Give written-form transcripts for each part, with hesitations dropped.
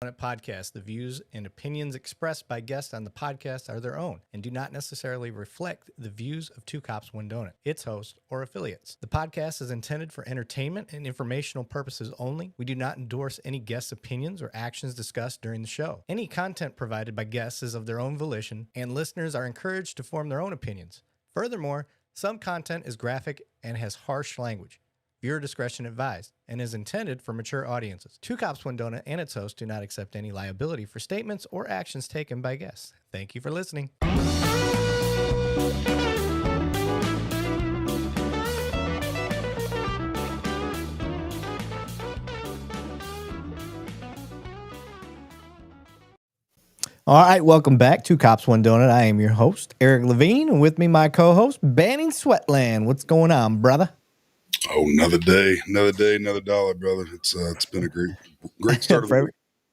Podcast. The views and opinions expressed by guests on the podcast are their own and do not necessarily reflect the views of Two Cops One Donut, its host, or affiliates. The podcast is intended for entertainment and informational purposes only. We do not endorse any guests' opinions or actions discussed during the show. Any content provided by guests is of their own volition, and listeners are encouraged to form their own opinions. Furthermore, some content is graphic and has harsh language. Viewer discretion advised and is intended for mature audiences. Two Cops One Donut and its host do not accept any liability for statements or actions taken by guests. Thank you for listening. All right, welcome back to Cops One Donut. I am your host, Eric Levine, and with me, my co-host, Banning Sweatland. What's going on, brother? Oh, another day, another dollar, brother. It's been a great start of the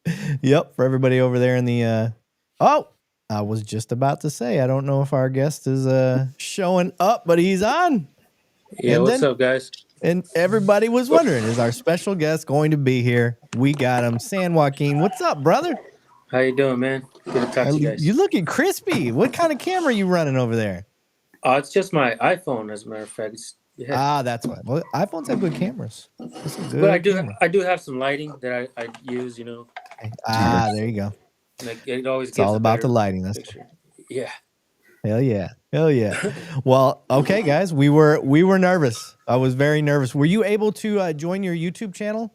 week. Yep, for everybody over there in the I was just about to say, I don't know if our guest is showing up, but he's on. Yeah, what's up, guys? And everybody was wondering, is our special guest going to be here? We got him, San Joaquin. What's up, brother? How you doing, man? Good to talk to you guys. You're looking crispy. What kind of camera are you running over there? It's just my iPhone, as a matter of fact. Yeah. That's why. Well, iPhones have good cameras. But I do have some lighting that I use, you know. There you go. Like it always. It's all about the lighting. That's picture. Yeah. Hell yeah. Well, okay, guys, we were nervous. I was very nervous. Were you able to join your YouTube channel?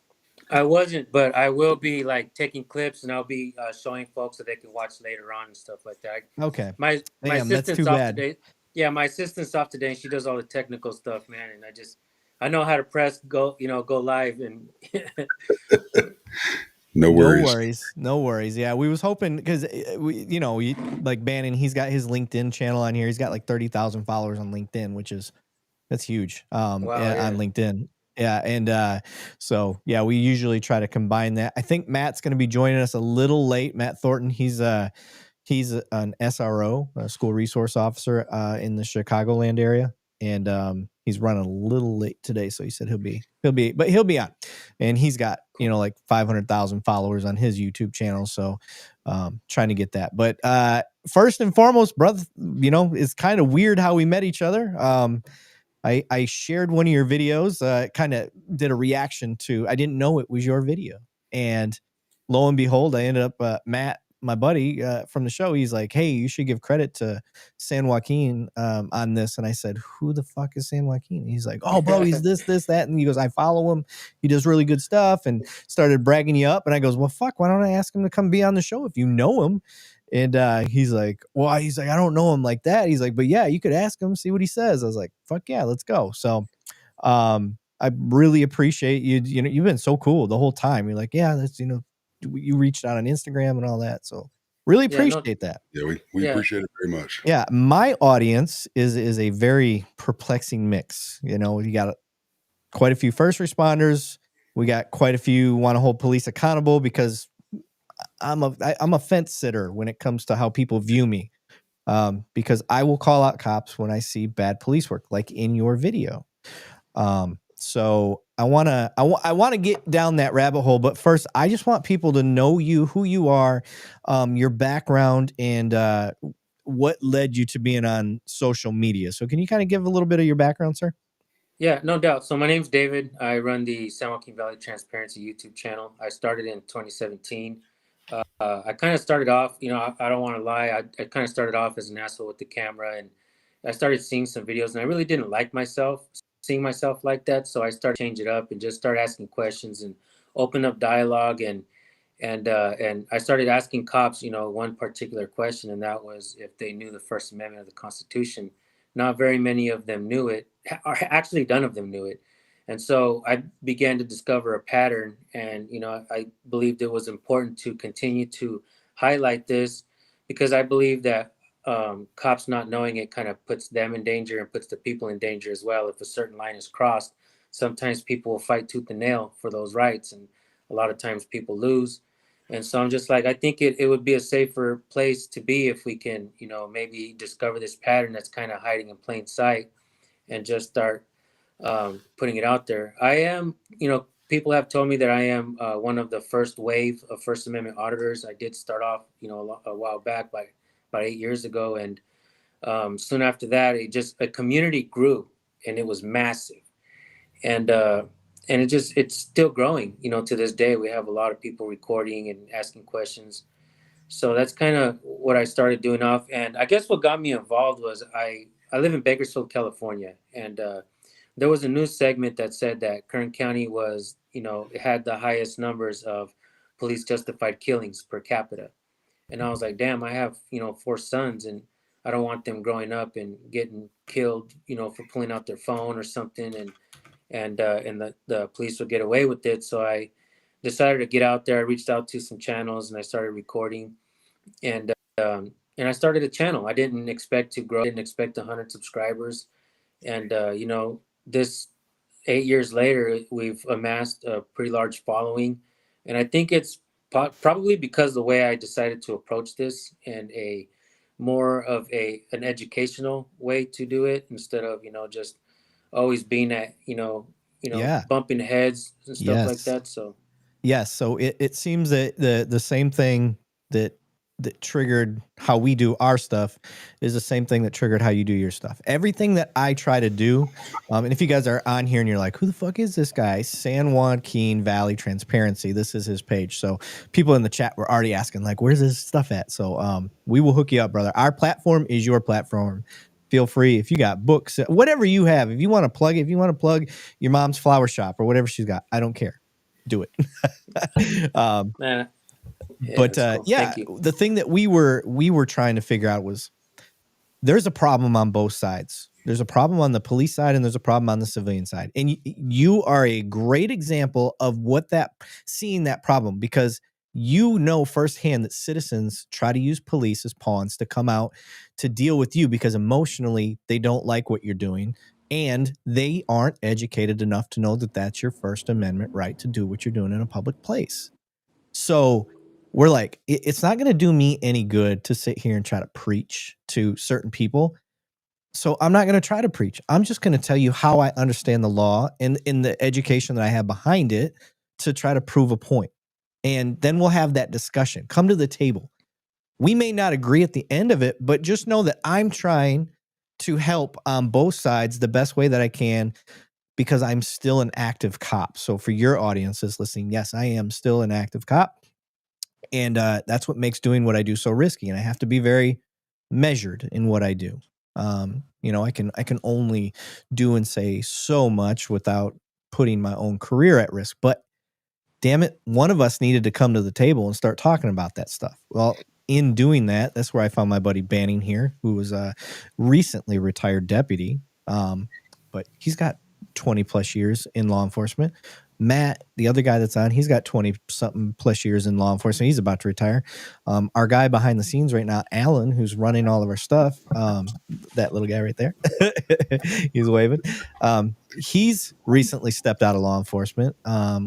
I wasn't, but I will be like taking clips, and I'll be showing folks so they can watch later on and stuff like that. Okay. My assistant's off today. Yeah, my assistant's off today, and she does all the technical stuff, man. And I know how to press go live, and No worries. Yeah, we was hoping because like Bannon, he's got his LinkedIn channel on here. He's got like 30,000 followers on LinkedIn, that's huge. On LinkedIn. Yeah, and so yeah, we usually try to combine that. I think Matt's going to be joining us a little late. Matt Thornton, he's an SRO, a school resource officer in the Chicagoland area, and he's running a little late today, so he said he'll be on, and he's got like 500,000 followers on his YouTube channel, so trying to get that. But first and foremost, brother, it's kind of weird how we met each other. I shared one of your videos, kind of did a reaction to. I didn't know it was your video, and lo and behold, I ended up Matt, my buddy from the show, he's like, hey, you should give credit to San Joaquin on this. And I said, who the fuck is San Joaquin? And he's like, oh, bro, he's this, that. And he goes, I follow him. He does really good stuff, and started bragging you up. And I goes, well, fuck, why don't I ask him to come be on the show if you know him? And he's like, I don't know him like that. He's like, but yeah, you could ask him, see what he says. I was like, fuck yeah, let's go. So I really appreciate you. You've been so cool the whole time. You're like, yeah, that's, you reached out on Instagram and all that. So really appreciate that. Yeah, we appreciate it very much. Yeah. My audience is a very perplexing mix. You got quite a few first responders. We got quite a few want to hold police accountable, because I'm a fence sitter when it comes to how people view me. Because I will call out cops when I see bad police work, like in your video. So I want to get down that rabbit hole, but first I just want people to know you, who you are, your background, and what led you to being on social media. So can you kind of give a little bit of your background, sir? Yeah, no doubt. So my name's David. I run the San Joaquin Valley Transparency YouTube channel. I started in 2017. I kind of started off, I don't want to lie. I kind of started off as an asshole with the camera, and I started seeing some videos, and I really didn't like seeing myself like that. So I started to change it up and just start asking questions and open up dialogue. And I started asking cops, one particular question, and that was if they knew the First Amendment of the Constitution. Not very many of them knew it, or actually none of them knew it. And so I began to discover a pattern, and, I believed it was important to continue to highlight this, because I believe that cops not knowing it kind of puts them in danger and puts the people in danger as well. If a certain line is crossed, sometimes people will fight tooth and nail for those rights, and a lot of times people lose. And so I'm just like, I think it would be a safer place to be if we can, maybe discover this pattern that's kind of hiding in plain sight and just start putting it out there. I am, people have told me that I am one of the first wave of First Amendment auditors. I did start off, a while back, about 8 years ago, and soon after that, a community grew, and it was massive, and it's still growing. To this day, we have a lot of people recording and asking questions. So that's kind of what I started doing off. And I guess what got me involved was I live in Bakersfield, California, and there was a news segment that said that Kern County was, it had the highest numbers of police justified killings per capita. And I was like, damn, I have, 4 sons, and I don't want them growing up and getting killed, for pulling out their phone or something, and the police would get away with it. So I decided to get out there. I reached out to some channels and I started recording, and I started a channel. I didn't expect to grow. I didn't expect 100 subscribers, and this 8 years later, we've amassed a pretty large following, and I think it's probably because the way I decided to approach this, and a more of an educational way to do it, instead of just always being at bumping heads and stuff like that. So so it seems that the same thing that triggered how we do our stuff is the same thing that triggered how you do your stuff. Everything that I try to do, and if you guys are on here and you're like, who the fuck is this guy? San Joaquin Valley Transparency. This is his page. So people in the chat were already asking, like, where's this stuff at? So we will hook you up, brother. Our platform is your platform. Feel free. If you got books, whatever you have, if you want to plug it, if you want to plug your mom's flower shop or whatever she's got, I don't care. Do it. man. Yeah, but cool. The thing that we were trying to figure out was there's a problem on both sides. There's a problem on the police side and there's a problem on the civilian side. And you are a great example of seeing that problem, because firsthand that citizens try to use police as pawns to come out to deal with you because emotionally they don't like what you're doing. And they aren't educated enough to know that that's your First Amendment right to do what you're doing in a public place. So we're like, it's not going to do me any good to sit here and try to preach to certain people. So I'm not going to try to preach. I'm just going to tell you how I understand the law and in the education that I have behind it to try to prove a point. And then we'll have that discussion. Come to the table. We may not agree at the end of it, but just know that I'm trying to help on both sides the best way that I can, because I'm still an active cop. So for your audiences listening, yes, I am still an active cop. And that's what makes doing what I do so risky. And I have to be very measured in what I do. I can only do and say so much without putting my own career at risk. But damn it, one of us needed to come to the table and start talking about that stuff. Well, in doing that, that's where I found my buddy Banning here, who was a recently retired deputy. But he's got 20 plus years in law enforcement. Matt, the other guy that's on, he's got 20 something plus years in law enforcement. He's about to retire. Our guy behind the scenes right now, Alan, who's running all of our stuff, that little guy right there, he's waving. He's recently stepped out of law enforcement.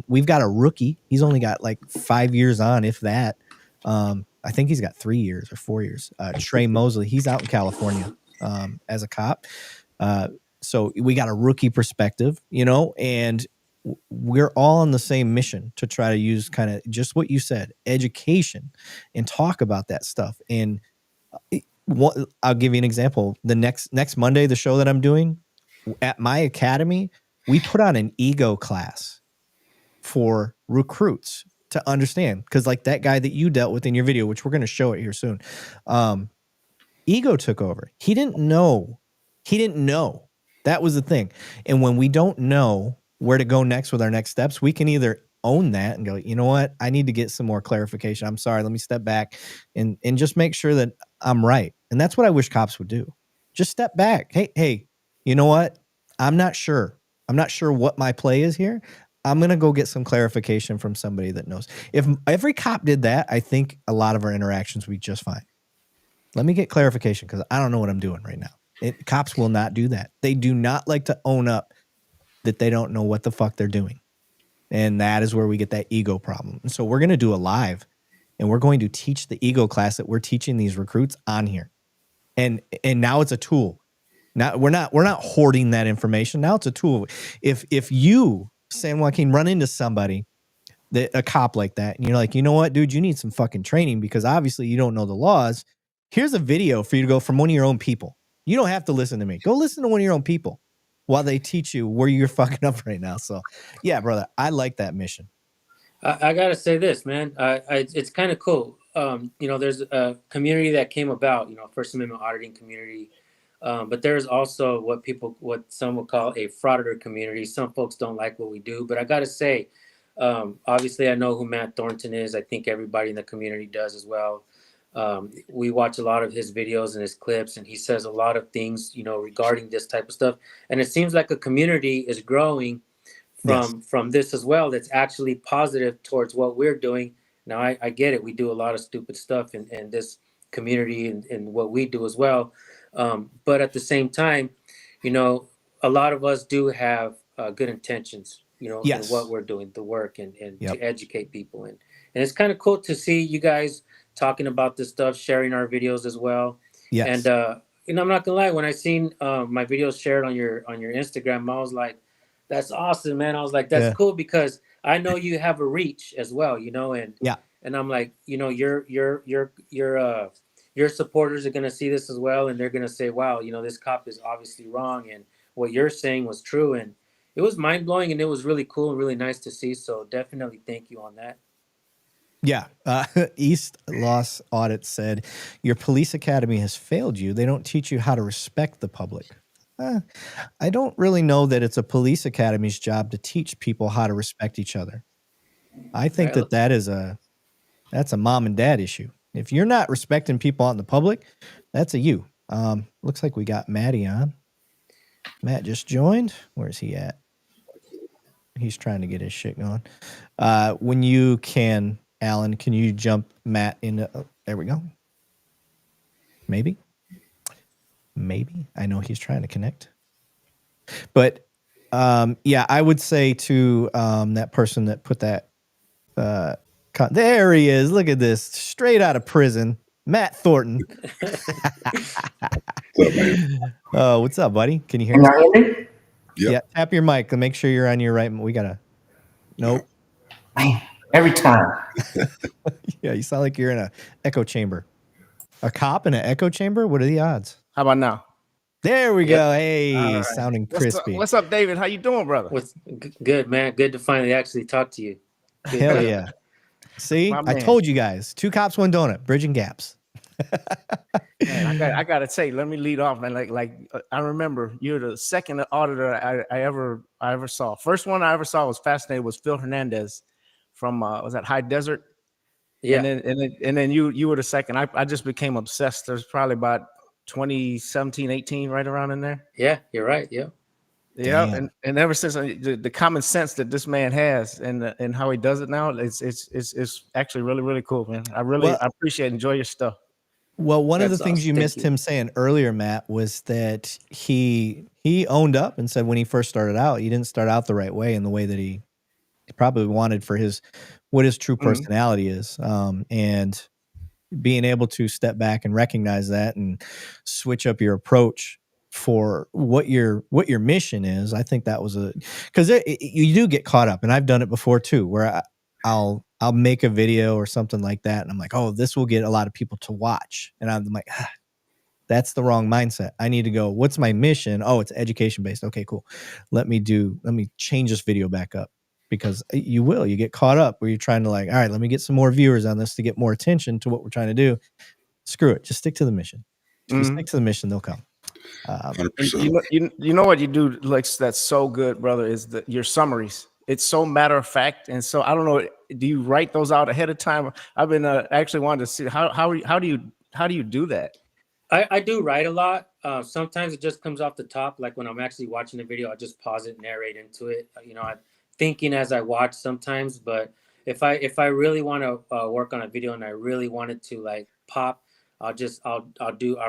We've got a rookie. He's only got like 5 years on, if that. I think he's got 3 years or 4 years. Trey Mosley, he's out in California as a cop. So we got a rookie perspective, and we're all on the same mission to try to use kind of just what you said, education, and talk about that stuff. And I'll give you an example. The next Monday, the show that I'm doing at my academy, we put on an ego class for recruits to understand. Because like that guy that you dealt with in your video, which we're going to show it here soon, ego took over. He didn't know. That was the thing. And when we don't know where to go next with our next steps, we can either own that and go, you know what, I need to get some more clarification. I'm sorry. Let me step back and just make sure that I'm right. And that's what I wish cops would do. Just step back. Hey, you know what? I'm not sure what my play is here. I'm going to go get some clarification from somebody that knows. If every cop did that, I think a lot of our interactions would be just fine. Let me get clarification because I don't know what I'm doing right now. Cops will not do that. They do not like to own up that they don't know what the fuck they're doing. And that is where we get that ego problem. And so we're going to do a live and we're going to teach the ego class that we're teaching these recruits on here. And now it's a tool. Now we're not hoarding that information. Now it's a tool. If you San Joaquin, run into somebody, a cop like that, and you're like, you know what, dude, you need some fucking training because obviously you don't know the laws. Here's a video for you to go from one of your own people. You don't have to listen to me. Go listen to one of your own people while they teach you where you're fucking up right now. So, yeah, brother, I like that mission. I gotta say this, man. It's kind of cool. There's a community that came about, First Amendment auditing community. But there's also what some would call a frauditor community. Some folks don't like what we do, but I gotta say, obviously I know who Matt Thornton is. I think everybody in the community does as well. We watch a lot of his videos and his clips, and he says a lot of things, regarding this type of stuff. And it seems like a community is growing from this as well, that's actually positive towards what we're doing. Now I get it, we do a lot of stupid stuff in this community and what we do as well, but at the same time, a lot of us do have good intentions, in what we're doing, the work, and to educate people, and it's kind of cool to see you guys talking about this stuff, sharing our videos as well. And I'm not gonna lie, when I seen my videos shared on your Instagram, I was like, that's awesome, man. I was like, that's cool, because I know you have a reach as well, and I'm like, your supporters are gonna see this as well, and they're gonna say, wow, this cop is obviously wrong, and what you're saying was true, and it was mind blowing, and it was really cool and really nice to see. So definitely thank you on that. Yeah. East Loss Audit said, your police academy has failed you. They don't teach you how to respect the public. I don't really know that it's a police academy's job to teach people how to respect each other. I think that's a mom and dad issue. If you're not respecting people out in the public, that's a you. Looks like we got Matty on. Matt just joined. Where's he at? He's trying to get his shit going. When you can, Alan, can you jump Matt into? There we go. Maybe. I know he's trying to connect. But I would say to that person that put that there he is. Look at this. Straight out of prison. Matt Thornton. What's up, buddy? Can you hear me? Yep. Yeah, tap your mic and make sure you're on your right. We gotta. Nope. Every time. Yeah, you sound like you're in an echo chamber. A cop in an echo chamber? What are the odds? How about now? There we go. Hey, sounding crispy. What's up, David? How you doing, brother? Good, man. Good to finally actually talk to you. Good. Hell yeah. See, I told you guys. 2 cops, 1 donut. Bridging gaps. Man, I gotta say, let me lead off, man. Like I remember you're the second auditor I ever saw. First one I ever saw was fascinating, was Phil Hernandez from was that High Desert? Yeah. And then you were the second. I just became obsessed. There's probably about 2017, 18, right around in there. Yeah, you're right. Yeah. Yeah, and ever since the common sense that this man has and how he does it now, it's actually really, really cool, man. I appreciate enjoy your stuff. Well, one of the things you missed him saying earlier, Matt, was that he owned up and said when he first started out, he didn't start out the right way, in the way that he probably wanted for what his true personality is. And being able to step back and recognize that and switch up your approach for what your mission is. I think that was because you do get caught up, and I've done it before too, where I'll make a video or something like that, and I'm like, oh, this will get a lot of people to watch, and I'm like, that's the wrong mindset. I need to go, what's my mission? Oh, it's education based. Okay, cool. Let me change this video back up, because you get caught up where you're trying to like, all right, let me get some more viewers on this to get more attention to what we're trying to do. Screw it. Just stick to the mission. If you stick to the mission, they'll come. You know what you do, like, that's so good, brother, is your summaries. It's so matter of fact, and so I don't know. Do you write those out ahead of time? I've been actually wanting to see how do you do that? I do write a lot. Sometimes it just comes off the top. Like when I'm actually watching a video, I just pause it, narrate into it. I'm thinking as I watch sometimes. But if I really want to work on a video and I really want it to like pop, I'll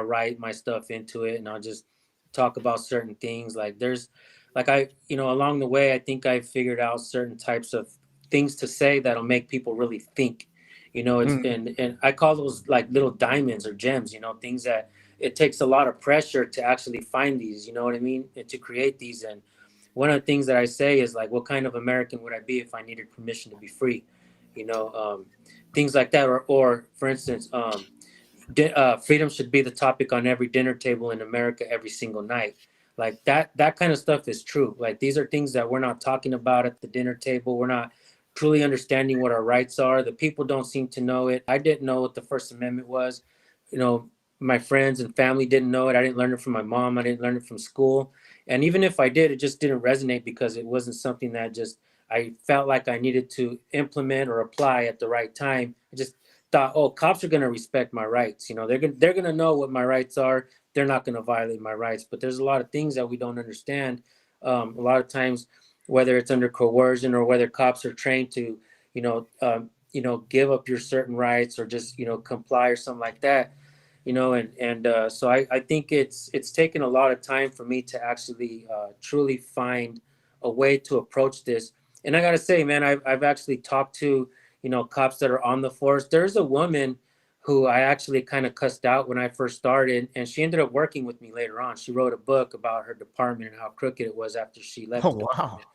write my stuff into it, and I'll just talk about certain things. Like there's like along the way, I think I figured out certain types of things to say that'll make people really think. And I call those like little diamonds or gems, things that it takes a lot of pressure to actually find these, you know what I mean? And to create these. And one of the things that I say is like, what kind of American would I be if I needed permission to be free? Things like that. Or for instance, freedom should be the topic on every dinner table in America every single night. Like that kind of stuff is true. Like these are things that we're not talking about at the dinner table. We're not truly understanding what our rights are. The people don't seem to know it. I didn't know what the First Amendment was. My friends and family didn't know it. I didn't learn it from my mom. I didn't learn it from school. And even if I did, it just didn't resonate because it wasn't something that just I felt like I needed to implement or apply at the right time. I just thought, oh, cops are going to respect my rights. They're going to know what my rights are. They're not going to violate my rights. But there's a lot of things that we don't understand. A lot of times, whether it's under coercion or whether cops are trained to, give up your certain rights or just, comply or something like that. So I think it's taken a lot of time for me to actually truly find a way to approach this. And I got to say, man, I've actually talked to, cops that are on the force. There's a woman who I actually kind of cussed out when I first started, and she ended up working with me later on. She wrote a book about her department and how crooked it was after she left the department.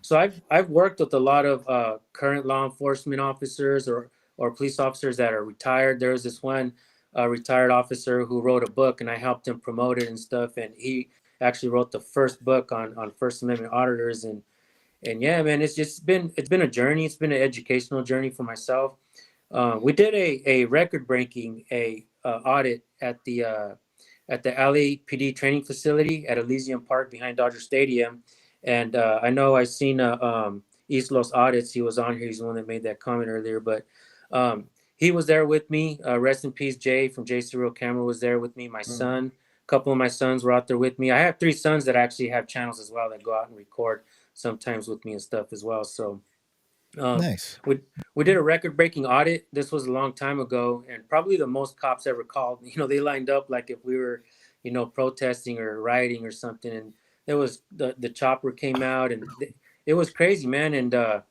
So I've worked with a lot of current law enforcement officers or police officers that are retired. There was this one retired officer who wrote a book, and I helped him promote it and stuff. And he actually wrote the first book on First Amendment auditors. And yeah, man, it's been a journey. It's been an educational journey for myself. We did a record-breaking audit at the LAPD training facility at Elysian Park behind Dodger Stadium. And I know I've seen East Los Audits. He was on here. He's the one that made that comment earlier. But he was there with me. Rest in peace, Jay from J Serial Camera was there with me. My son, a couple of my sons were out there with me. I have 3 sons that actually have channels as well that go out and record sometimes with me and stuff as well. So nice. We did a record-breaking audit. This was a long time ago, and probably the most cops ever called. They lined up like if we were, protesting or rioting or something. And there was the chopper came out, and it was crazy, man. And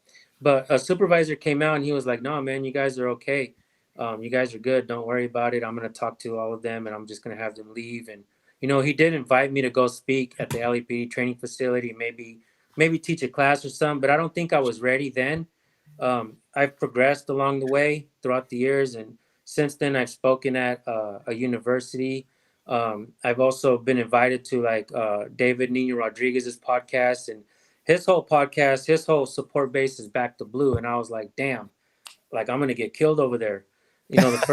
but a supervisor came out, and he was like, "No, man, you guys are okay. You guys are good. Don't worry about it. I'm gonna talk to all of them, and I'm just gonna have them leave." And he did invite me to go speak at the LAPD training facility, maybe teach a class or something, but I don't think I was ready then. I've progressed along the way throughout the years, and since then I've spoken at a university. I've also been invited to like David Nino Rodriguez's podcast, and his whole podcast, his whole support base is Back to Blue. And I was like, damn, like I'm gonna get killed over there. The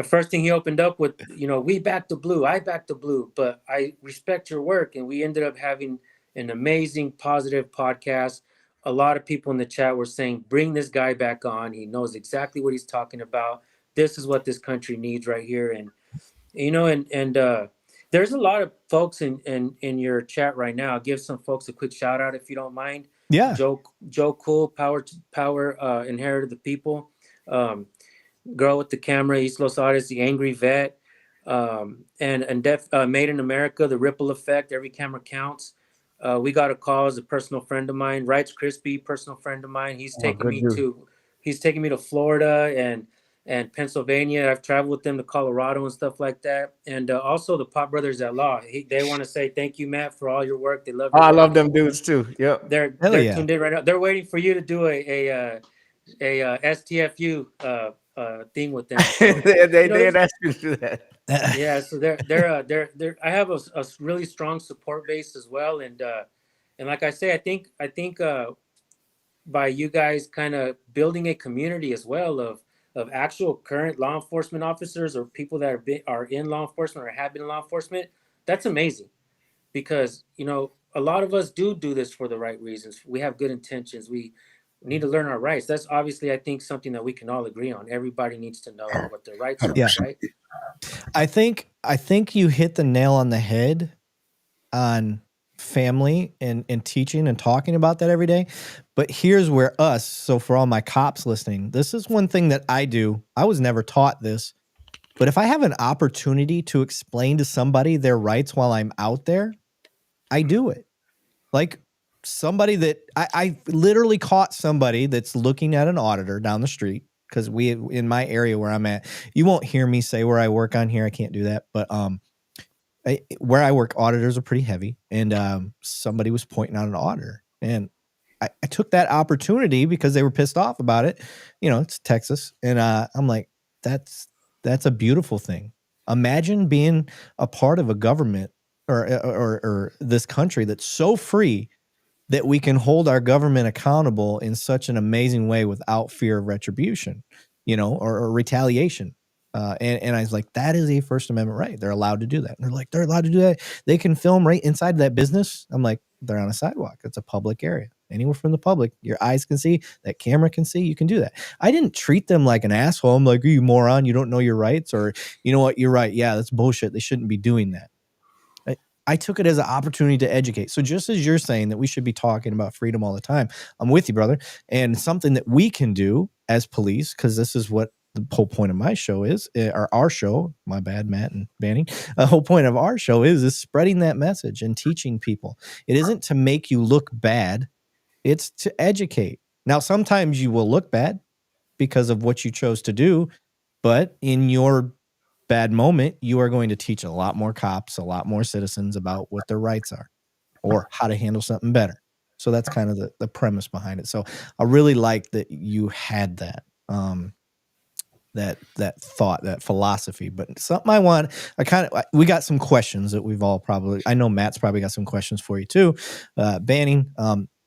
first thing he opened up with, we back to Blue, I back to Blue, but I respect your work. And we ended up having an amazing, positive podcast. A lot of people in the chat were saying, bring this guy back on. He knows exactly what he's talking about. This is what this country needs right here. And, there's a lot of folks in your chat right now. I'll give some folks a quick shout out if you don't mind. Yeah. Joe Cool, Power, Inheritor of the People. Girl with the Camera, East Los Artists, The Angry Vet, and Made in America, The Ripple Effect, Every Camera Counts. We got a call as a personal friend of mine. Wrights Crispy, personal friend of mine. He's taking me to Florida and Pennsylvania. I've traveled with them to Colorado and stuff like that. And also the Pop Brothers at Law. They want to say thank you, Matt, for all your work. They love. I love them dudes too. Yep. They're tuned in right now. They're waiting for you to do a STFU thing with them. So, they asked you to do that. Yeah, so they're I have a really strong support base as well, and like I say, I think by you guys kind of building a community as well of actual current law enforcement officers or people that are in law enforcement or have been in law enforcement, that's amazing, because a lot of us do this for the right reasons. We have good intentions. We need to learn our rights. That's obviously, I think, something that we can all agree on. Everybody needs to know what their rights are, right? I think you hit the nail on the head on family and teaching and talking about that every day. But here's where so for all my cops listening, this is one thing that I do. I was never taught this, but if I have an opportunity to explain to somebody their rights while I'm out there, I do it. Like somebody that I literally caught somebody that's looking at an auditor down the street, because in my area where I'm at, you won't hear me say where I work on here. I can't do that. But where I work, auditors are pretty heavy, and somebody was pointing out an auditor, and I took that opportunity because they were pissed off about it. You know, it's Texas, and I'm like, that's a beautiful thing. Imagine being a part of a government or this country that's so free that we can hold our government accountable in such an amazing way without fear of retribution, you know, or retaliation. And I was like, that is a First Amendment right. They're allowed to do that. And they're like, they're allowed to do that. They can film right inside that business. I'm like, they're on a sidewalk. It's a public area. Anywhere from the public, your eyes can see, that camera can see, you can do that. I didn't treat them like an asshole. I'm like, you moron, you don't know your rights, or you know what, you're right. Yeah, that's bullshit. They shouldn't be doing that. I took it as an opportunity to educate. So just as you're saying that we should be talking about freedom all the time, I'm with you, brother. And something that we can do as police, because this is what the whole point of my show is, or our show, my bad, Matt and Banning, the whole point of our show is spreading that message and teaching people. It isn't to make you look bad. It's to educate. Now, sometimes you will look bad because of what you chose to do, but in your bad moment, you are going to teach a lot more cops, a lot more citizens about what their rights are or how to handle something better. So that's kind of the premise behind it. So I really like that you had that, that thought, that philosophy. But something we got some questions that we've all probably, I know Matt's probably got some questions for you too. Banning,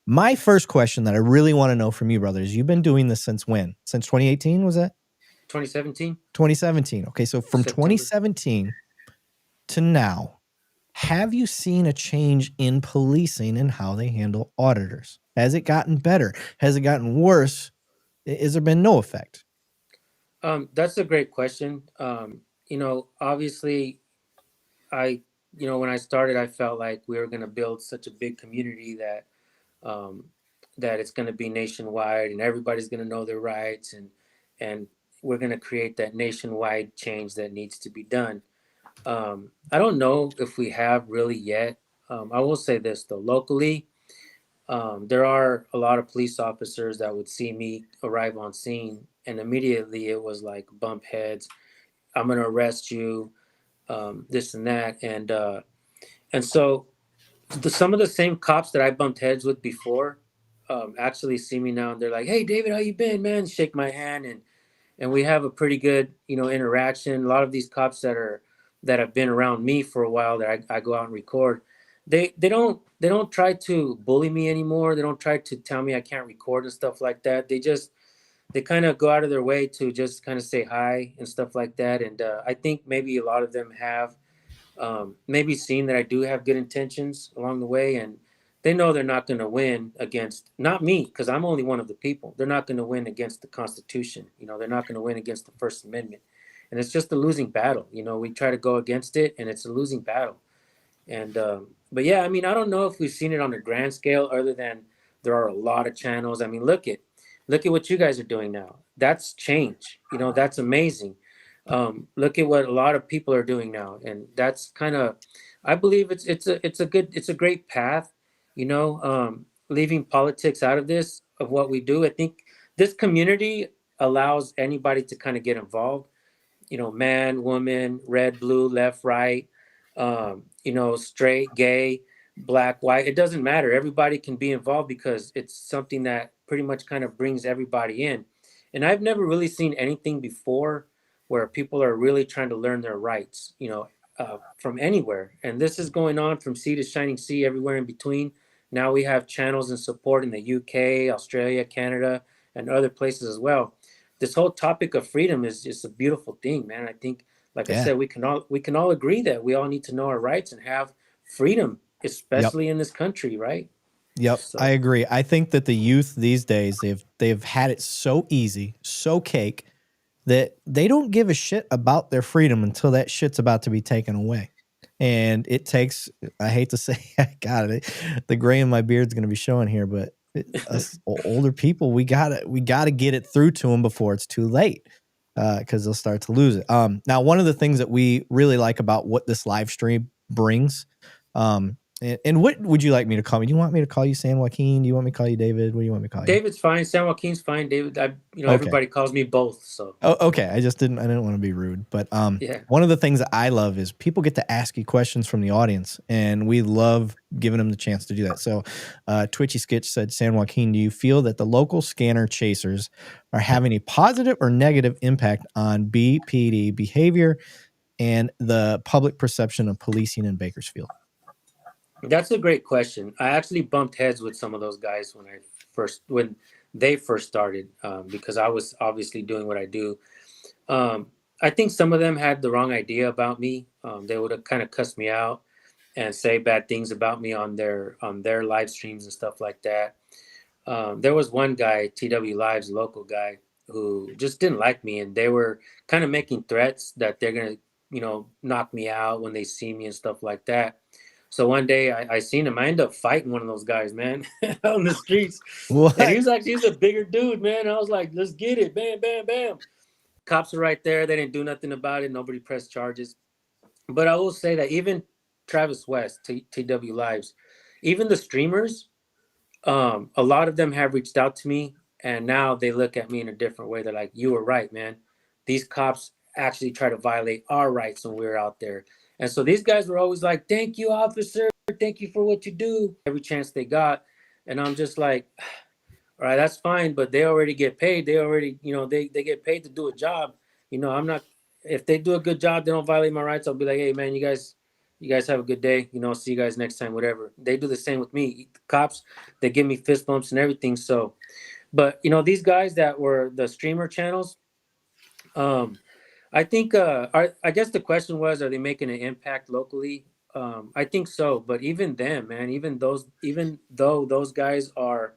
my first question that I really want to know from you, brothers, you've been doing this since when? Since 2018, was that? 2017. 2017. Okay, so from September. 2017 to now, have you seen a change in policing and how they handle auditors? Has it gotten better? Has it gotten worse? Has there been no effect? That's a great question. You know, obviously, when I started, I felt like we were going to build such a big community that that it's going to be nationwide and everybody's going to know their rights, and we're going to create that nationwide change that needs to be done. I don't know if we have really yet. I will say this though, locally, there are a lot of police officers that would see me arrive on scene, and immediately it was like bump heads. I'm going to arrest you, this and that, and so some of the same cops that I bumped heads with before actually see me now, and they're like, "Hey, David, how you been, man?" Shake my hand, and we have a pretty good, interaction. A lot of these cops that have been around me for a while that I go out and record, they don't try to bully me anymore. They don't try to tell me I can't record and stuff like that. They kind of go out of their way to just kind of say hi and stuff like that. And I think maybe a lot of them have maybe seen that I do have good intentions along the way, and they know they're not going to win against, not me, because I'm only one of the people. They're not going to win against the Constitution. They're not going to win against the First Amendment. And it's just a losing battle. We try to go against it, and it's a losing battle. And but yeah, I mean, I don't know if we've seen it on a grand scale, other than there are a lot of channels. I mean, look at what you guys are doing now. That's change. That's amazing. Look at what a lot of people are doing now, and that's kind of, I believe it's a great path. Leaving politics out of this, of what we do. I think this community allows anybody to kind of get involved. Man, woman, red, blue, left, right, straight, gay, black, white. It doesn't matter. Everybody can be involved because it's something that pretty much kind of brings everybody in. And I've never really seen anything before where people are really trying to learn their rights, from anywhere. And this is going on from sea to shining sea, everywhere in between. Now we have channels and support in the UK, Australia, Canada, and other places as well. This whole topic of freedom is just a beautiful thing, man. I think, like I said, we can all agree that we all need to know our rights and have freedom, especially in this country, right? Yep, so. I agree. I think that the youth these days, they've had it so easy, so cake, that they don't give a shit about their freedom until that shit's about to be taken away. And it takes, I hate to say, God, the gray in my beard's going to be showing here, but us older people, we gotta get it through to them before it's too late, because they'll start to lose it. Now, one of the things that we really like about what this live stream brings, And what would you like me to call me? Do you want me to call you San Joaquin? Do you want me to call you David? What do you want me to call you? David's fine. San Joaquin's fine. David, everybody calls me both. So. Oh, okay. I didn't want to be rude, but one of the things that I love is people get to ask you questions from the audience, and we love giving them the chance to do that. So, Twitchy Skitch said, San Joaquin, do you feel that the local scanner chasers are having a positive or negative impact on BPD behavior and the public perception of policing in Bakersfield? That's a great question. I actually bumped heads with some of those guys when they first started, because I was obviously doing what I do. I think some of them had the wrong idea about me. They would have kind of cussed me out and say bad things about me on their live streams and stuff like that. There was one guy, TW Lives, local guy, who just didn't like me, and they were kind of making threats that they're gonna, knock me out when they see me and stuff like that. So one day I seen him. I ended up fighting one of those guys, man, on the streets. What? And he's a bigger dude, man. I was like, let's get it. Bam, bam, bam. Cops are right there. They didn't do nothing about it. Nobody pressed charges. But I will say that even Travis West, TW Lives, even the streamers, a lot of them have reached out to me, and now they look at me in a different way. They're like, you were right, man. These cops actually try to violate our rights when we're out there. And so these guys were always like, thank you, officer. Thank you for what you do. Every chance they got. And I'm just like, all right, that's fine. But they already get paid. They already, they get paid to do a job. I'm not, if they do a good job, they don't violate my rights. I'll be like, hey, man, you guys have a good day. See you guys next time, whatever. They do the same with me. The cops, they give me fist bumps and everything. So, but, these guys that were the streamer channels, I think, I guess the question was, are they making an impact locally? I think so, but even them, man, even though those guys are,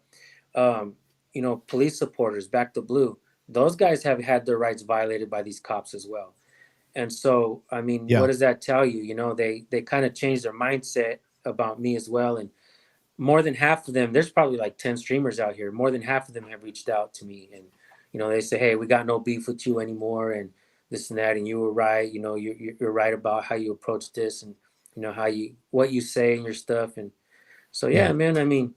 police supporters, Back to Blue, those guys have had their rights violated by these cops as well. And so, I mean, What does that tell you? They kind of changed their mindset about me as well. And more than half of them, there's probably like 10 streamers out here. More than half of them have reached out to me, and, they say, hey, we got no beef with you anymore, and this and that, and you were right. You're right about how you approach this, and what you say and your stuff. And so, yeah, man, I mean.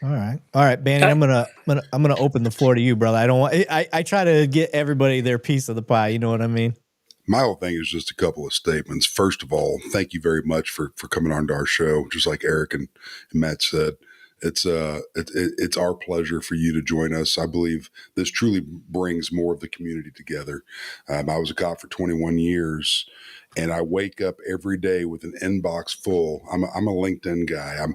All right, Banning, I'm gonna open the floor to you, brother. I try to get everybody their piece of the pie. You know what I mean? My whole thing is just a couple of statements. First of all, thank you very much for coming on to our show. Just like Eric and Matt said, it's our pleasure for you to join us. I believe this truly brings more of the community together. I was a cop for 21 years, and I wake up every day with an inbox full. I'm a LinkedIn guy.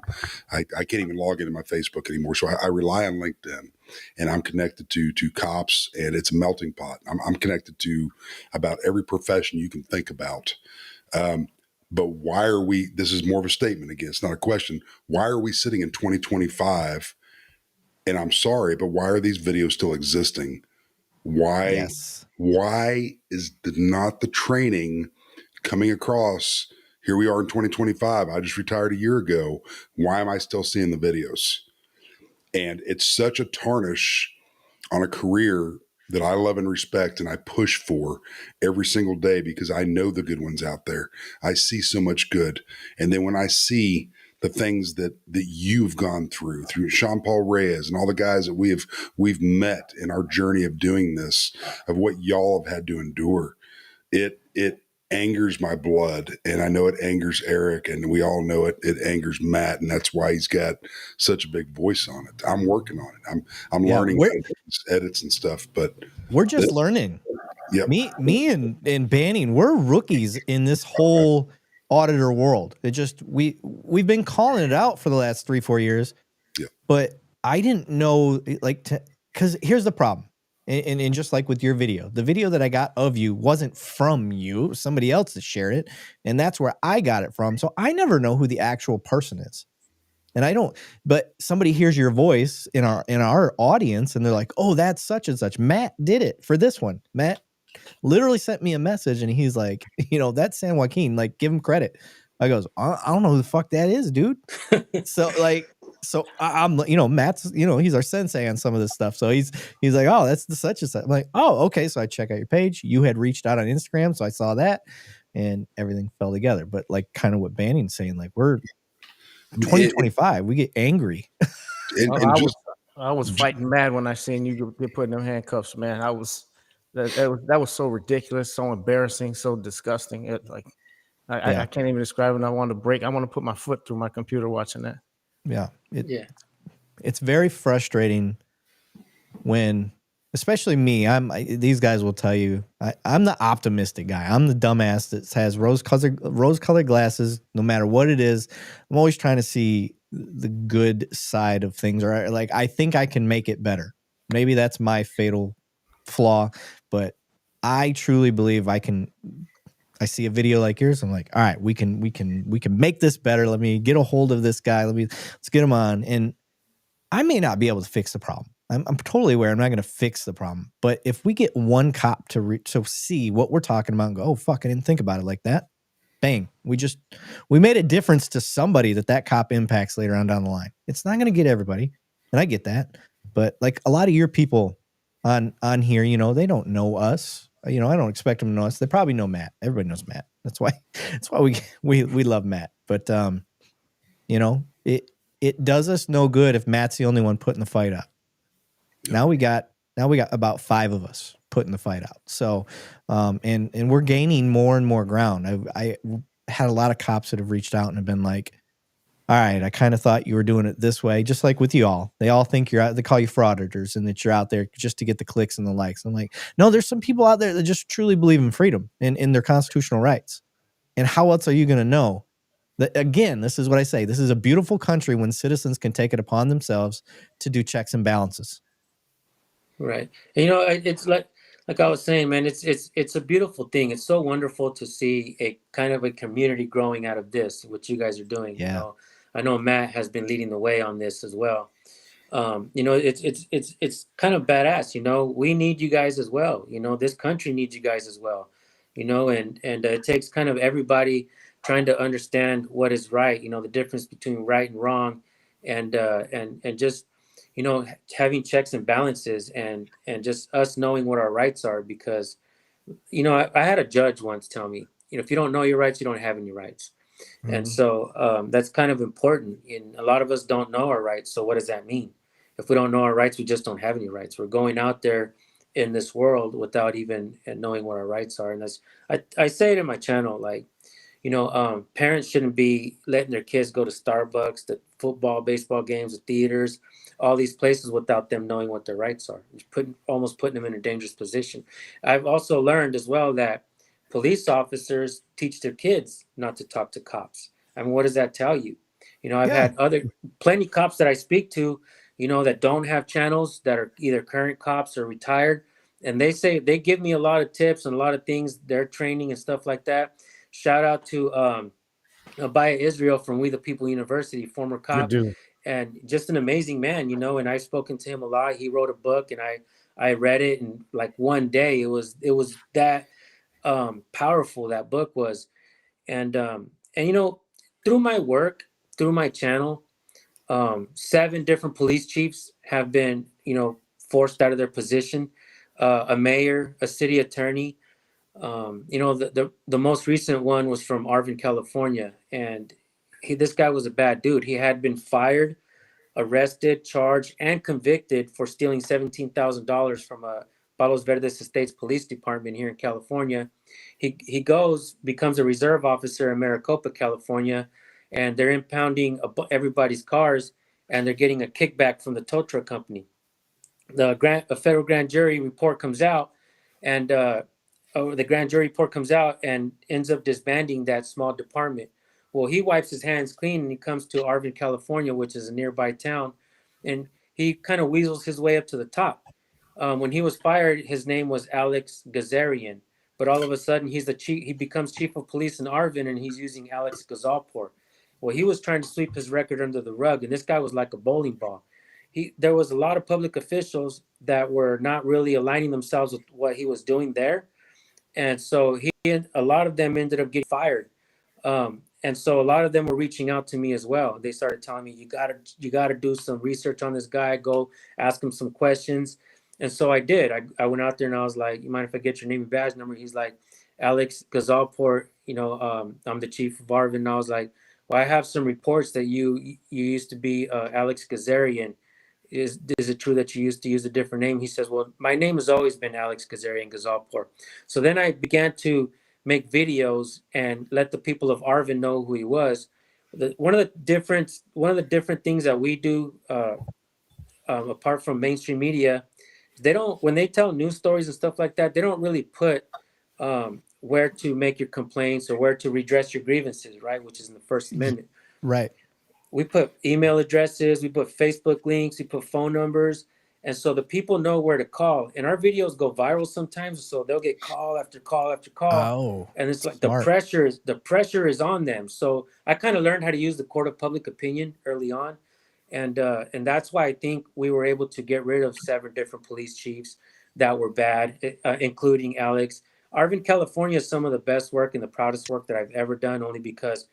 I can't even log into my Facebook anymore, so I rely on LinkedIn, and I'm connected to cops, and it's a melting pot. I'm connected to about every profession you can think about. But why are we, this is more of a statement again, it's not a question. Why are we sitting in 2025? And I'm sorry, but why are these videos still existing? Why is not the training coming across? Here we are in 2025. I just retired a year ago. Why am I still seeing the videos? And it's such a tarnish on a career that I love and respect, and I push for every single day because I know the good ones out there. I see so much good. And then when I see the things that you've gone through Sean Paul Reyes and all the guys that we've met in our journey of doing this, of what y'all have had to endure, it angers my blood. And I know it angers Eric, and we all know it angers Matt, and that's why he's got such a big voice on it. I'm working on it. I'm learning edits and stuff, but we're just learning. Yep. Me and Banning, we're rookies in this whole auditor world. It just we've been calling it out for the last 3-4 years. Yep. But I didn't know, because here's the problem. And just like with your video, the video that I got of you wasn't from you. Somebody else that shared it. And that's where I got it from. So I never know who the actual person is. And I don't, but somebody hears your voice in our audience, and they're like, oh, that's such and such. Matt did it for this one. Matt literally sent me a message, and he's like, that's San Joaquin. Like, give him credit. I goes, I don't know who the fuck that is, dude. So I'm, Matt's, he's our sensei on some of this stuff. So he's like, oh, that's the such and such. I'm like, oh, okay. So I check out your page. You had reached out on Instagram, so I saw that, and everything fell together. But like kind of what Banning's saying, like we're 2025, we get angry. I was fighting mad when I seen you get put in them handcuffs, man. That was so ridiculous, so embarrassing, so disgusting. I can't even describe it. I want to break. I want to put my foot through my computer watching that. Yeah. It's very frustrating when, especially me, these guys will tell you, I'm the optimistic guy. I'm the dumbass that has rose-colored glasses, no matter what it is. I'm always trying to see the good side of things, or like, I think I can make it better. Maybe that's my fatal flaw, but I truly believe I can. I see a video like yours, I'm like, all right, we can make this better. Let me get a hold of this guy. Let's get him on. And I may not be able to fix the problem. I'm totally aware I'm not going to fix the problem. But if we get one cop to see what we're talking about and go, oh, fuck, I didn't think about it like that. Bang. We made a difference to somebody that cop impacts later on down the line. It's not going to get everybody. And I get that. But like a lot of your people on here, they don't know us. I don't expect them to know us. They probably know Matt. Everybody knows Matt. That's why we love Matt. But it does us no good if Matt's the only one putting the fight up. Now we got about 5 of us putting the fight out. So and we're gaining more and more ground. I had a lot of cops that have reached out and have been like, all right, I kind of thought you were doing it this way, just like with you all. They all think they call you frauditors and that you're out there just to get the clicks and the likes. I'm like, no, there's some people out there that just truly believe in freedom and in their constitutional rights. And how else are you going to know that? Again, this is what I say. This is a beautiful country when citizens can take it upon themselves to do checks and balances. Right. And, it's like I was saying, man, it's a beautiful thing. It's so wonderful to see a kind of a community growing out of this, what you guys are doing. Yeah. I know Matt has been leading the way on this as well. It's kind of badass. We need you guys as well. This country needs you guys as well. And it takes kind of everybody trying to understand what is right. The difference between right and wrong, and just having checks and balances, and just us knowing what our rights are. Because I had a judge once tell me, if you don't know your rights, you don't have any rights. Mm-hmm. And so that's kind of important. And a lot of us don't know our rights. So what does that mean? If we don't know our rights, we just don't have any rights. We're going out there in this world without even knowing what our rights are. And that's, I say it in my channel, like, parents shouldn't be letting their kids go to Starbucks, the football, baseball games, the theaters, all these places without them knowing what their rights are. Almost putting them in a dangerous position. I've also learned as well that police officers teach their kids not to talk to cops. I mean, what does that tell you? I've had plenty cops that I speak to, that don't have channels, that are either current cops or retired. And they give me a lot of tips and a lot of things, their training and stuff like that. Shout out to Abaya Israel from We the People University, former cop, and just an amazing man, and I've spoken to him a lot. He wrote a book and I read it, and like one day it was that powerful, that book was. And through my work, through my channel, 7 different police chiefs have been forced out of their position, a mayor, a city attorney. The most recent one was from Arvin, California, and this guy was a bad dude. He had been fired, arrested, charged, and convicted for stealing $17,000 from a Palos Verdes Estates Police Department here in California. He becomes a reserve officer in Maricopa, California, and they're impounding everybody's cars, and they're getting a kickback from the tow truck company. A federal grand jury report comes out, and the grand jury report comes out and ends up disbanding that small department. Well, he wipes his hands clean and he comes to Arvin, California, which is a nearby town, and he kind of weasels his way up to the top. When he was fired, his name was Alex Gazarian, but all of a sudden he becomes chief of police in Arvin, and he's using Alex Gazalpur. Well, he was trying to sweep his record under the rug, and this guy was like a bowling ball. There was a lot of public officials that were not really aligning themselves with what he was doing there. And so a lot of them ended up getting fired. And so a lot of them were reaching out to me as well. They started telling me, you gotta do some research on this guy, go ask him some questions. And so I did. I went out there and I was like, you mind if I get your name and badge number? He's like, Alex Gazalpur, I'm the chief of Arvin. And I was like, well, I have some reports that you used to be Alex Gazarian. Is it true that you used to use a different name? He says, well, my name has always been Alex Gazarian Gazalpur. So then I began to make videos and let the people of Arvin know who he was. One of the different things that we do, apart from mainstream media, they don't, when they tell news stories and stuff like that, they don't really put where to make your complaints or where to redress your grievances, right? Which is in the First Amendment. Right. We put email addresses, we put Facebook links, we put phone numbers. And so the people know where to call. And our videos go viral sometimes. So they'll get call after call after call. Oh, and it's like smart. the pressure is on them. So I kind of learned how to use the court of public opinion early on. And that's why I think we were able to get rid of 7 different police chiefs that were bad, including Alex. Arvin, California is some of the best work and the proudest work that I've ever done, only because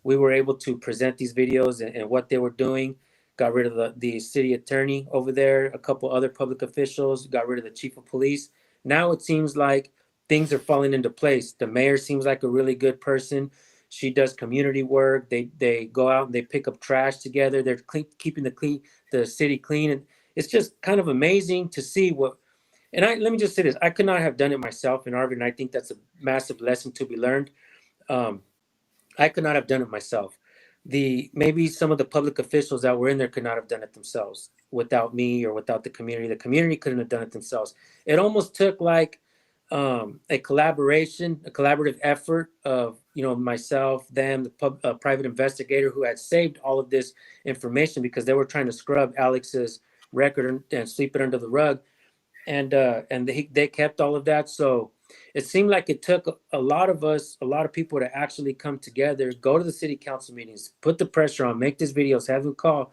we were able to present these videos and what they were doing. Got rid of the city attorney over there, a couple other public officials, got rid of the chief of police. Now it seems like things are falling into place. The mayor seems like a really good person. She does community work. They go out and they pick up trash together. They're keeping the city clean. And it's just kind of amazing to see what. And let me just say this: I could not have done it myself in Arvin. And I think that's a massive lesson to be learned. I could not have done it myself. Maybe some of the public officials that were in there could not have done it themselves without me or without the community. The community couldn't have done it themselves. It almost took like a collaborative effort of myself, them, the private investigator who had saved all of this information because they were trying to scrub Alex's record and sweep it under the rug, and they kept all of that. So it seemed like it took a lot of people to actually come together, go to the city council meetings, put the pressure on, make these videos, have them call,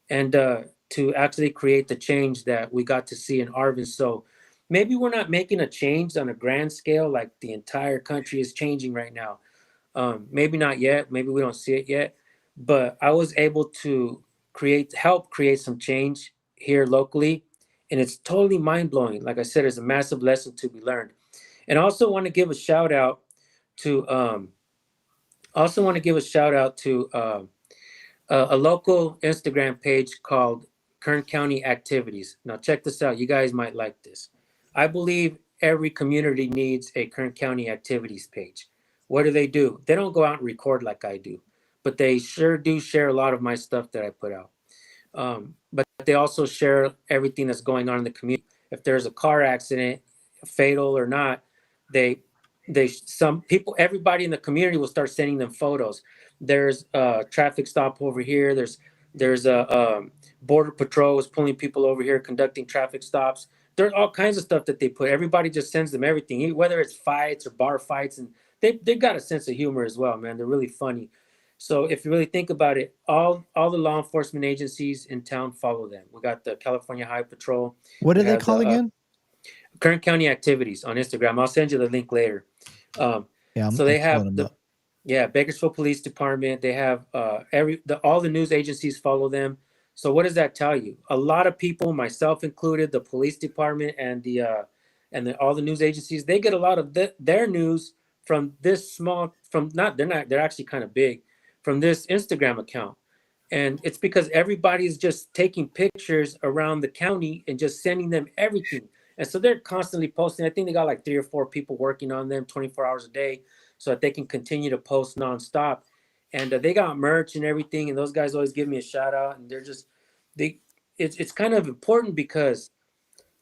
and to actually create the change that we got to see in Arvin. So maybe we're not making a change on a grand scale like the entire country is changing right now. Maybe not yet. Maybe we don't see it yet. But I was able to help create some change here locally. And it's totally mind-blowing. Like I said, it's a massive lesson to be learned. And I also want to give a shout out to a local Instagram page called Kern County Activities. Now check this out. You guys might like this. I believe every community needs a Kern County Activities page. What do? They don't go out and record like I do, but they sure do share a lot of my stuff that I put out. But they also share everything that's going on in the community. If there's a car accident, fatal or not, everybody in the community will start sending them photos. There's a traffic stop over here. There's a border patrol is pulling people over here, conducting traffic stops. There's all kinds of stuff that they put. Everybody just sends them everything, whether it's fights or bar fights, and they've got a sense of humor as well, man. They're really funny. So if you really think about it, all the law enforcement agencies in town follow them. We got the California Highway Patrol. What do they call again? Kern County Activities on Instagram. I'll send you the link later. So they have Bakersfield Police Department. They have all the news agencies follow them. So what does that tell you? A lot of people, myself included, the police department and all the news agencies, they get a lot of their news from this they're actually kind of big, from this Instagram account. And it's because everybody's just taking pictures around the county and just sending them everything. And so they're constantly posting. I think they got like 3 or 4 people working on them 24 hours a day so that they can continue to post nonstop. And they got merch and everything. And those guys always give me a shout out. And it's kind of important because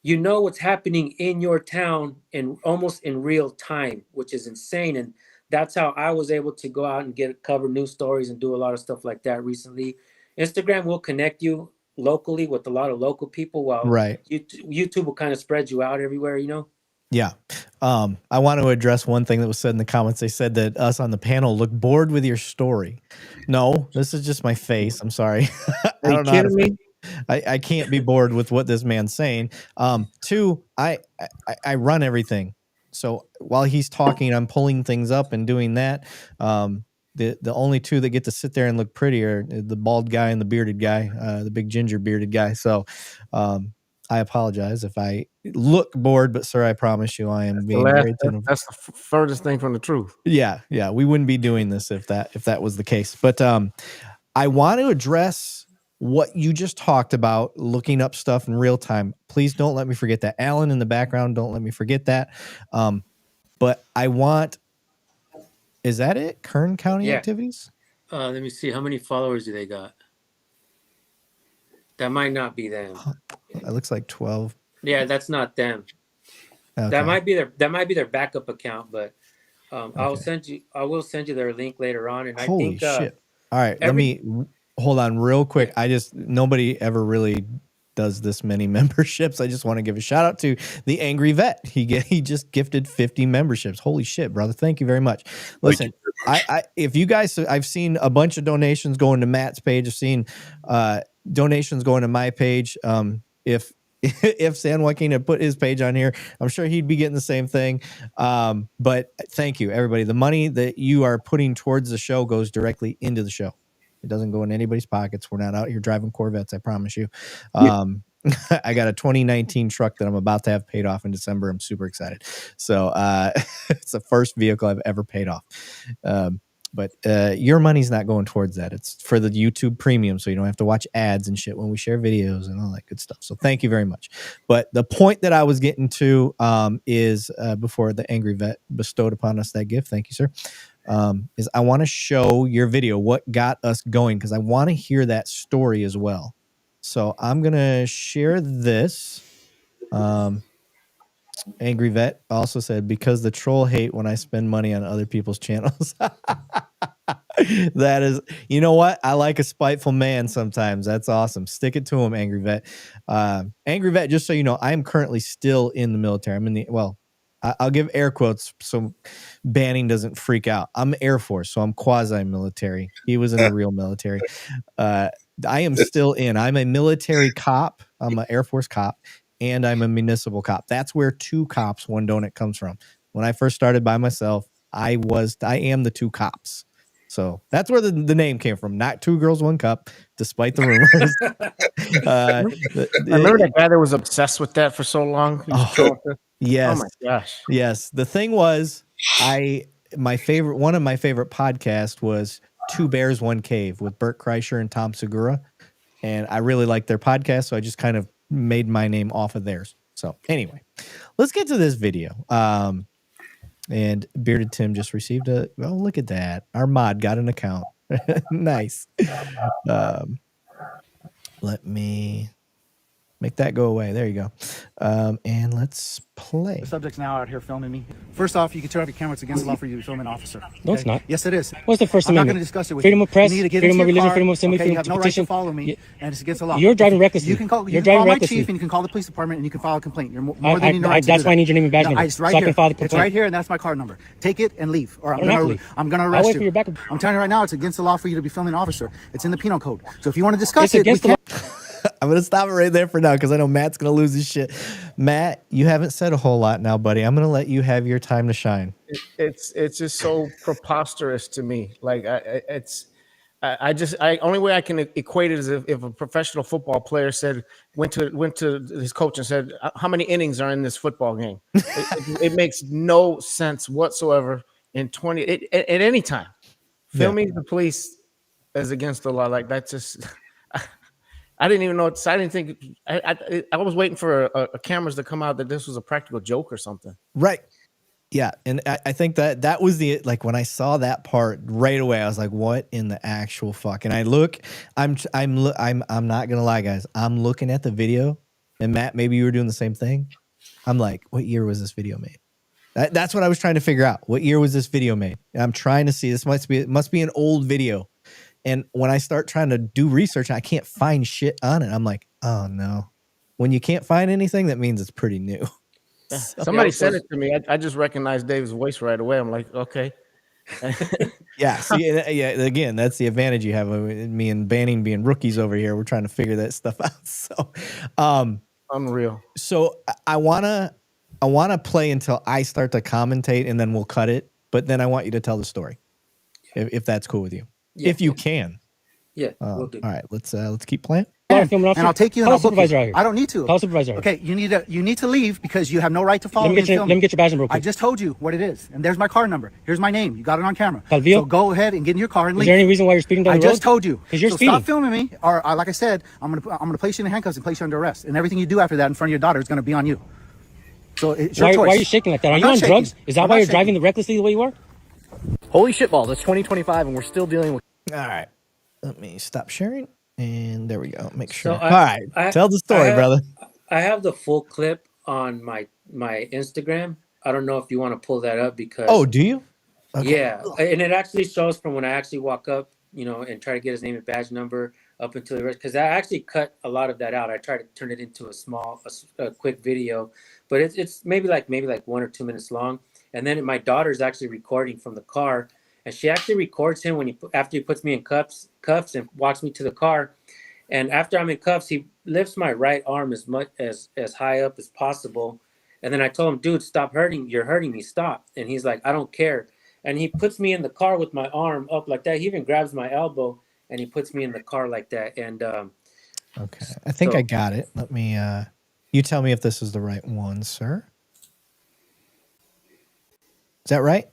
you know what's happening in your town and almost in real time, which is insane. And that's how I was able to go out and cover news stories and do a lot of stuff like that recently. Instagram will connect you locally with a lot of local people, while YouTube will kind of spread you out everywhere, Yeah. I want to address one thing that was said in the comments. They said that us on the panel look bored with your story. No, this is just my face. I'm sorry. I don't know. I can't be bored with what this man's saying. 2, I run everything. So while he's talking, I'm pulling things up and doing that. The only 2 that get to sit there and look pretty are the bald guy and the bearded guy, the big ginger bearded guy. So I apologize if I look bored, but sir, I promise you I am being very attentive. That's the furthest thing from the truth. Yeah, we wouldn't be doing this if that was the case. But I want to address what you just talked about, looking up stuff in real time. Please don't let me forget that. Alan in the background, don't let me forget that. But I want, is that it? Kern County activities? Let me see. How many followers do they got? That might not be them. It looks like 12. Yeah, that's not them. Okay. That might be their backup account, but okay. I will send you their link later on. And Holy I think shit. All right, let me hold on real quick. Nobody ever really does this many memberships. I just want to give a shout out to the Angry Vet. He just gifted 50 memberships. Holy shit, brother. Thank you very much. Listen, if you guys, I've seen a bunch of donations going to Matt's page. I've seen donations going to my page. If San Joaquin had put his page on here, I'm sure he'd be getting the same thing. But thank you, everybody. The money that you are putting towards the show goes directly into the show. It doesn't go in anybody's pockets. We're not out here driving Corvettes, I promise you. I got a 2019 truck that I'm about to have paid off in December. I'm super excited. So it's the first vehicle I've ever paid off. But your money's not going towards that. It's for the YouTube premium, so you don't have to watch ads and shit when we share videos and all that good stuff. So thank you very much. But the point that I was getting to is before the Angry Vet bestowed upon us that gift, thank you, sir, is I want to show your video, what got us going, because I want to hear that story as well. So I'm going to share this. Angry Vet also said, because the troll hate when I spend money on other people's channels. That is, you know what? I like a spiteful man sometimes. That's awesome. Stick it to him, Angry Vet. Angry Vet, just so you know, I am currently still in the military. I'm in the, well, I'll give air quotes so Banning doesn't freak out. I'm Air Force, so I'm quasi-military. He was in the real military. I am still in. I'm a military cop. I'm an Air Force cop. And I'm a municipal cop. That's where two cops, one donut comes from. When I first started by myself, I am the two cops. So that's where the name came from. Not two girls, one cup, despite the rumors. I remember that guy that was obsessed with that for so long. Yes. Oh my gosh. Yes. The thing was, one of my favorite podcasts was Two Bears, One Cave with Bert Kreischer and Tom Segura. And I really liked their podcast. So I just kind of made my name off of theirs. So anyway, let's get to this video. And Bearded Tim just received look at that. Our mod got an account. Nice. Let me make that go away. There you go. And let's play. The subject's now out here filming me. First off, you can turn off your camera. It's against the law for you to film an officer. Okay? No, it's not. Yes, it is. What's the First I'm Amendment? not going to discuss it with freedom you. Of press, you need to get freedom into of religion, car. freedom of assembly, Okay, freedom you have of no right petition. to follow me, and it's against the law. You're driving recklessly. You can call my chief, and you can call the police department, and you can file a complaint. You're more than you know. That's why I need your name and badge number. It's right so here. I can file the complaint. It's right here, and that's my card number. Take it and leave, or I'm going to arrest I'll wait you. for your backup. I'm telling you right now, it's against the law for you to be filming an officer. It's in the penal code. So if you want to discuss it's against the law. I'm going to stop it right there for now because I know Matt's going to lose his shit. Matt, you haven't said a whole lot now, buddy. I'm going to let you have your time to shine. It's just so preposterous to me. Like only way I can equate it is if a professional football player went to his coach and said, how many innings are in this football game? It makes no sense whatsoever at any time. Filming the police is against the law. Like that's just, I didn't even know. I didn't think. I was waiting for cameras to come out that this was a practical joke or something. Right. Yeah, and I think that was when I saw that part right away, I was like, "What in the actual fuck?" And I look, I'm not gonna lie, guys. I'm looking at the video, and Matt, maybe you were doing the same thing. I'm like, "What year was this video made?" That's what I was trying to figure out. What year was this video made? And I'm trying to see. This must be an old video. And when I start trying to do research, I can't find shit on it. I'm like, oh no. When you can't find anything, that means it's pretty new. Somebody said it to me. I just recognized Dave's voice right away. I'm like, okay. Yeah. See, yeah. Again, that's the advantage you have. Me and Banning being rookies over here. We're trying to figure that stuff out. So, unreal. So I wanna play until I start to commentate, and then we'll cut it. But then I want you to tell the story, if that's cool with you. Yeah, if you can. Yeah, we'll do. All right, let's keep playing. and I'll take you and I'll book supervisor out you. here. I don't need to. Call supervisor out here. Okay, you need to leave because you have no right to follow me. Let me get your badge number real quick. I just told you what it is, and there's my car number. Here's my name. You got it on camera. Calvillo? So go ahead and get in your car and leave. Is there any reason why you're speeding down the road? I just told you. Because you're so speeding. Stop filming me, or like I said, I'm gonna place you in handcuffs and place you under arrest, and everything you do after that in front of your daughter is gonna be on you. So it's your choice. Why are you shaking like that? Are you on drugs? Is that why you're driving recklessly the way you are? Holy shitballs, it's 2025 and we're still dealing with... All right. Let me stop sharing. And there we go. Make sure. So All right. Tell the story, brother. I have the full clip on my Instagram. I don't know if you want to pull that up because... Oh, do you? Okay. Yeah. And it actually shows from when I actually walk up, and try to get his name and badge number up until the rest. Because I actually cut a lot of that out. I tried to turn it into a quick video. But it's maybe like 1 or 2 minutes long. And then my daughter's actually recording from the car, and she actually records him after he puts me in cuffs and walks me to the car. And after I'm in cuffs, he lifts my right arm as much as high up as possible. And then I told him, dude, stop hurting. You're hurting me. Stop. And he's like, I don't care. And he puts me in the car with my arm up like that. He even grabs my elbow and he puts me in the car like that. And okay, I think I got it. Let me. You tell me if this is the right one, sir. Is that right?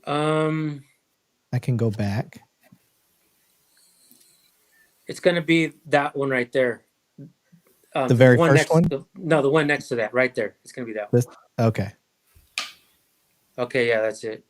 I can go back. It's gonna be that one right there. The very first one? No, the one next to that, right there. It's gonna be that one. Okay. Okay, yeah, that's it.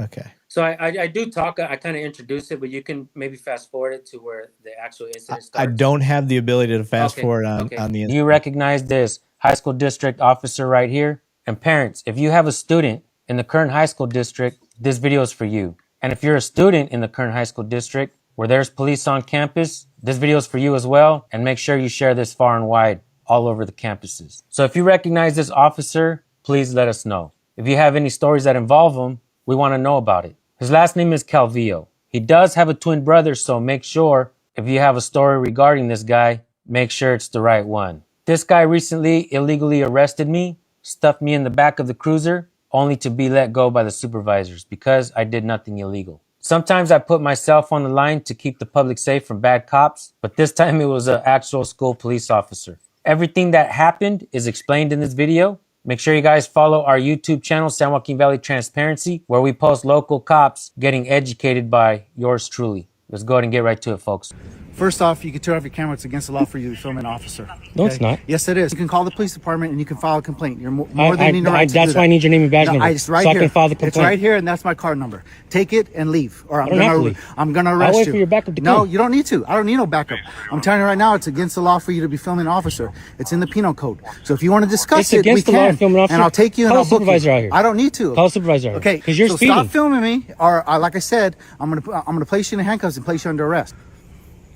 Okay. So I do talk. I kind of introduce it, but you can maybe fast forward it to where the actual incident starts. I don't have the ability to fast forward on the incident. You recognize this high school district officer right here? And parents, if you have a student in the current high school district, this video is for you. And if you're a student in the current high school district where there's police on campus, this video is for you as well. And make sure you share this far and wide all over the campuses. So if you recognize this officer, please let us know. If you have any stories that involve him, we want to know about it. His last name is Calvillo. He does have a twin brother, so make sure if you have a story regarding this guy, make sure it's the right one. This guy recently illegally arrested me, stuffed me in the back of the cruiser, only to be let go by the supervisors because I did nothing illegal. Sometimes I put myself on the line to keep the public safe from bad cops, but this time it was an actual school police officer. Everything that happened is explained in this video. Make sure you guys follow our YouTube channel, San Joaquin Valley Transparency, where we post local cops getting educated by yours truly. Let's go ahead and get right to it, folks. First off, you can turn off your camera. It's against the law for you to film an officer. No, it's not. Yes, it is. You can call the police department and you can file a complaint. You're more than in the right to do That's that. why I need your name and badge number. It's right so here. I can file the complaint. It's right here, and that's my card number. Take it and leave, or I'm gonna arrest I'll wait you. for your backup to No, come. you don't need to. I don't need no backup. I'm telling you right now, it's against the law for you to be filming an officer. It's in the penal code. So if you want to discuss it, we can. And I'll take you and I'll book you. Out here. I don't need to. Call a supervisor. Okay, because you're speeding. Stop filming me, or like I said, I'm gonna place you in handcuffs and place you under arrest.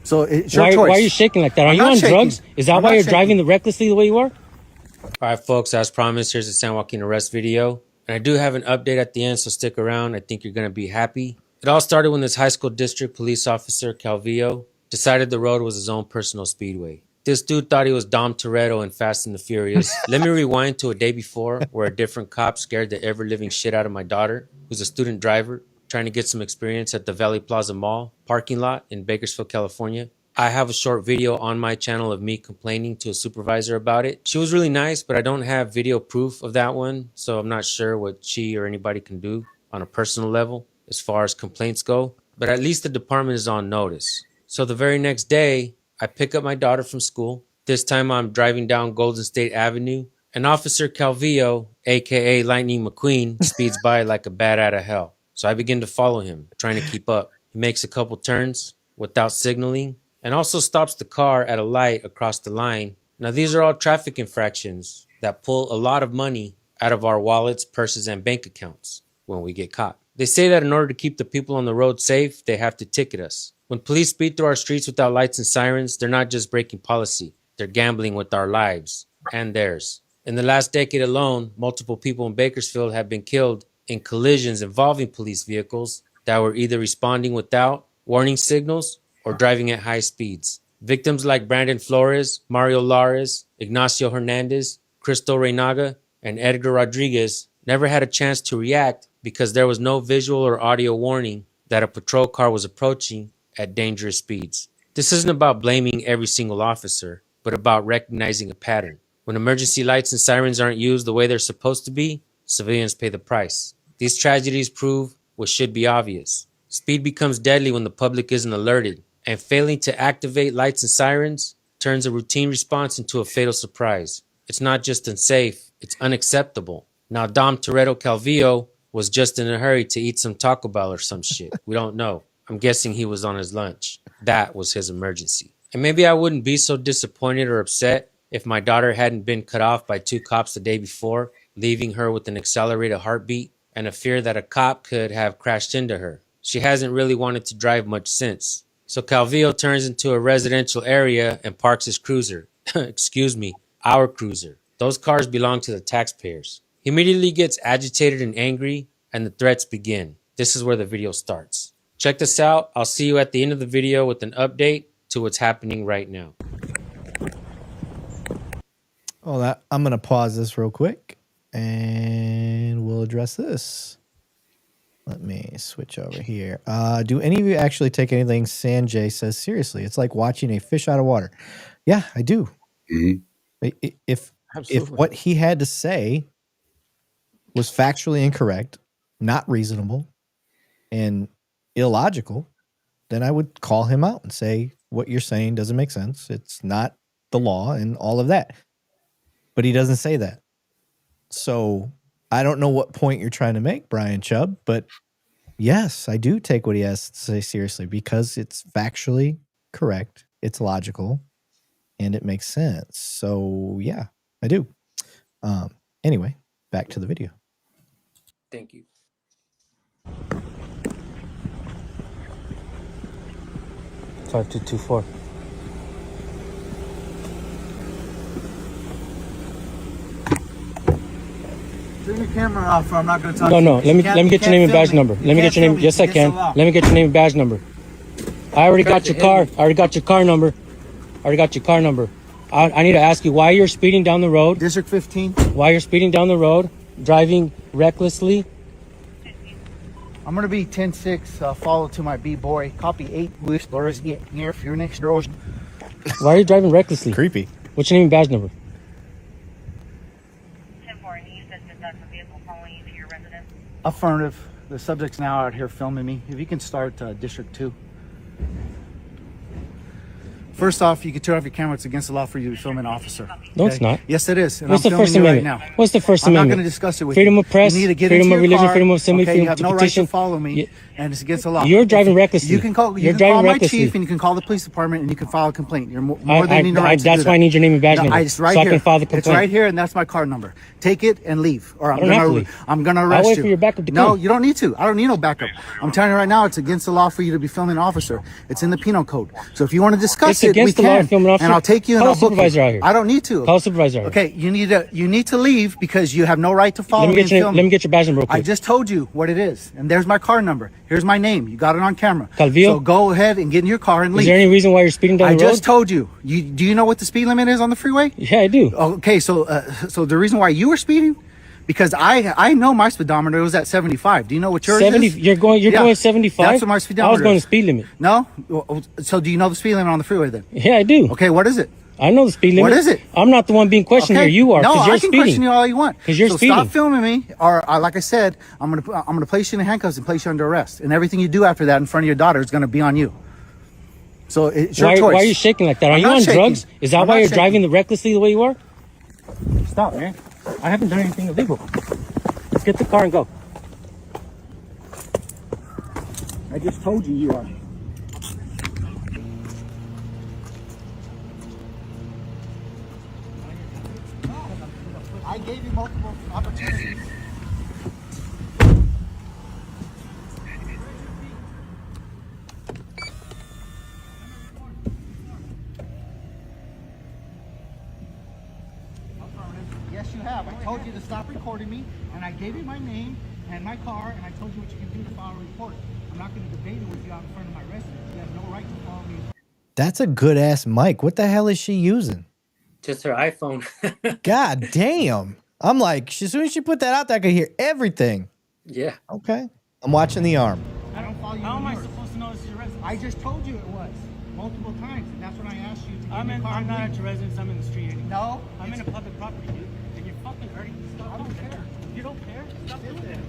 So it's your choice. Why are you shaking like that? Are you on drugs? Is that why you're driving recklessly the way you are? All right, folks, as promised, here's the San Joaquin arrest video. And I do have an update at the end, so stick around. I think you're going to be happy. It all started when this high school district police officer, Calvillo, decided the road was his own personal speedway. This dude thought he was Dom Toretto in Fast and the Furious. Let me rewind to a day before where a different cop scared the ever-living shit out of my daughter, who's a student driver, trying to get some experience at the Valley Plaza Mall parking lot in Bakersfield, California. I have a short video on my channel of me complaining to a supervisor about it. She was really nice, but I don't have video proof of that one, so I'm not sure what she or anybody can do on a personal level as far as complaints go. But at least the department is on notice. So the very next day, I pick up my daughter from school. This time I'm driving down Golden State Avenue, and Officer Calvillo, aka Lightning McQueen, speeds by like a bat out of hell. So I begin to follow him, trying to keep up. He makes a couple turns without signaling and also stops the car at a light across the line. Now, these are all traffic infractions that pull a lot of money out of our wallets, purses, and bank accounts when we get caught. They say that in order to keep the people on the road safe, they have to ticket us. When police speed through our streets without lights and sirens, they're not just breaking policy. They're gambling with our lives and theirs. In the last decade alone, multiple people in Bakersfield have been killed in collisions involving police vehicles that were either responding without warning signals or driving at high speeds. Victims like Brandon Flores, Mario Lares, Ignacio Hernandez, Cristo Reynaga, and Edgar Rodriguez never had a chance to react because there was no visual or audio warning that a patrol car was approaching at dangerous speeds. This isn't about blaming every single officer, but about recognizing a pattern. When emergency lights and sirens aren't used the way they're supposed to be, civilians pay the price. These tragedies prove what should be obvious. Speed becomes deadly when the public isn't alerted, and failing to activate lights and sirens turns a routine response into a fatal surprise. It's not just unsafe, it's unacceptable. Now, Dom Toretto Calvillo was just in a hurry to eat some Taco Bell or some shit. We don't know. I'm guessing he was on his lunch. That was his emergency. And maybe I wouldn't be so disappointed or upset if my daughter hadn't been cut off by 2 cops the day before, leaving her with an accelerated heartbeat and a fear that a cop could have crashed into her. She hasn't really wanted to drive much since. So Calvillo turns into a residential area and parks his cruiser. Excuse me, our cruiser. Those cars belong to the taxpayers. He immediately gets agitated and angry, and the threats begin. This is where the video starts. Check this out. I'll see you at the end of the video with an update to what's happening right now. Oh, I'm going to pause this real quick, and we'll address this. Let me switch over here. Do any of you actually take anything Sanjay says seriously? It's like watching a fish out of water. Yeah, I do. Mm-hmm. If what he had to say was factually incorrect, not reasonable, and illogical, then I would call him out and say, what you're saying doesn't make sense. It's not the law and all of that. But he doesn't say that. So I don't know what point you're trying to make, Brian Chubb, but yes, I do take what he has to say seriously because it's factually correct, it's logical, and it makes sense. So yeah, I do. Anyway, back to the video. Thank you. Five 224. Turn your camera off, or I'm not going to talk. No. Let me get your name and badge number. Let me get your name. Yes, I can. Let me get your name and badge number. I already got your car. I already got your car number. I need to ask you why you're speeding down the road. District 15. Why you're speeding down the road, driving recklessly. I'm going to be 10-6, follow to my B-boy. Copy 8, Louis, Doris, near your next door. Why are you driving recklessly? Creepy. What's your name and badge number? 10-4, you said that that's a vehicle following you to your residence? Affirmative. The subject's now out here filming me. If you can start District 2. First off, you can turn off your camera. It's against the law for you to film an officer. No, it's not. Yes, it is. And What's I'm the First filming you Amendment? right now. What's the First I'm Amendment? not going to discuss it with freedom you. of press, You need to get freedom into of your religion, car. freedom of assembly, Okay, freedom you have to no right petition. to follow me, and it's against the law. You're driving recklessly. You can call my chief, and you can call the police department, and you can file a complaint. You're more than in the right to do That's why I need your name and badge number. It's right so here. I can file the complaint. It's right here, and that's my card number. Take it and leave, or I'm gonna arrest I'll wait you. for your backup to No, come. you don't need to. I don't need no backup. I'm telling you right now, it's against the law for you to be filming an officer. It's in the penal code. So if you want to discuss it, we can. And I'll take you and I'll book you. Out here. I don't need to. Call supervisor out here. Okay, you need to leave because you have no right to follow me and film. Let me get your badge number real quick. I just told you what it is, and there's my car number. Here's my name. You got it on camera. Calvillo? So go ahead and get in your car and leave. Is there any reason why you're speeding down the road? I just told you. Do you know what the speed limit is on the freeway? Yeah, I do. Okay, so the reason why you were speeding, because I know my speedometer was at 75. Do you know what yours 70. is? You're going 75. That's what my speedometer I was going is. to speed limit. No. So do you know the speed limit on the freeway then? Yeah, I do. Okay, what is it? I know the speed limit. What is it? I'm not the one being questioned here. You are. No, you're I can speeding. question you all you want. Because you're speeding. Stop filming me, or like I said, I'm gonna place you in handcuffs and place you under arrest, and everything you do after that in front of your daughter is gonna be on you. So it's your choice. Why are you shaking like that? Are you on drugs? Is that why you're driving recklessly the way you are? Stop, man. I haven't done anything illegal. Let's get the car and go. I just told you you are. I gave you multiple opportunities. Yes, you have. I told you to stop recording me, and I gave you my name and my car, and I told you what you can do to file a report. I'm not going to debate it with you out in front of my residence. You have no right to follow me. That's a good ass mic. What the hell is she using? Just her iPhone. God damn. I'm like, as soon as she put that out there, I could hear everything. Yeah. Okay. I'm watching the arm. I don't follow you. How am I supposed to know this is your residence? I just told you it was. multiple times, and that's when I asked you to give I'm me a car. I'm not at your residence. I'm in the street anymore. No, I'm in a public property, dude. And you're fucking hurting. Stop. I don't care. You don't care? Stop doing that.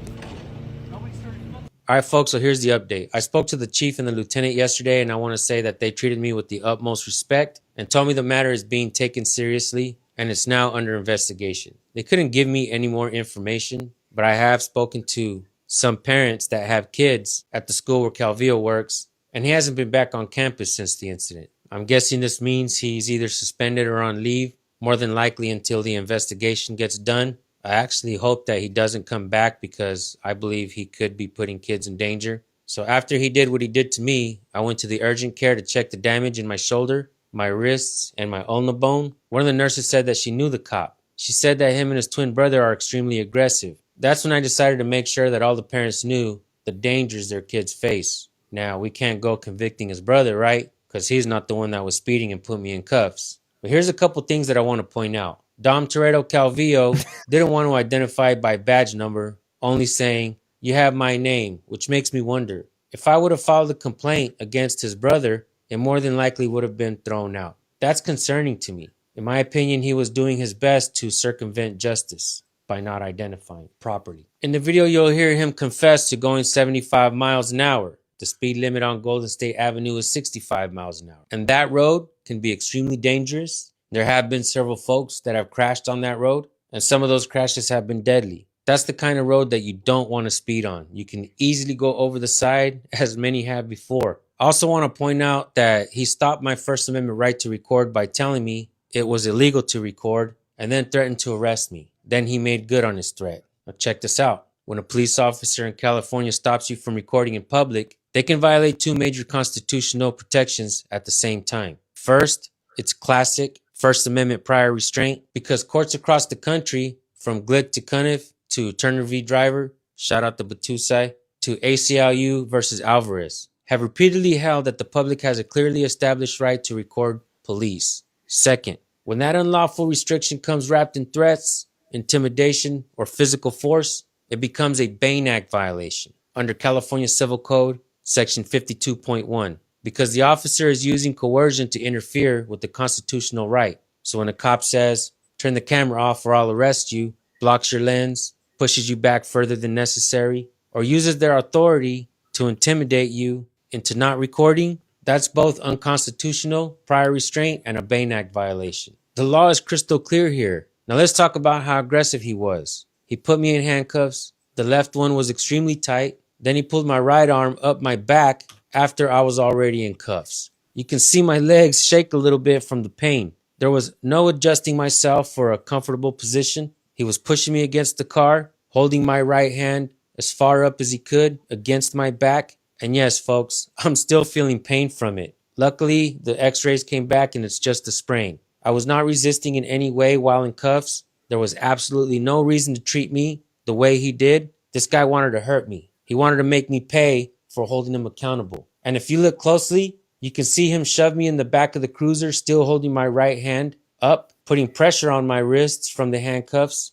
Nobody's hurting. All right, folks, so here's the update. I spoke to the chief and the lieutenant yesterday, and I want to say that they treated me with the utmost respect and told me the matter is being taken seriously and it's now under investigation. They couldn't give me any more information, but I have spoken to some parents that have kids at the school where Calvillo works, and he hasn't been back on campus since the incident. I'm guessing this means he's either suspended or on leave, more than likely until the investigation gets done. I actually hope that he doesn't come back because I believe he could be putting kids in danger. So after he did what he did to me, I went to the urgent care to check the damage in my shoulder, my wrists, and my ulna bone. One of the nurses said that she knew the cop. She said that him and his twin brother are extremely aggressive. That's when I decided to make sure that all the parents knew the dangers their kids face. Now, we can't go convicting his brother, right? Because he's not the one that was speeding and put me in cuffs. But here's a couple things that I want to point out. Dom Toretto Calvillo didn't want to identify by badge number, only saying, "You have my name," which makes me wonder. If I would have filed a complaint against his brother, it more than likely would have been thrown out. That's concerning to me. In my opinion, he was doing his best to circumvent justice by not identifying properly. In the video, you'll hear him confess to going 75 miles an hour. The speed limit on Golden State Avenue is 65 miles an hour. And that road can be extremely dangerous. There have been several folks that have crashed on that road, and some of those crashes have been deadly. That's the kind of road that you don't want to speed on. You can easily go over the side, as many have before. I also want to point out that he stopped my First Amendment right to record by telling me it was illegal to record and then threatened to arrest me. Then he made good on his threat. Now check this out. When a police officer in California stops you from recording in public, they can violate two major constitutional protections at the same time. First, it's classic First Amendment prior restraint, because courts across the country, from Glick to Cuniff to Turner v. Driver, shout out to Batusai, to ACLU versus Alvarez, have repeatedly held that the public has a clearly established right to record police. Second, when that unlawful restriction comes wrapped in threats, intimidation, or physical force, it becomes a Bain Act violation under California Civil Code, Section 52.1. Because the officer is using coercion to interfere with the constitutional right. So when a cop says, "Turn the camera off or I'll arrest you," blocks your lens, pushes you back further than necessary, or uses their authority to intimidate you into not recording, that's both unconstitutional, prior restraint, and a Bain Act violation. The law is crystal clear here. Now let's talk about how aggressive he was. He put me in handcuffs. The left one was extremely tight. Then he pulled my right arm up my back after I was already in cuffs. You can see my legs shake a little bit from the pain. There was no adjusting myself for a comfortable position. He was pushing me against the car, holding my right hand as far up as he could against my back. And yes, folks, I'm still feeling pain from it. Luckily, the x-rays came back and it's just a sprain. I was not resisting in any way while in cuffs. There was absolutely no reason to treat me the way he did. This guy wanted to hurt me. He wanted to make me pay for holding him accountable. And if you look closely, you can see him shove me in the back of the cruiser, still holding my right hand up, putting pressure on my wrists from the handcuffs.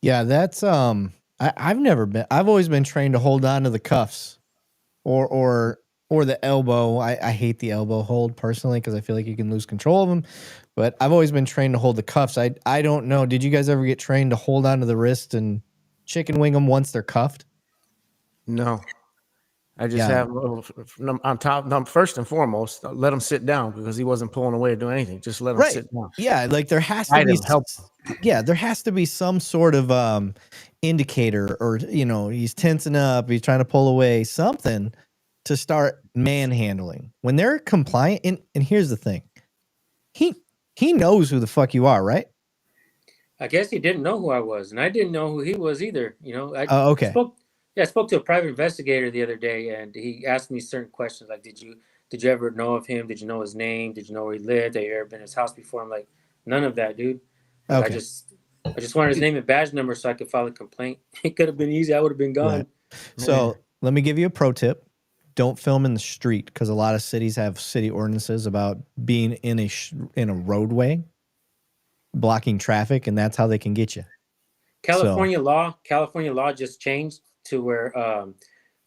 Yeah, that's I've always been trained to hold on to the cuffs or the elbow. I hate the elbow hold personally because I feel like you can lose control of them. But I've always been trained to hold the cuffs. I don't know. Did you guys ever get trained to hold on to the wrist and chicken wing them once they're cuffed? No. I just have on top. First and foremost, let him sit down because he wasn't pulling away or doing anything. Just let him sit down. Yeah, like there has to be help. Yeah, there has to be some sort of indicator, or he's tensing up, he's trying to pull away, something to start manhandling. When they're compliant, and here's the thing, he knows who the fuck you are, right? I guess he didn't know who I was, and I didn't know who he was either. Okay. I spoke to a private investigator the other day, and he asked me certain questions like, did you ever know of him? Did you know his name? Did you know where he lived? Had you ever been in his house before? I'm like, none of that, dude. Okay. I just wanted his name and badge number so I could file a complaint. It could have been easy. I would have been gone. Right. So let me give you a pro tip. Don't film in the street, because a lot of cities have city ordinances about being in a roadway, blocking traffic, and that's how they can get you. California law just changed to where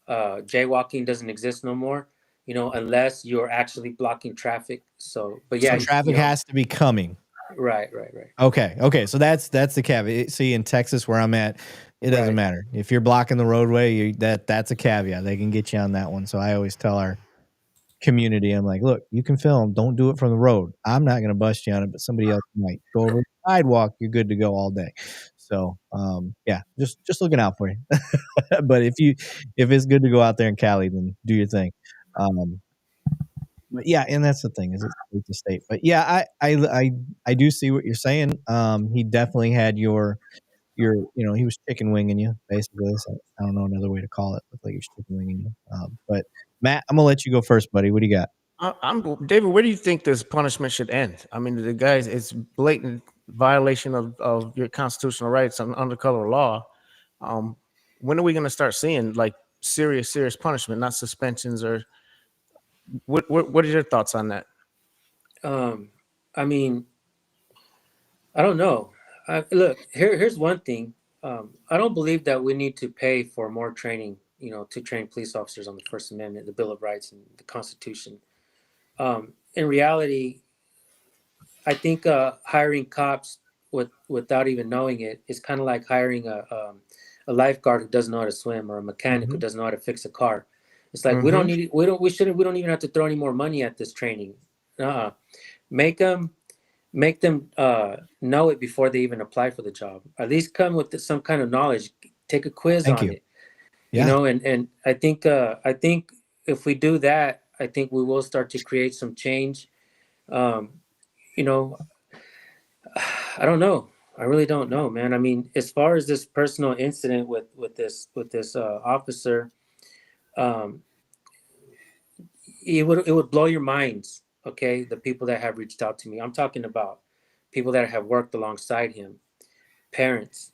jaywalking doesn't exist no more. unless you're actually blocking traffic. So, but yeah, so traffic has to be coming. Right. Okay. So that's the caveat. See, in Texas where I'm at, it doesn't matter if you're blocking the roadway. That's a caveat. They can get you on that one. So I always tell our community, I'm like, look, you can film. Don't do it from the road. I'm not going to bust you on it, but somebody else might. Go over the sidewalk. You're good to go all day. So yeah, just looking out for you. But if it's good to go out there in Cali, then do your thing. But yeah, and that's the thing, is it's state to state. But yeah, I do see what you're saying. He definitely had your he was chicken winging you, basically. So I don't know another way to call it. Looked like he was chicken winging you. But Matt, I'm gonna let you go first, buddy. What do you got? I'm David. Where do you think this punishment should end? I mean, the guys, it's blatant violation of your constitutional rights under color law. When are we going to start seeing like serious punishment, not suspensions? Or what are your thoughts on that? I mean, I don't know. Look, here's one thing. I don't believe that we need to pay for more training, to train police officers on the First Amendment, the Bill of Rights, and the Constitution. In reality, I think hiring cops without even knowing it is kind of like hiring a lifeguard who doesn't know how to swim, or a mechanic who doesn't know how to fix a car. It's like we don't even have to throw any more money at this training. Make them know it before they even apply for the job. At least come with some kind of knowledge. Take a quiz on it. Yeah. And I think if we do that, I think we will start to create some change. I don't know. I really don't know, man. I mean, as far as this personal incident with this officer, it would blow your minds. Okay, the people that have reached out to me. I'm talking about people that have worked alongside him, parents.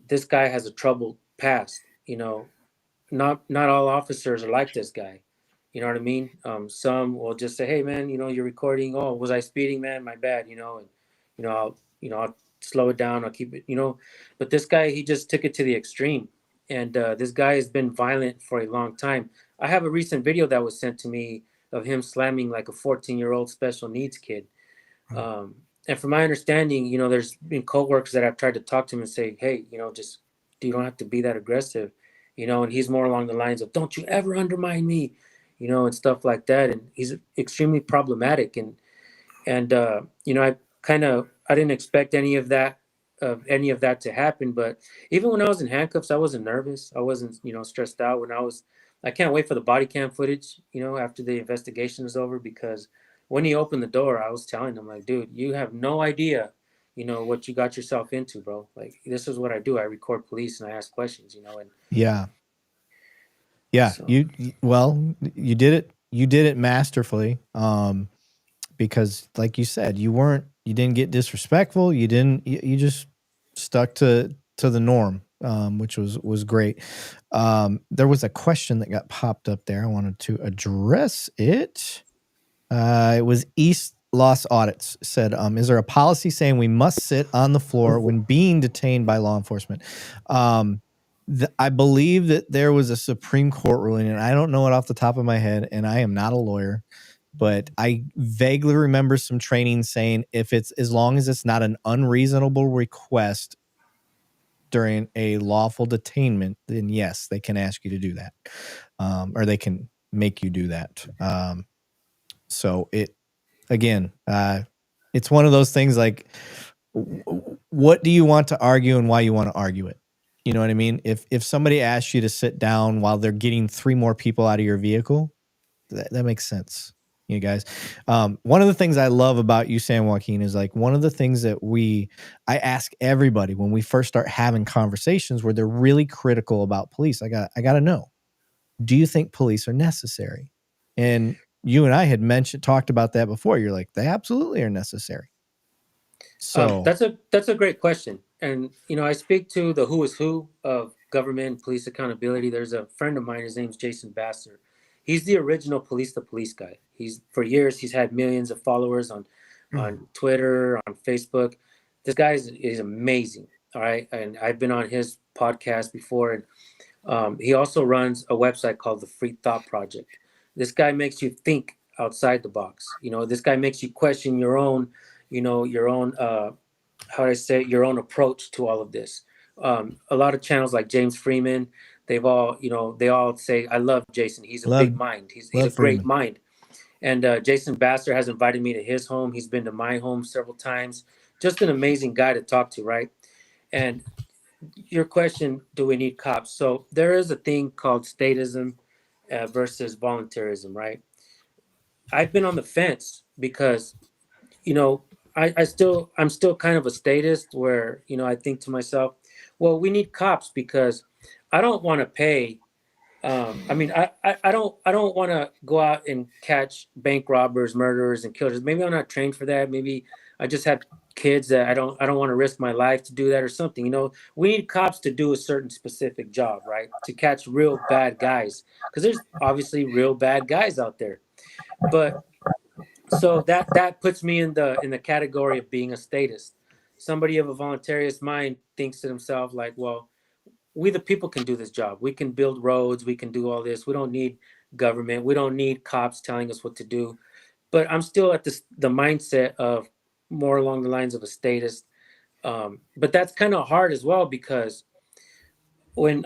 This guy has a troubled past. Not all officers are like this guy. You know what I mean? Some will just say, "Hey, man, you're recording. Oh, was I speeding, man? My bad." And I'll slow it down. I'll keep it. But this guy, he just took it to the extreme, and this guy has been violent for a long time. I have a recent video that was sent to me of him slamming like a 14-year-old special needs kid. And from my understanding, there's been coworkers that I've tried to talk to him and say, "Hey, you don't have to be that aggressive." And he's more along the lines of, "Don't you ever undermine me," and stuff like that. And he's extremely problematic. And I didn't expect any of that to happen. But even when I was in handcuffs, I wasn't nervous. I wasn't, stressed out. I can't wait for the body cam footage, after the investigation is over, because when he opened the door, I was telling him, like, dude, you have no idea, what you got yourself into, bro. Like, this is what I do. I record police and I ask questions, and yeah. So. You did it masterfully. Because like you said, you didn't get disrespectful. You just stuck to the norm, which was great. There was a question that got popped up there. I wanted to address it. It was East Los Audits said, is there a policy saying we must sit on the floor when being detained by law enforcement? I believe that there was a Supreme Court ruling, and I don't know it off the top of my head, and I am not a lawyer, but I vaguely remember some training saying as long as it's not an unreasonable request during a lawful detainment, then yes, they can ask you to do that, or they can make you do that. So it's one of those things like, what do you want to argue and why you want to argue it? You know what I mean? If somebody asks you to sit down while they're getting 3 more people out of your vehicle, that makes sense. You guys, one of the things I love about you, San Joaquin, is like one of the things that I ask everybody when we first start having conversations where they're really critical about police. I got to know, do you think police are necessary? And you and I had talked about that before. You're like, they absolutely are necessary. So that's a great question. And, I speak to the who is who of government and police accountability. There's a friend of mine, his name's Jason Bassler. He's the original police to police guy. For years, he's had millions of followers on Twitter, on Facebook. This guy is amazing. All right. And I've been on his podcast before. And he also runs a website called the Free Thought Project. This guy makes you think outside the box. You know, this guy makes you question your own, you know, your own, how do I say it, your own approach to all of this. A lot of channels like James Freeman, they've all, you know, they all say, I love Jason. He's a big mind. He's a great Freeman. mind. And Jason Basser has invited me to his home. He's been to my home several times. Just an amazing guy to talk to, right? And your question, do we need cops? So there is a thing called statism versus voluntarism, right? I've been on the fence because, you know, I'm still kind of a statist where, you know, I think to myself, well, we need cops because I don't want to pay. I mean, I don't want to go out and catch bank robbers, murderers, and killers. Maybe I'm not trained for that. Maybe I just have kids that I don't want to risk my life to do that or something. You know, we need cops to do a certain specific job, right? To catch real bad guys, because there's obviously real bad guys out there. But so that puts me in the category of being a statist. Somebody of a voluntarist mind thinks to themselves like, well, we the people can do this job. We can build roads. We can do all this. We don't need government. We don't need cops telling us what to do. But I'm still at the mindset of more along the lines of a statist. But that's kind of hard as well because when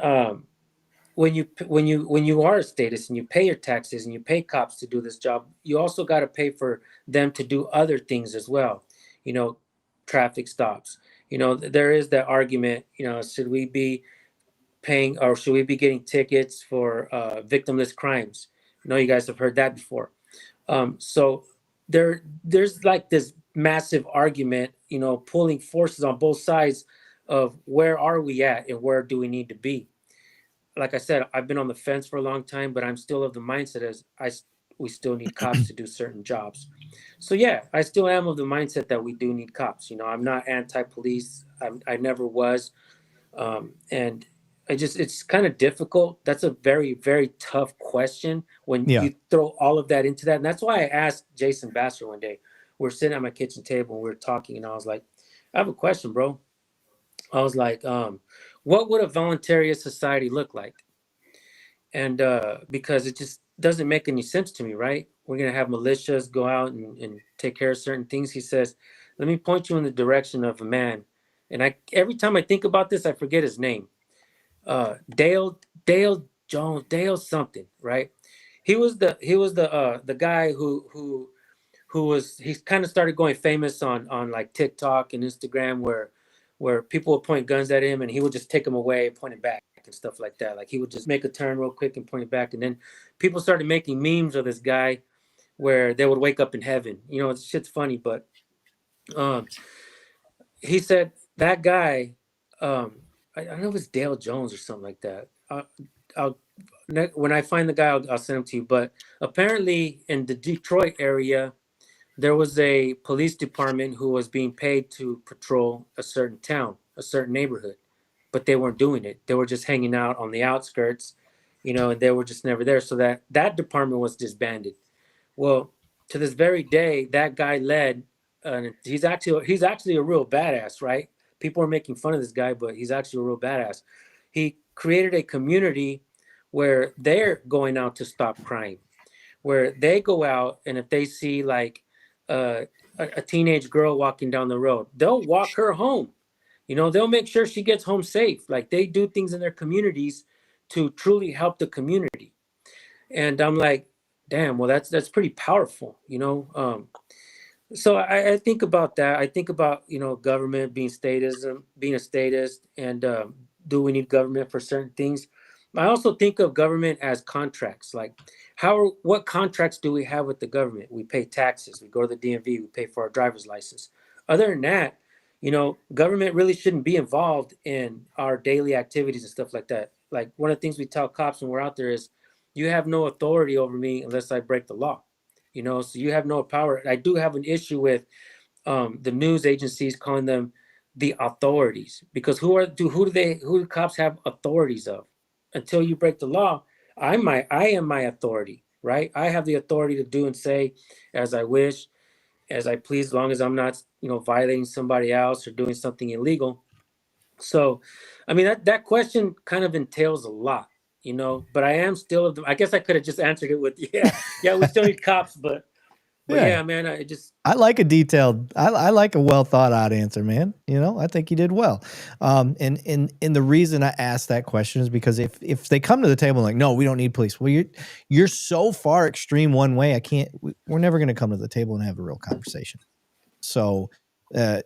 you are a statist and you pay your taxes and you pay cops to do this job, you also got to pay for them to do other things as well. You know, traffic stops. You know, there is that argument. You know, should we be paying or should we be getting tickets for victimless crimes? I know you guys have heard that before. So there's like this massive argument, you know, pulling forces on both sides of where are we at and where do we need to be. Like I said, I've been on the fence for a long time, but I'm still of the mindset as we still need cops to do certain jobs. So yeah, I still am of the mindset that we do need cops. You know, I'm not anti-police. I never was. And it's kind of difficult. That's a very, very tough question when you throw all of that into that. And that's why I asked Jason Basser one day. We're sitting at my kitchen table and we were talking, and I was like, I have a question, bro. I was like, what would a voluntarist society look like? And because it just doesn't make any sense to me, right? We're going to have militias go out and take care of certain things. He says, let me point you in the direction of a man. And every time I think about this, I forget his name. Dale Jones, Dale something, right? He was the guy who he kind of started going famous on like TikTok and Instagram where people would point guns at him and he would just take them away, point it back and stuff like that. Like he would just make a turn real quick and point it back. And then people started making memes of this guy where they would wake up in heaven. You know, it's shit's funny, but he said that guy, I don't know if it's Dale Jones or something like that. When I find the guy, I'll send him to you. But apparently in the Detroit area, there was a police department who was being paid to patrol a certain town, a certain neighborhood, but they weren't doing it. They were just hanging out on the outskirts, you know, and they were just never there. So that department was disbanded. Well, to this very day, that guy led, he's actually a real badass, right? People are making fun of this guy, but he's actually a real badass. He created a community where they're going out to stop crime, where they go out and if they see like a teenage girl walking down the road, they'll walk her home. You know, they'll make sure she gets home safe. Like they do things in their communities to truly help the community. And I'm like, damn, well, that's pretty powerful, you know? So I think about that. I think about, you know, government being a statist, and do we need government for certain things? I also think of government as contracts. Like what contracts do we have with the government? We pay taxes. We go to the DMV. We pay for our driver's license. Other than that, you know, government really shouldn't be involved in our daily activities and stuff like that. Like one of the things we tell cops when we're out there is, you have no authority over me unless I break the law. You know, so you have no power. I do have an issue with the news agencies calling them the authorities, because who do cops have authorities of? Until you break the law, I am my authority, right? I have the authority to do and say as I wish, as I please, as long as I'm not, you know, violating somebody else or doing something illegal. So, I mean, that question kind of entails a lot. you know, but I am still, I guess I could have just answered it with, yeah, we still need cops, but yeah, man, I like a detailed, I like a well thought out answer, man. You know, I think you did well. And the reason I asked that question is because if they come to the table and like, no, we don't need police. Well, you're so far extreme one way. We're never going to come to the table and have a real conversation. So,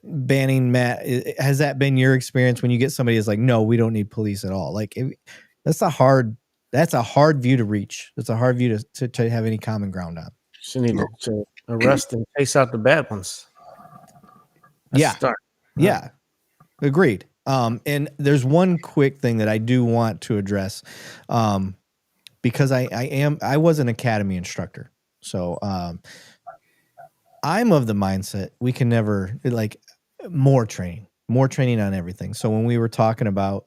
Banning, Matt, has that been your experience when you get somebody that's like, no, we don't need police at all? Like, that's a hard view to reach. It's a hard view to have any common ground on. So you need to arrest and chase out the bad ones. Yeah. Agreed. And there's one quick thing that I do want to address, because I was an academy instructor. So, I'm of the mindset we can never, like, more training on everything. So when we were talking about,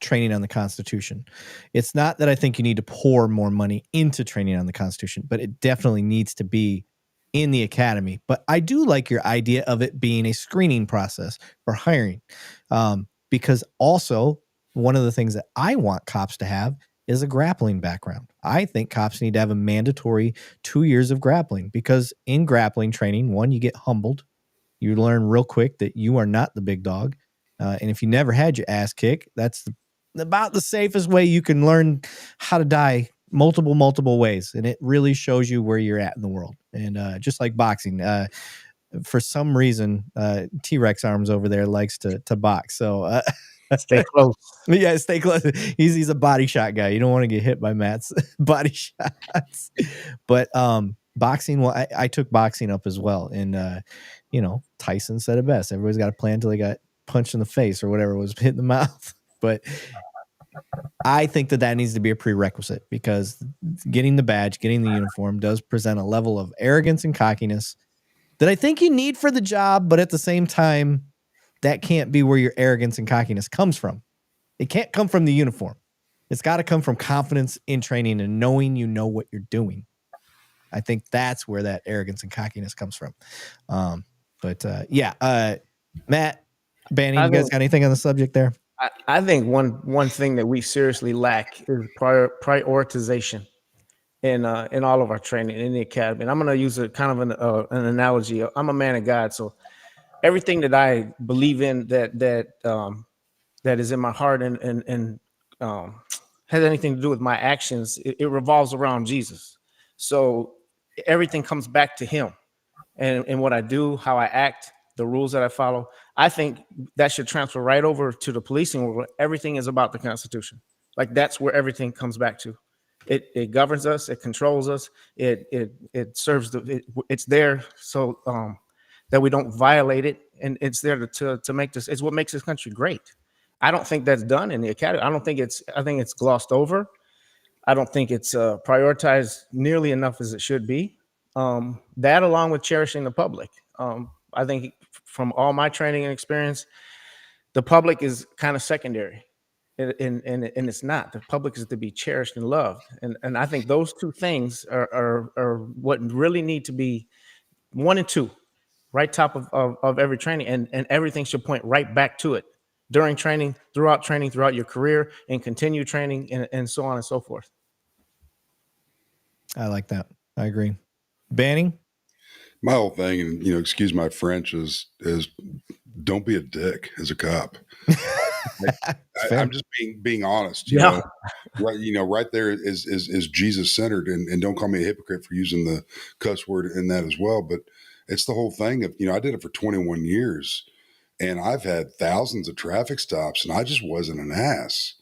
training on the Constitution, it's not that I think you need to pour more money into training on the Constitution, but it definitely needs to be in the academy. But I do like your idea of it being a screening process for hiring, because also one of the things that I want cops to have is a grappling background. I think cops need to have a mandatory 2 years of grappling, because in grappling training, one, you get humbled. You learn real quick that you are not the big dog. And if you never had your ass kicked, that's about the safest way you can learn how to die multiple ways. And it really shows you where you're at in the world. And just like boxing, for some reason, T-Rex Arms over there likes to box. So stay close. Yeah, stay close. He's a body shot guy. You don't want to get hit by Matt's body shots. But boxing, well, I took boxing up as well. And, you know, Tyson said it best. Everybody's got a plan until they got punched in the face or whatever was hit in the mouth. But I think that needs to be a prerequisite, because getting the badge, getting the uniform does present a level of arrogance and cockiness that I think you need for the job. But at the same time, that can't be where your arrogance and cockiness comes from. It can't come from the uniform. It's got to come from confidence in training and knowing you know what you're doing. I think that's where that arrogance and cockiness comes from. Matt, Banning, you guys got anything on the subject there? I think one thing that we seriously lack is prioritization in all of our training in the academy. And I'm going to use a kind of an analogy. I'm a man of God, so everything that I believe in that is in my heart and has anything to do with my actions, it revolves around Jesus. So everything comes back to him, and what I do, how I act, the rules that I follow. I think that should transfer right over to the policing world. Everything is about the Constitution. Like, that's where everything comes back to. It governs us. It controls us. It serves it's there so that we don't violate it, and it's there to make this. It's what makes this country great. I don't think that's done in the academy. I think it's glossed over. I don't think it's prioritized nearly enough as it should be. That, along with cherishing the public. I think from all my training and experience, the public is kind of secondary, and it's not. The public is to be cherished and loved, and I think those two things are what really need to be 1 and 2, right top of every training, and everything should point right back to it during training, throughout your career, and continue training, and so on and so forth. I like that. I agree. Banning? My whole thing, and excuse my French, is don't be a dick as a cop. I'm just being honest. You know, right there is Jesus centered, and don't call me a hypocrite for using the cuss word in that as well. But it's the whole thing of, I did it for 21 years, and I've had thousands of traffic stops, and I just wasn't an ass.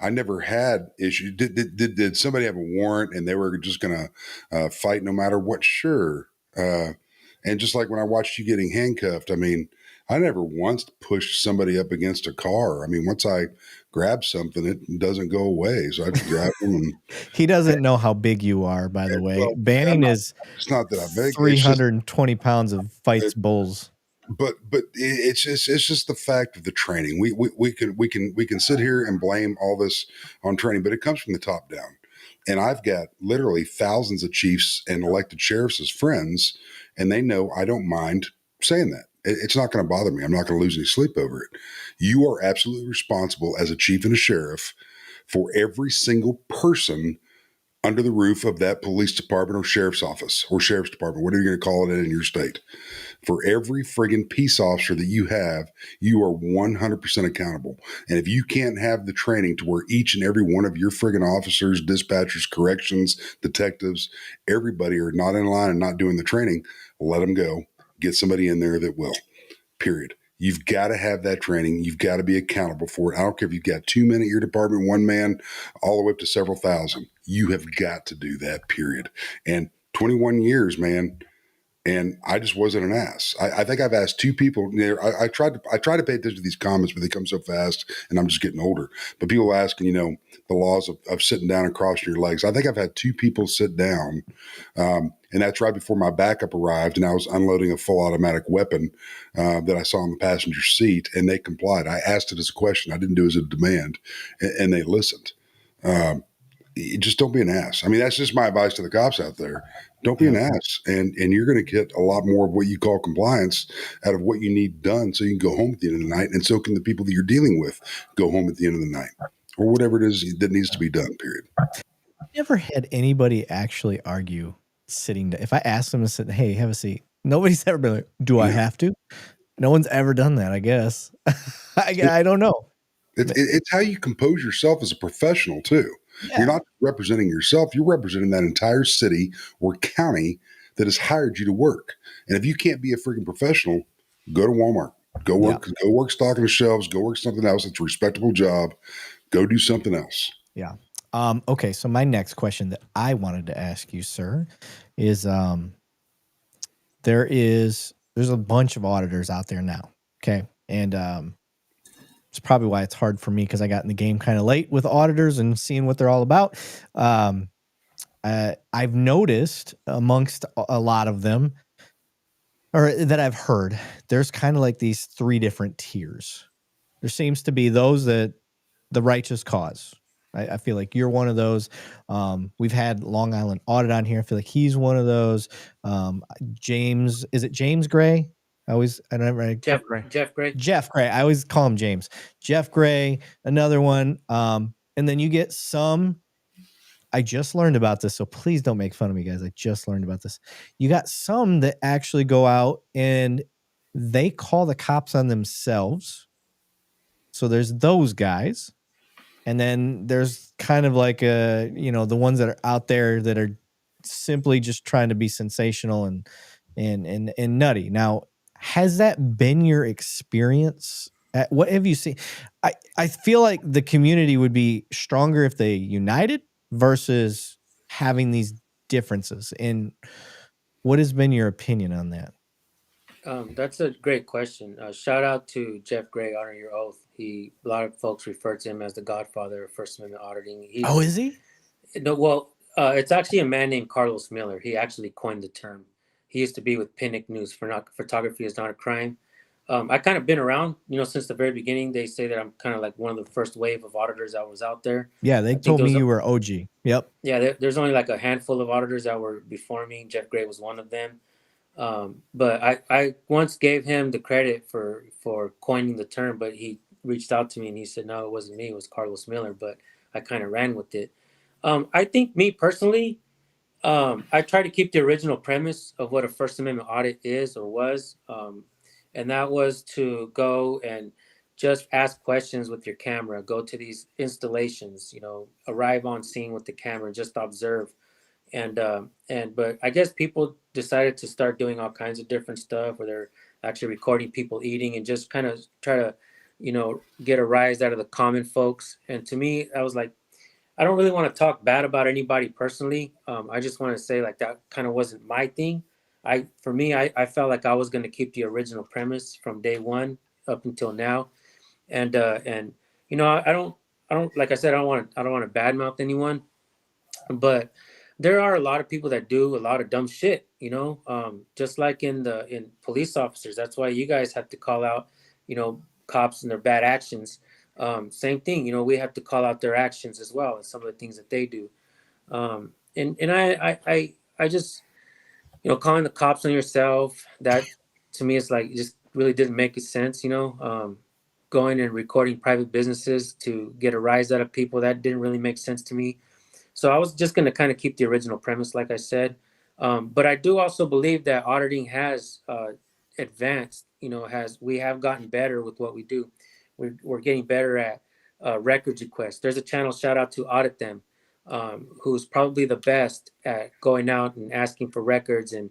I never had issues. Did somebody have a warrant and they were just going to fight no matter what? Sure. And just like when I watched you getting handcuffed, I mean, I never once pushed somebody up against a car. I mean, once I grab something, it doesn't go away. So I just grab them. And he doesn't know how big you are, by the way. Well, Banning is it's not that I'm big. 320 pounds of fights bulls. But it's just the fact of the training. We can sit here and blame all this on training, but it comes from the top down. And I've got literally thousands of chiefs and elected sheriffs as friends, and they know I don't mind saying that. It's not going to bother me. I'm not going to lose any sleep over it. You are absolutely responsible as a chief and a sheriff for every single person under the roof of that police department or sheriff's office or sheriff's department, whatever you're going to call it in your state. For every friggin' peace officer that you have, you are 100% accountable. And if you can't have the training to where each and every one of your friggin' officers, dispatchers, corrections, detectives, everybody are not in line and not doing the training, let them go. Get somebody in there that will, period. You've got to have that training. You've got to be accountable for it. I don't care if you've got 2 men at your department, 1 man, all the way up to several thousand. You have got to do that, period. And 21 years, man, and I just wasn't an ass. I think I've asked 2 people. I try to pay attention to these comments, but they come so fast, and I'm just getting older. But people asking, the laws of sitting down and crossing your legs. I think I've had 2 people sit down, and that's right before my backup arrived, and I was unloading a full automatic weapon that I saw in the passenger seat, and they complied. I asked it as a question. I didn't do it as a demand, and they listened. Just don't be an ass. I mean, that's just my advice to the cops out there. Don't be an ass, and you're going to get a lot more of what you call compliance out of what you need done, so you can go home at the end of the night, and so can the people that you're dealing with go home at the end of the night, or whatever it is that needs to be done. Period. Never had anybody actually argue sitting. If I asked them to sit, hey, have a seat. Nobody's ever been like, do I have to? No one's ever done that. I guess. I don't know. It's how you compose yourself as a professional too. Yeah. You're not representing yourself. You're representing that entire city or county that has hired you to work. And if you can't be a freaking professional, go to Walmart, go work stocking the shelves, go work something else. It's a respectable job. Go do something else. Yeah. Okay. So my next question that I wanted to ask you, sir, is there's a bunch of auditors out there now. Okay. And it's probably why it's hard for me, because I got in the game kind of late with auditors and seeing what they're all about. I've noticed amongst a lot of them, or that I've heard, there's kind of like these 3 different tiers. There seems to be those that the righteous cause. I feel like you're one of those. We've had Long Island Audit on here. I feel like he's one of those. James, is it James Gray? Jeff Gray. Jeff Gray. I always call him James. Jeff Gray, another one. And then you get some. I just learned about this, so please don't make fun of me, guys. I just learned about this. You got some that actually go out and they call the cops on themselves. So there's those guys. And then there's kind of like the ones that are out there that are simply just trying to be sensational and nutty. Now, has that been your experience? What have you seen? I feel like the community would be stronger if they united versus having these differences. And what has been your opinion on that? That's a great question. Shout out to Jeff Gray, Honor Your Oath. A lot of folks refer to him as the godfather of First Amendment auditing. Is he? No, well, it's actually a man named Carlos Miller. He actually coined the term. He used to be with Pinnock News. Photography is not a crime. I kind of been around, since the very beginning. They say that I'm kind of like one of the first wave of auditors that was out there. Yeah, they told me you were OG. Yep. Yeah, there's only like a handful of auditors that were before me. Jeff Gray was one of them. But I once gave him the credit for coining the term, but he reached out to me and he said, no, it wasn't me, it was Carlos Miller, but I kind of ran with it. I think me personally, I try to keep the original premise of what a First Amendment audit is or was. And that was to go and just ask questions with your camera, go to these installations, arrive on scene with the camera, just observe. But I guess people decided to start doing all kinds of different stuff where they're actually recording people eating and just kind of try to, get a rise out of the common folks. And to me, I was like, I don't really want to talk bad about anybody personally. I just want to say like that kind of wasn't my thing. I felt like I was going to keep the original premise from day one up until now. And I don't, like I said, I don't want to badmouth anyone, but there are a lot of people that do a lot of dumb shit, just like in police officers. That's why you guys have to call out, cops and their bad actions. Same thing, we have to call out their actions as well and some of the things that they do. And I just, calling the cops on yourself, that to me is like just really didn't make sense, going and recording private businesses to get a rise out of people. That didn't really make sense to me. So I was just going to kind of keep the original premise, like I said. But I do also believe that auditing has advanced, we have gotten better with what we do. We're getting better at records requests. There's a channel, shout out to Audit Them, who's probably the best at going out and asking for records and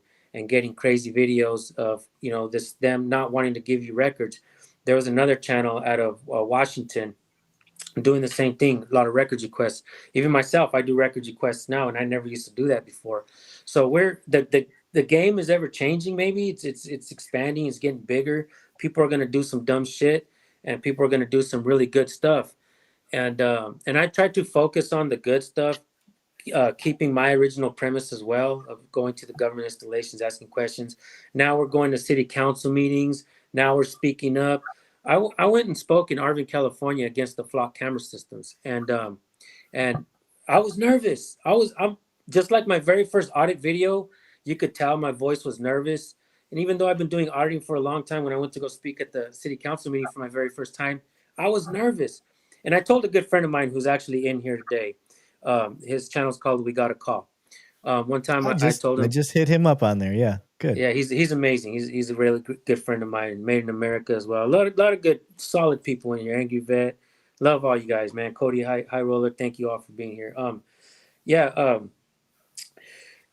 getting crazy videos of, them not wanting to give you records. There was another channel out of Washington doing the same thing, a lot of records requests. Even myself, I do records requests now, and I never used to do that before. So the game is ever changing. Maybe it's expanding, it's getting bigger. People are going to do some dumb shit, and people are going to do some really good stuff. And I try to focus on the good stuff, keeping my original premise as well of going to the government installations, asking questions. Now we're going to city council meetings. Now we're speaking up. I went and spoke in Arvin, California against the flock camera systems. And I was nervous. I'm just like my very first audit video, you could tell my voice was nervous. And even though I've been doing auditing for a long time, when I went to go speak at the city council meeting for my very first time, I was nervous. And I told a good friend of mine who's actually in here today, his channel's called We Got a Call. One time I told him, I just hit him up on there. Yeah, good. Yeah, he's amazing. He's a really good friend of mine. Made in America as well. A lot of good, solid people in here. Angry Vet, love all you guys, man. Cody, High Roller, thank you all for being here.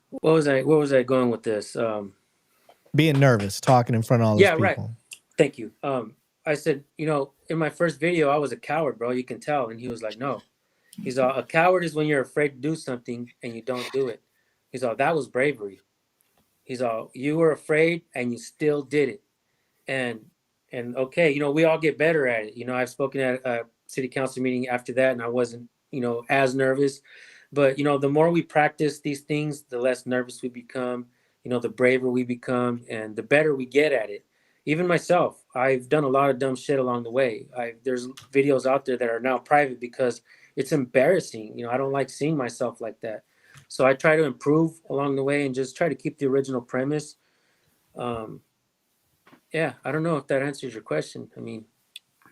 What was I going with this? Being nervous, talking in front of all those people. Right. Thank you. I said, in my first video, I was a coward, bro. You can tell. And he was like, no. He's all, a coward is when you're afraid to do something and you don't do it. He's all, that was bravery. He's all, you were afraid and you still did it. And okay, we all get better at it. I've spoken at a city council meeting after that, and I wasn't, as nervous. But, the more we practice these things, the less nervous we become, the braver we become, and the better we get at it. Even myself, I've done a lot of dumb shit along the way. There's videos out there that are now private because it's embarrassing. I don't like seeing myself like that. So I try to improve along the way and just try to keep the original premise. Yeah, I don't know if that answers your question. I mean,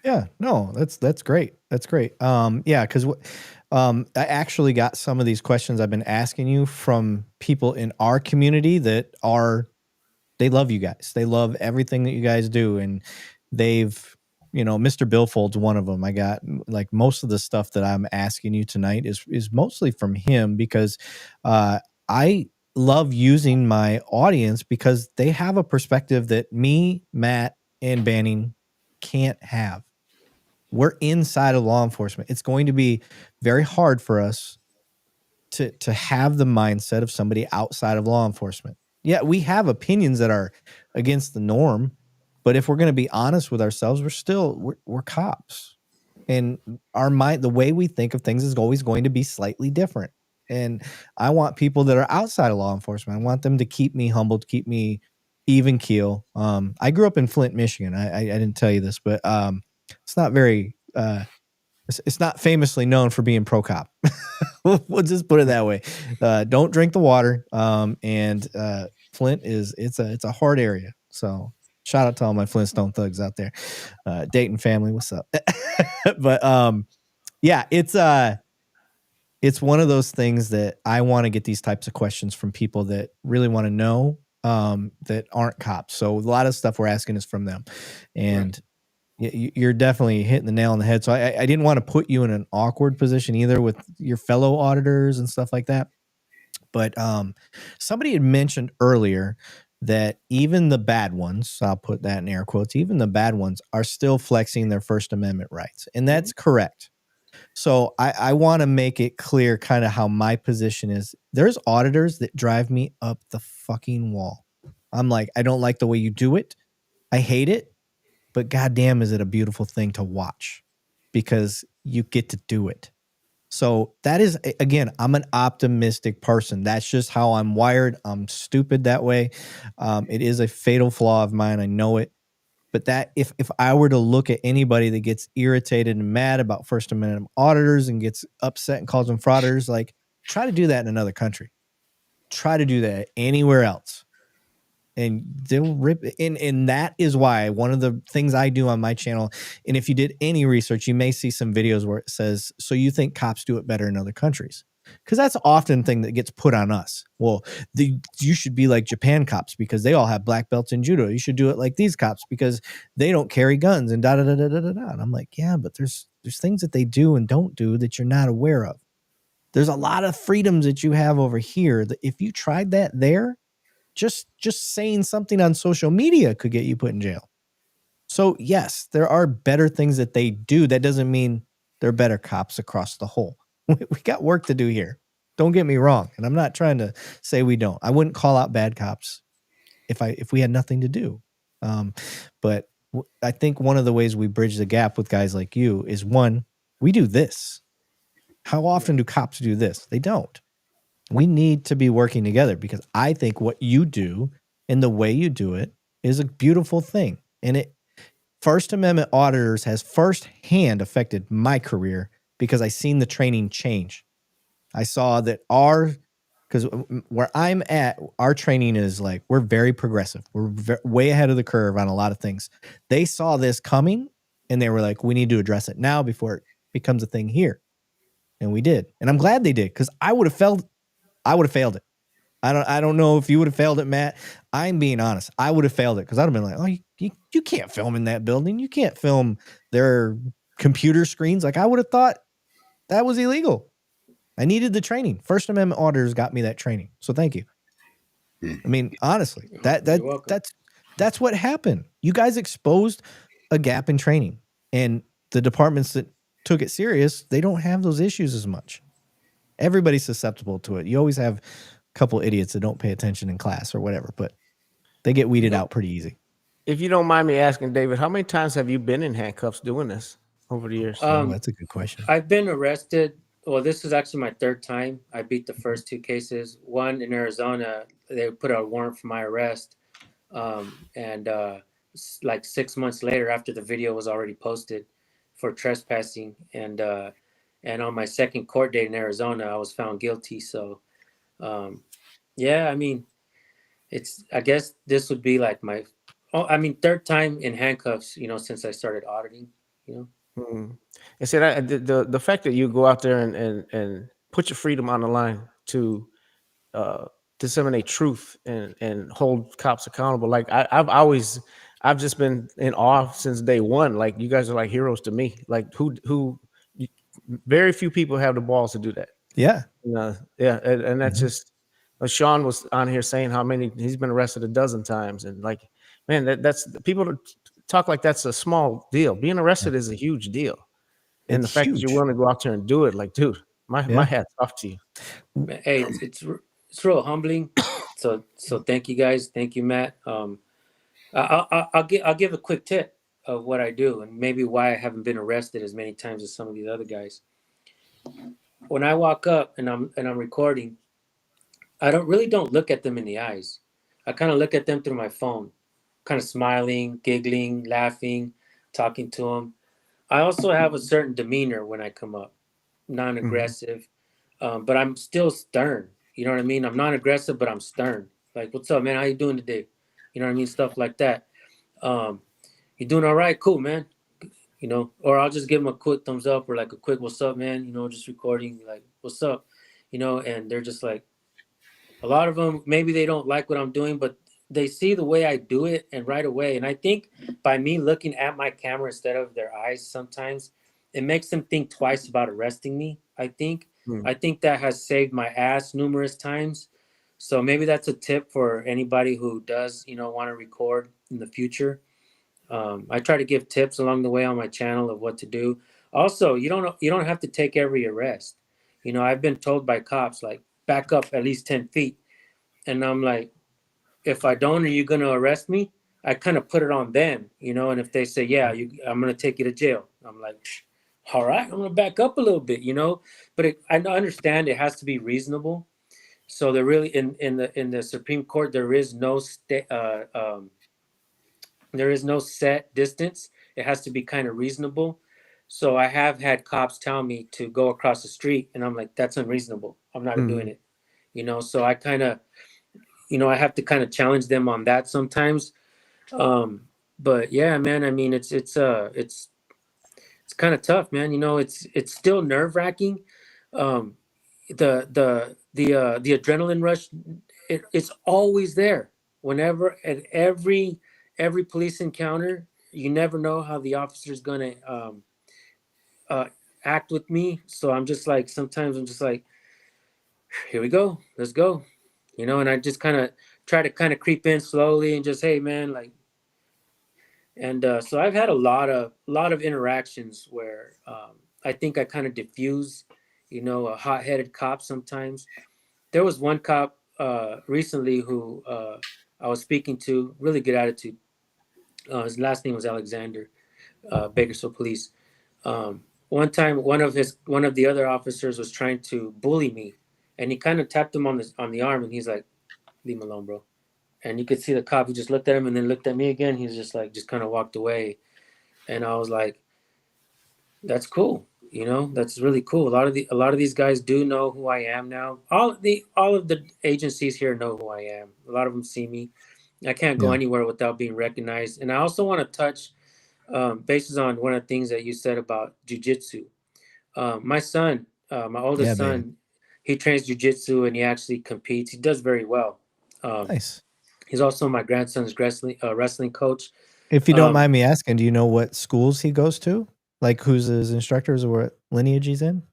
yeah, no, that's great. That's great. Yeah, because I actually got some of these questions I've been asking you from people in our community that they love you guys. They love everything that you guys do, and they've, Mr. Billfold's one of them. I got like most of the stuff that I'm asking you tonight is mostly from him because I love using my audience because they have a perspective that me, Matt, and Banning can't have. We're inside of law enforcement. It's going to be very hard for us to have the mindset of somebody outside of law enforcement. Yeah, we have opinions that are against the norm, but if we're going to be honest with ourselves, we're cops. And our mind, the way we think of things is always going to be slightly different. And I want people that are outside of law enforcement, I want them to keep me humble, to keep me even keel. I grew up in Flint, Michigan. I didn't tell you this, but it's not very it's not famously known for being pro cop. We'll just put it that way. Don't drink the water. And Flint it's a hard area. So shout out to all my Flintstone thugs out there. Dayton family, what's up? But yeah, it's one of those things that I want to get these types of questions from people that really want to know that aren't cops. So a lot of stuff we're asking is from them. And you're definitely hitting the nail on the head. So I didn't want to put you in an awkward position either with your fellow auditors and stuff like that. But somebody had mentioned earlier that even the bad ones, I'll put that in air quotes, even the bad ones are still flexing their First Amendment rights. And that's correct. So I want to make it clear kind of how my position is. There's auditors that drive me up the fucking wall. I'm like, I don't like the way you do it. I hate it. But goddamn, is it a beautiful thing to watch because you get to do it. So that is, again, I'm an optimistic person. That's just how I'm wired. I'm stupid that way. It is a fatal flaw of mine. I know it. But that if I were to look at anybody that gets irritated and mad about First Amendment auditors and gets upset and calls them frauders, like try to do that in another country. Try to do that anywhere else. and they'll rip it. And that is why one of the things I do on my channel, and if you did any research, you may see some videos where it says, so you think cops do it better in other countries? Because that's often the thing that gets put on us. Well, you should be like Japan cops because they all have black belts in judo. You should do it like these cops because they don't carry guns and da da da da da da. And I'm like, yeah, but there's things that they do and don't do that you're not aware of. There's a lot of freedoms that you have over here that if you tried that there, just saying something on social media could get you put in jail. So yes, there are better things that they do. That doesn't mean they're better cops across the whole. We got work to do here. Don't get me wrong. And I'm not trying to say we don't. I wouldn't call out bad cops if we had nothing to do. But I think one of the ways we bridge the gap with guys like you is, one, we do this. How often do cops do this? They don't. We need to be working together because I think what you do and the way you do it is a beautiful thing. And First Amendment auditors has firsthand affected my career because I seen the training change. I saw that because where I'm at, our training is like, we're very progressive. We're way ahead of the curve on a lot of things. They saw this coming and they were like, we need to address it now before it becomes a thing here. And we did. And I'm glad they did because I would have failed it. I don't know if you would have failed it, Matt. I'm being honest. I would have failed it because I'd have been like, oh, you can't film in that building. You can't film their computer screens. Like, I would have thought that was illegal. I needed the training. First Amendment auditors got me that training. So thank you. I mean, honestly, that's what happened. You guys exposed a gap in training, and the departments that took it serious, they don't have those issues as much. Everybody's susceptible to it. You always have a couple idiots that don't pay attention in class or whatever, but they get weeded out pretty easy. If you don't mind me asking, David, how many times have you been in handcuffs doing this over the years? That's a good question. I've been arrested. Well, this is actually my third time. I beat the first two cases. One in Arizona, they put a warrant for my arrest. And like 6 months later, after the video was already posted for trespassing, and on my second court date in Arizona, I was found guilty. So, yeah, I mean, I guess this would be like my, third time in handcuffs, since I started auditing, Mm-hmm. And see, the fact that you go out there and put your freedom on the line to disseminate truth and hold cops accountable. Like I've just been in awe since day one. Like, you guys are like heroes to me. Like very few people have the balls to do that. Yeah. Yeah. And that's just, Sean was on here saying how many he's been arrested a dozen times. And like, man, that's people talk like that's a small deal. Being arrested is a huge deal. And the fact that you're willing to go out there and do it, like, dude, my hat's off to you. Hey, it's real humbling. So thank you guys. Thank you, Matt. I'll give a quick tip of what I do and maybe why I haven't been arrested as many times as some of these other guys. When I walk up and I'm recording, I don't look at them in the eyes. I kind of look at them through my phone, kind of smiling, giggling, laughing, talking to them. I also have a certain demeanor when I come up, non-aggressive, but I'm still stern. You know what I mean? I'm non-aggressive, but I'm stern. Like, what's up, man? How you doing today? You know what I mean? Stuff like that. You doing all right? Cool, man. Or I'll just give them a quick thumbs up or like a quick, what's up, man? Just recording, like, what's up? And they're just like, a lot of them, maybe they don't like what I'm doing, but they see the way I do it and right away. And I think by me looking at my camera instead of their eyes, sometimes it makes them think twice about arresting me. I think that has saved my ass numerous times. So maybe that's a tip for anybody who does, want to record in the future. I try to give tips along the way on my channel of what to do. Also, you don't have to take every arrest. I've been told by cops, like, back up at least 10 feet. And I'm like, if I don't, are you going to arrest me? I kind of put it on them, and if they say, yeah, I'm going to take you to jail. I'm like, all right, I'm going to back up a little bit, but I understand it has to be reasonable. So they're really in the Supreme Court, there is no set distance. It has to be kind of reasonable. So I have had cops tell me to go across the street, and I'm like, that's unreasonable. I'm not doing it. So I kind of, you know, I have to kind of challenge them on that sometimes. But yeah, man, I mean, it's kind of tough, man. You know, it's still nerve wracking. Um, the adrenaline rush, it's always there. Whenever at every police encounter, you never know how the officer's gonna uh, act with me. So I'm just like, sometimes I'm just like, here we go, let's go, you know. And I just kind of try to kind of creep in slowly and just, hey, man, like. And so I've had a lot of interactions where I think I kind of diffuse, you know, a hot-headed cop sometimes. There was one cop recently who I was speaking to, really good attitude. His last name was Alexander, Bakersfield Police. One time, one of the other officers was trying to bully me, and he kind of tapped him on the arm, and he's like, "Leave him alone, bro." And you could see the cop, he just looked at him and then looked at me again. He's just like, just kind of walked away. And I was like, that's cool. You know, that's really cool. A lot of these guys do know who I am now. All of the agencies here know who I am. A lot of them see me. I can't go anywhere without being recognized. And I also want to touch bases on one of the things that you said about jujitsu. My son, my oldest son, he trains jujitsu and he actually competes. He does very well. Nice. He's also my grandson's wrestling coach. If you don't mind me asking, do you know what schools he goes to? Like who's his instructors or what lineage he's in?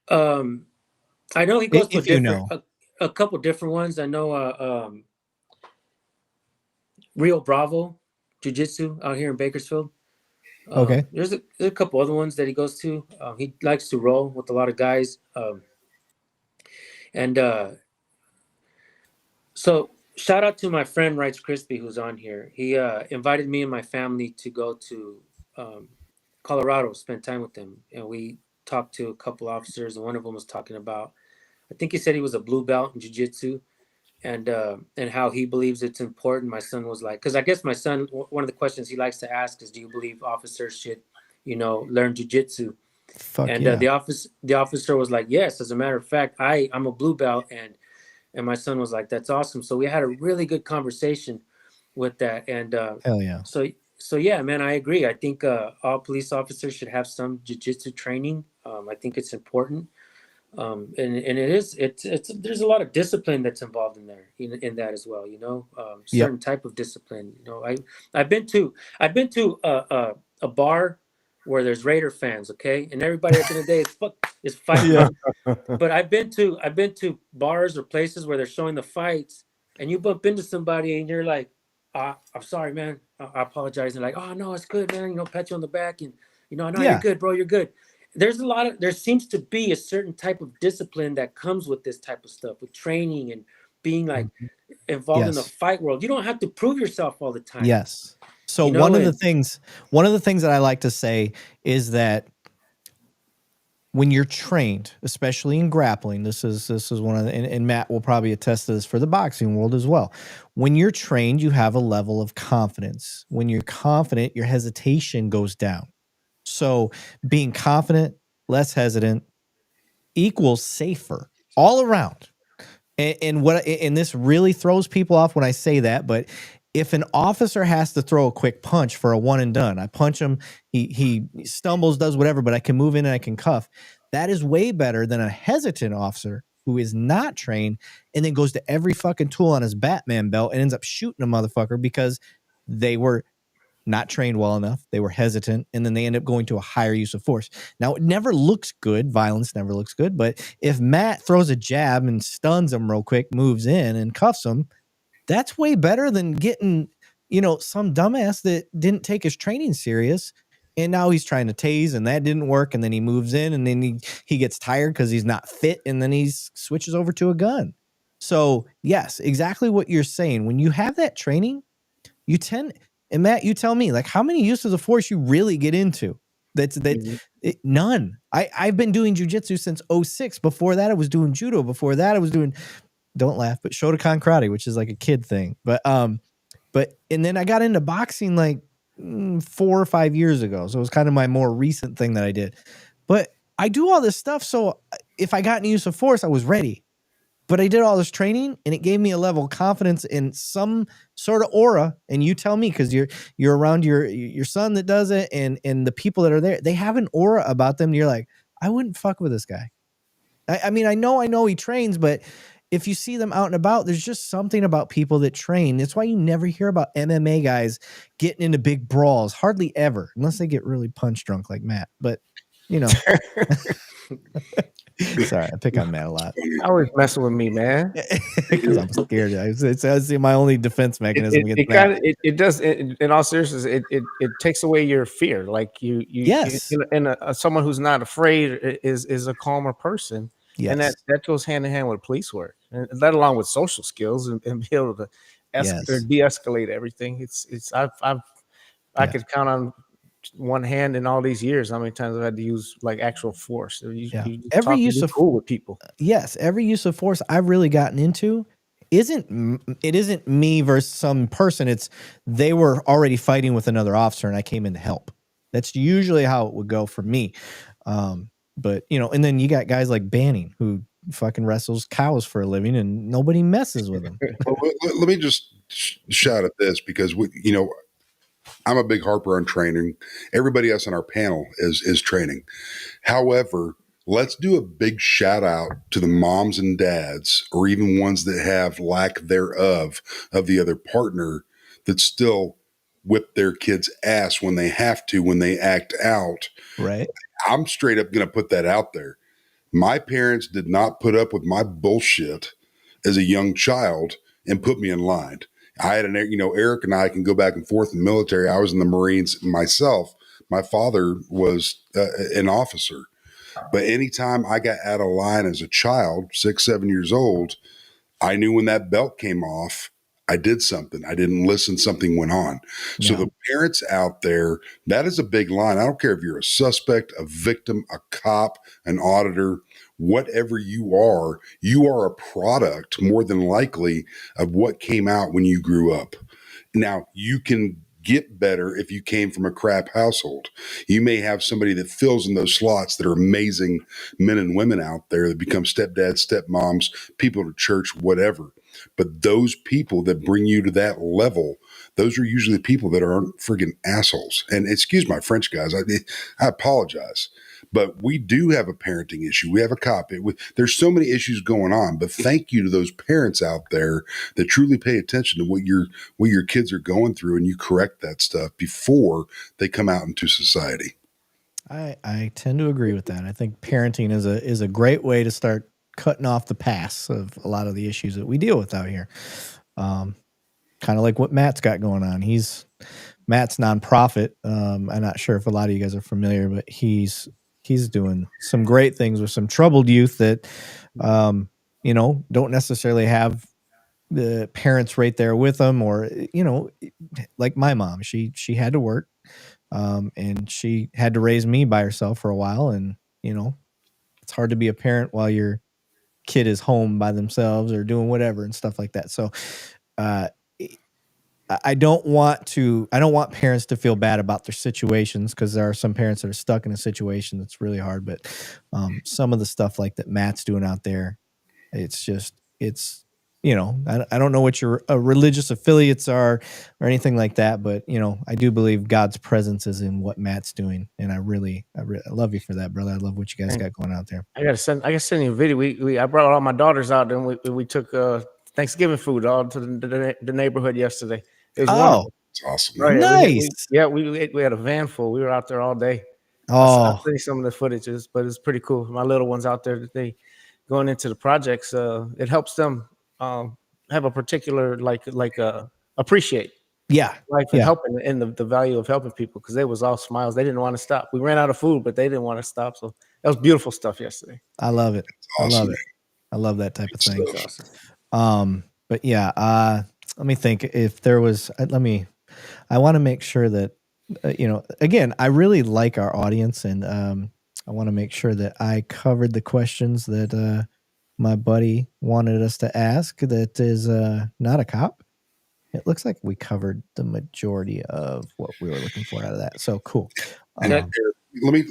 I know he goes to a couple different ones. I know Rio Bravo Jiu-Jitsu out here in Bakersfield. Okay. There's a couple other ones that he goes to. He likes to roll with a lot of guys. So shout out to my friend Rights Crispy who's on here. He invited me and my family to go to Colorado, spend time with them, and we talked to a couple officers, and one of them was talking about, I think he said he was a blue belt in jiu-jitsu, and how he believes it's important. My son was like, because I guess my son, one of the questions he likes to ask is, do you believe officers should, you know, learn jiu-jitsu? And the officer was like, yes, as a matter of fact, I'm a blue belt, and my son was like, that's awesome. So we had a really good conversation with that. And hell yeah. So yeah, man, I agree. I think all police officers should have some jiu-jitsu training. I think it's important. And it's there's a lot of discipline that's involved in there, in that as well, you know, certain type of discipline. You know, I've been to a bar where there's Raider fans, okay, and everybody at the end of the day is fighting. But I've been to bars or places where they're showing the fights, and you bump into somebody and you're like, I'm sorry, man, I apologize. And like, oh no, it's good, man. You know, pat you on the back, and you know, no, you're good, bro, you're good. There seems to be a certain type of discipline that comes with this type of stuff, with training and being like involved in the fight world. You don't have to prove yourself all the time. Yes. So one of the things that I like to say is that when you're trained, especially in grappling, this is one of the, and Matt will probably attest to this for the boxing world as well. When you're trained, you have a level of confidence. When you're confident, your hesitation goes down. So being confident, less hesitant equals safer all around. And this really throws people off when I say that, but if an officer has to throw a quick punch for a one and done, I punch him, he stumbles, does whatever, but I can move in and I can cuff. That is way better than a hesitant officer who is not trained and then goes to every fucking tool on his Batman belt and ends up shooting a motherfucker because they were not trained well enough. They were hesitant, and then they end up going to a higher use of force. Now, it never looks good. Violence never looks good. But if Matt throws a jab and stuns him real quick, moves in and cuffs him, that's way better than getting, you know, some dumbass that didn't take his training serious, and now he's trying to tase, and that didn't work, and then he moves in, and then he gets tired because he's not fit, and then he switches over to a gun. So, yes, exactly what you're saying. When you have that training, you tend... And Matt, you tell me, like, how many uses of force you really get into? None. I've been doing jiu-jitsu since 2006. Before that, I was doing judo. Before that, I was doing, don't laugh, but Shotokan karate, which is like a kid thing. But and then I got into boxing like 4 or 5 years ago. So it was kind of my more recent thing that I did. But I do all this stuff, so if I got any use of force, I was ready. But I did all this training, and it gave me a level of confidence in some sort of aura. And you tell me, because you're around your son that does it, and the people that are there, they have an aura about them. And you're like, I wouldn't fuck with this guy. I mean, I know he trains, but if you see them out and about, there's just something about people that train. That's why you never hear about MMA guys getting into big brawls, hardly ever, unless they get really punch drunk like Matt. But you know. Sorry, I pick on Matt a lot. I always messing with me, man. Because I'm scared. It's my only defense mechanism. It does. In all seriousness, it takes away your fear. Like yes, and someone who's not afraid is a calmer person. Yes. And that goes hand in hand with police work, and that along with social skills and be able to de-escalate everything. I could count on one hand in all these years how many times I've had to use like actual force. Every use of cool with people. Yes, every use of force I've really gotten into isn't me versus some person. It's they were already fighting with another officer and I came in to help. That's usually how it would go for me. But you know, and then you got guys like Banning who fucking wrestles cows for a living and nobody messes with him. Well, let me just shout at this because I'm a big harper on training. Everybody else on our panel is training. However, let's do a big shout out to the moms and dads, or even ones that have lack thereof of the other partner that still whip their kids' ass when they have to, when they act out. Right. I'm straight up going to put that out there. My parents did not put up with my bullshit as a young child and put me in line. I had Eric and I can go back and forth in the military. I was in the Marines myself. My father was an officer. But anytime I got out of line as a child, 6, 7 years old, I knew when that belt came off, I did something. I didn't listen. Something went on. Yeah. So the parents out there, that is a big line. I don't care if you're a suspect, a victim, a cop, an auditor, whatever you are a product more than likely of what came out when you grew up. Now you can get better if you came from a crap household. You may have somebody that fills in those slots that are amazing men and women out there that become stepdads, stepmoms, people to church, whatever. But those people that bring you to that level, those are usually the people that aren't friggin' assholes. And excuse my French, guys. I apologize. But we do have a parenting issue. We have a cop. There's so many issues going on. But thank you to those parents out there that truly pay attention to what your kids are going through, and you correct that stuff before they come out into society. I tend to agree with that. I think parenting is a great way to start cutting off the pass of a lot of the issues that we deal with out here. Kind of like what Matt's got going on. Matt's nonprofit. I'm not sure if a lot of you guys are familiar, but he's doing some great things with some troubled youth that, don't necessarily have the parents right there with them, or, like my mom, she had to work, and she had to raise me by herself for a while. And, it's hard to be a parent while your kid is home by themselves or doing whatever and stuff like that. So, I don't want parents to feel bad about their situations, because there are some parents that are stuck in a situation that's really hard. But some of the stuff like that Matt's doing out there, I don't know what your religious affiliates are or anything like that, but I do believe God's presence is in what Matt's doing, and I love you for that, brother. I love what you guys got going out there. I gotta send you a video. I brought all my daughters out, and we took Thanksgiving food all to the neighborhood yesterday. It was wonderful. It's awesome. Right, nice. We had a van full. We were out there all day. Oh, I'll see some of the footages, but it's pretty cool. My little ones out there today going into the projects. It helps them have a particular appreciate life and helping, and the value of helping people, because they was all smiles. They didn't want to stop. We ran out of food, but they didn't want to stop. So that was beautiful stuff yesterday. I love it. Awesome. I love it. I love that type of thing. Awesome. But yeah, let me think. If there was, I want to make sure that, again, I really like our audience, and I want to make sure that I covered the questions that my buddy wanted us to ask. That is not a cop. It looks like we covered the majority of what we were looking for out of that. So cool. Eric, let me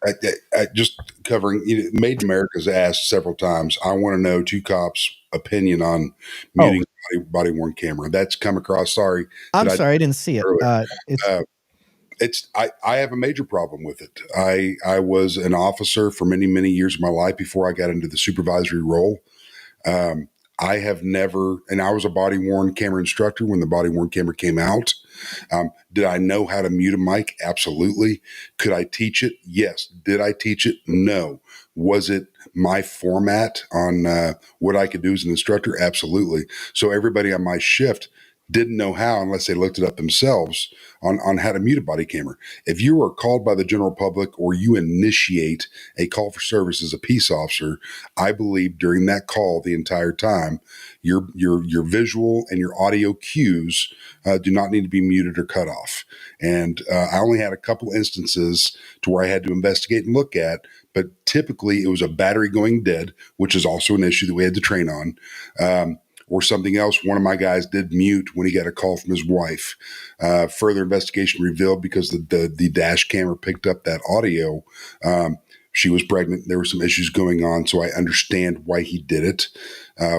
I just covering, Made in America's asked several times. I want to know two cops' opinion on muting body worn camera. That's come across. Sorry, I'm sorry, I didn't see it. I have a major problem with it. I was an officer for many years of my life before I got into the supervisory role. I have never, and I was a body worn camera instructor when the body worn camera came out. Did I know how to mute a mic? Absolutely. Could I teach it? Yes. Did I teach it? No. Was it my format on what I could do as an instructor? Absolutely. So everybody on my shift didn't know how unless they looked it up themselves on how to mute a body camera. If you are called by the general public or you initiate a call for service as a peace officer, I believe during that call the entire time, your visual and your audio cues do not need to be muted or cut off. And I only had a couple instances to where I had to investigate and look at, but typically it was a battery going dead, which is also an issue that we had to train on. Or something else. One of my guys did mute when he got a call from his wife. Further investigation revealed because the dash camera picked up that audio. She was pregnant. There were some issues going on, so I understand why he did it.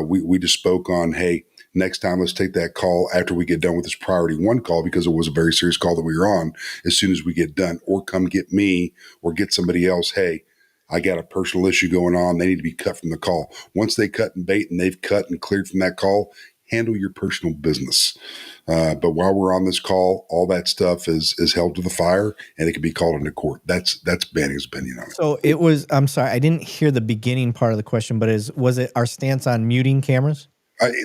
We just spoke on, hey, next time let's take that call after we get done with this priority one call because it was a very serious call that we were on as soon as we get done, or come get me or get somebody else. Hey, I got a personal issue going on. They need to be cut from the call. Once they cut and bait and they've cut and cleared from that call, handle your personal business. But while we're on this call, all that stuff is held to the fire and it can be called into court. That's Banning's opinion on it. So it was, I'm sorry, I didn't hear the beginning part of the question, but was it our stance on muting cameras?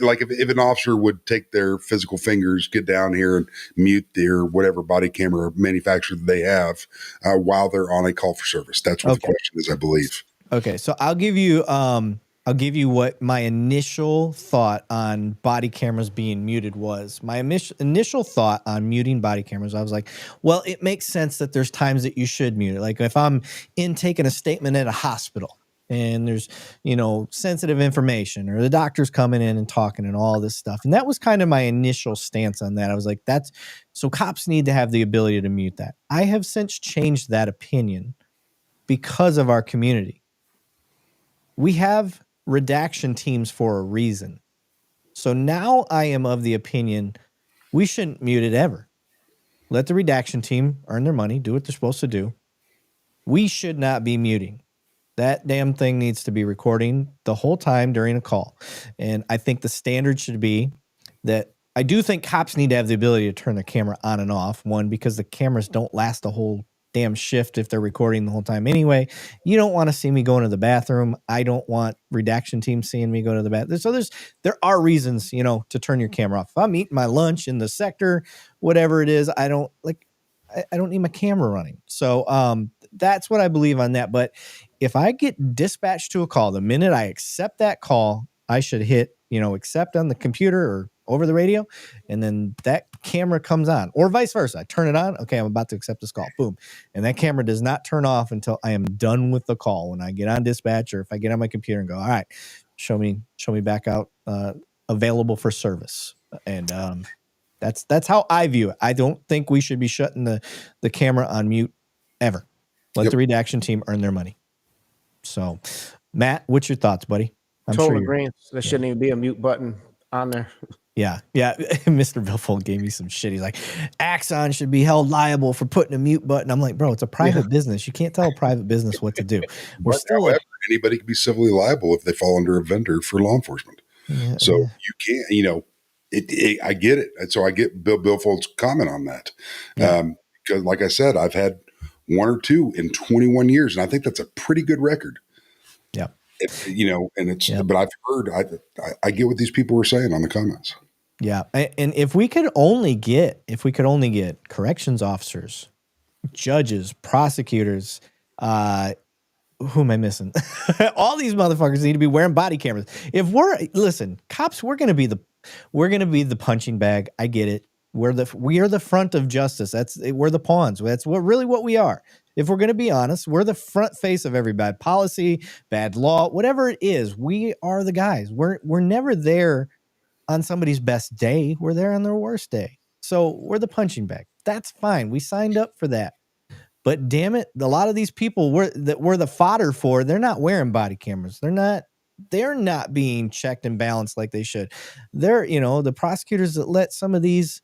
Like if an officer would take their physical fingers, get down here and mute their whatever body camera manufacturer they have while they're on a call for service. That's what the question is, I believe. Okay, so I'll give you what my initial thought on body cameras being muted was. My initial thought on muting body cameras, I was like, well, it makes sense that there's times that you should mute it. Like if I'm taking a statement at a hospital, and there's, sensitive information, or the doctor's coming in and talking and all this stuff. And that was kind of my initial stance on that. I was like, so cops need to have the ability to mute that. I have since changed that opinion because of our community. We have redaction teams for a reason. So now I am of the opinion we shouldn't mute it ever. Let the redaction team earn their money, do what they're supposed to do. We should not be muting. That damn thing needs to be recording the whole time during a call. And I think the standard should be that I do think cops need to have the ability to turn their camera on and off. One, because the cameras don't last the whole damn shift if they're recording the whole time anyway. You don't want to see me going to the bathroom. I don't want redaction team seeing me go to the bathroom. So there are reasons, to turn your camera off. If I'm eating my lunch in the sector, whatever it is, I don't need my camera running. So that's what I believe on that. But if I get dispatched to a call, the minute I accept that call, I should hit, accept on the computer or over the radio, and then that camera comes on, or vice versa. I turn it on. Okay, I'm about to accept this call. Boom. And that camera does not turn off until I am done with the call. When I get on dispatch, or if I get on my computer and go, all right, show me back out, available for service. And that's how I view it. I don't think we should be shutting the camera on mute ever. Let the redaction team earn their money. So, Matt, what's your thoughts, buddy? I'm totally agreeing. There shouldn't even be a mute button on there. Yeah. Mr. Billfold gave me some shit. He's like, Axon should be held liable for putting a mute button. I'm like, bro, it's a private business. You can't tell a private business what to do. However, anybody can be civilly liable if they fall under a vendor for law enforcement. Yeah, so you can't, I get it. And so I get Bill Billfold's comment on that. Because like I said, I've had one or two in 21 years, and I think that's a pretty good record. Yeah. And it's, but I've heard, I get what these people were saying on the comments. Yeah. And if we could only get corrections officers, judges, prosecutors, who am I missing? All these motherfuckers need to be wearing body cameras. Cops, we're going to be the punching bag. I get it. We are the front of justice. We're the pawns. That's what we are. If we're going to be honest, we're the front face of every bad policy, bad law, whatever it is. We are the guys. We're never there on somebody's best day. We're there on their worst day. So we're the punching bag. That's fine. We signed up for that. But damn it, a lot of these people that were the fodder for, they're not wearing body cameras. They're not being checked and balanced like they should. They're, the prosecutors that let some of these,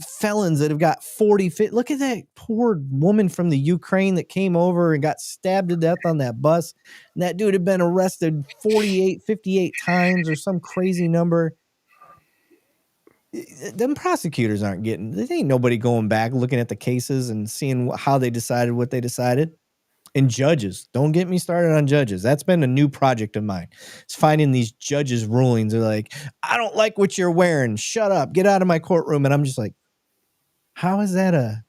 felons that have got 40 fit. Look at that poor woman from the Ukraine that came over and got stabbed to death on that bus. And that dude had been arrested 58 times or some crazy number. Them prosecutors aren't getting, there ain't nobody going back looking at the cases and seeing how they decided what they decided. And judges, don't get me started on judges. That's been a new project of mine. It's finding these judges' rulings. They're like, I don't like what you're wearing. Shut up. Get out of my courtroom. And I'm just like, how is that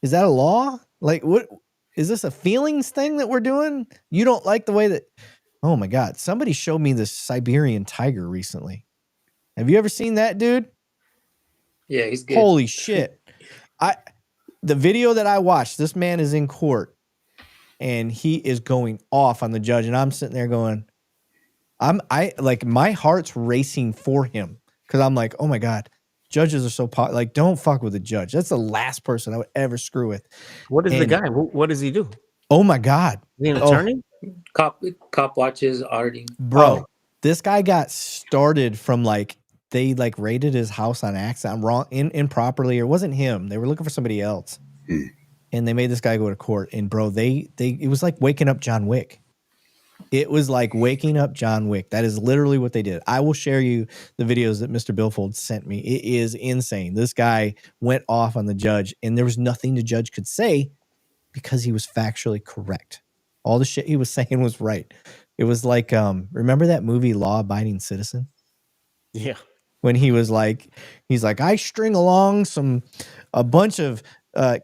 is that a law? Like, what is this a feelings thing that we're doing? You don't like the way that, oh my God, somebody showed me this Siberian tiger recently. Have you ever seen that, dude? Yeah, he's good. Holy shit. The video that I watched, this man is in court and he is going off on the judge. And I'm sitting there going, my heart's racing for him. Cause I'm like, oh my God, judges are so like, don't fuck with the judge. That's the last person I would ever screw with. What is the guy? What does he do? Oh my God. Is he an attorney? Cop watches, auditing. Bro, this guy got started from they raided his house on accident, wrong, improperly, or it wasn't him. They were looking for somebody else. And they made this guy go to court. And bro, it was like waking up John Wick. It was like waking up John Wick. That is literally what they did. I will share you the videos that Mr. Billfold sent me. It is insane. This guy went off on the judge, and there was nothing the judge could say because he was factually correct. All the shit he was saying was right. It was like, remember that movie Law Abiding Citizen? Yeah. When he's like, I string along a bunch of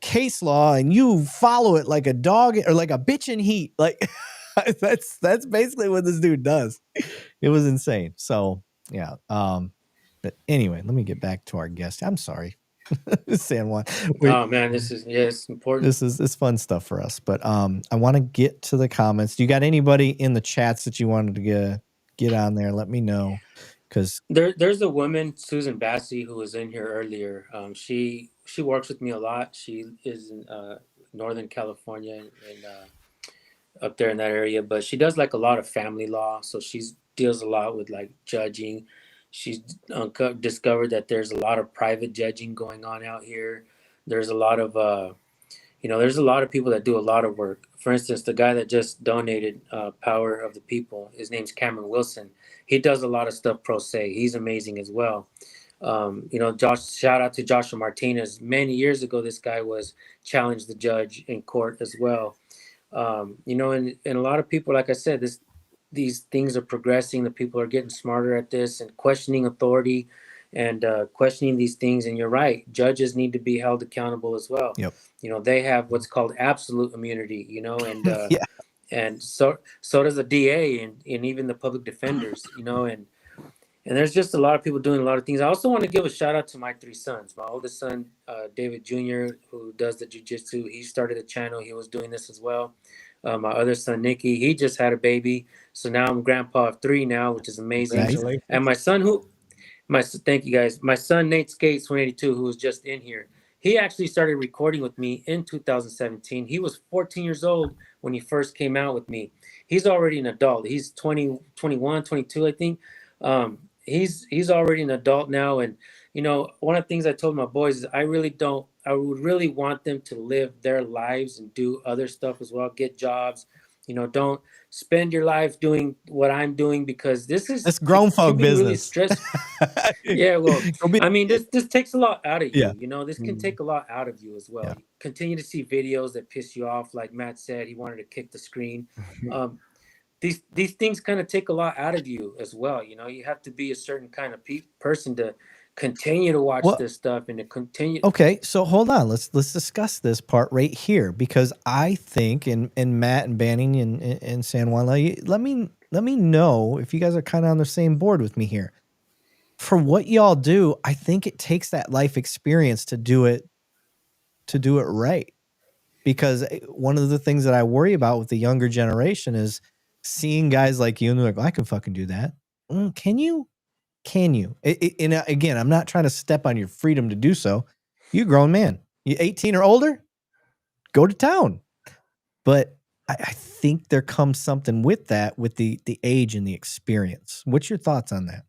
case law and you follow it like a dog or like a bitch in heat. Like that's basically what this dude does. It was insane. So yeah. But anyway, let me get back to our guest. I'm sorry. San Juan. Oh man, it's important. It's fun stuff for us. But I want to get to the comments. Do you got anybody in the chats that you wanted to get on there? Let me know. Because there's a woman, Susan Bassey, who was in here earlier. She works with me a lot. She is in Northern California and up there in that area. But she does like a lot of family law. So she deals a lot with like judging. She's discovered that there's a lot of private judging going on out here. There's a lot of there's a lot of people that do a lot of work. For instance, the guy that just donated Power of the People, his name's Cameron Wilson. He does a lot of stuff pro se. He's amazing as well. Shout out to Joshua Martinez. Many years ago, this guy was challenged the judge in court as well. And a lot of people, like I said, these things are progressing. The people are getting smarter at this and questioning authority and questioning these things. And you're right. Judges need to be held accountable as well. Yep. They have what's called absolute immunity, and yeah. And so does the DA and even the public defenders, and there's just a lot of people doing a lot of things. I also want to give a shout out to my 3 sons. My oldest son, David Jr., who does the jiu-jitsu. He started a channel. He was doing this as well. My other son, Nicky, he just had a baby. So now I'm grandpa of 3 now, which is amazing. Nice. And my son thank you guys. My son, Nate Skates 182, who was just in here. He actually started recording with me in 2017. He was 14 years old when he first came out with me. He's already an adult. He's 20, 21, 22, I think. He's already an adult now. And, one of the things I told my boys is I would really want them to live their lives and do other stuff as well, get jobs. Don't spend your life doing what I'm doing because it's grown folk business. Really stressful. Yeah, well, this takes a lot out of you. Yeah. This can take a lot out of you as well. Yeah. You continue to see videos that piss you off, like Matt said, he wanted to kick the screen. These things kind of take a lot out of you as well. You have to be a certain kind of person to continue to watch this stuff and to continue. Okay, so hold on. Let's discuss this part right here because I think, and Matt and Banning and San Juan, let me know if you guys are kind of on the same board with me here. For what y'all do, I think it takes that life experience to do it right. Because one of the things that I worry about with the younger generation is seeing guys like you and they're like, I can fucking do that. Can you? And again, I'm not trying to step on your freedom to do so. You grown man. You 18 or older? go to town. But I think there comes something with that, with the age and the experience. What's your thoughts on that?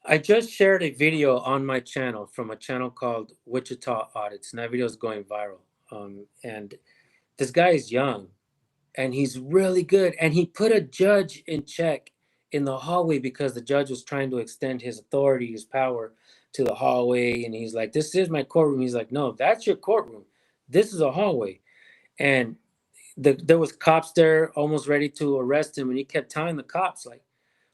I just shared a video on my channel from a channel called Wichita Audits, and that video is going viral. And this guy is young, and he's really good. And he put a judge in check in the hallway because the judge was trying to extend his authority, his power to the hallway. And he's like, "This is my courtroom." He's like, "No, that's your courtroom. This is a hallway." And there was cops there almost ready to arrest him, and he kept telling the cops, like,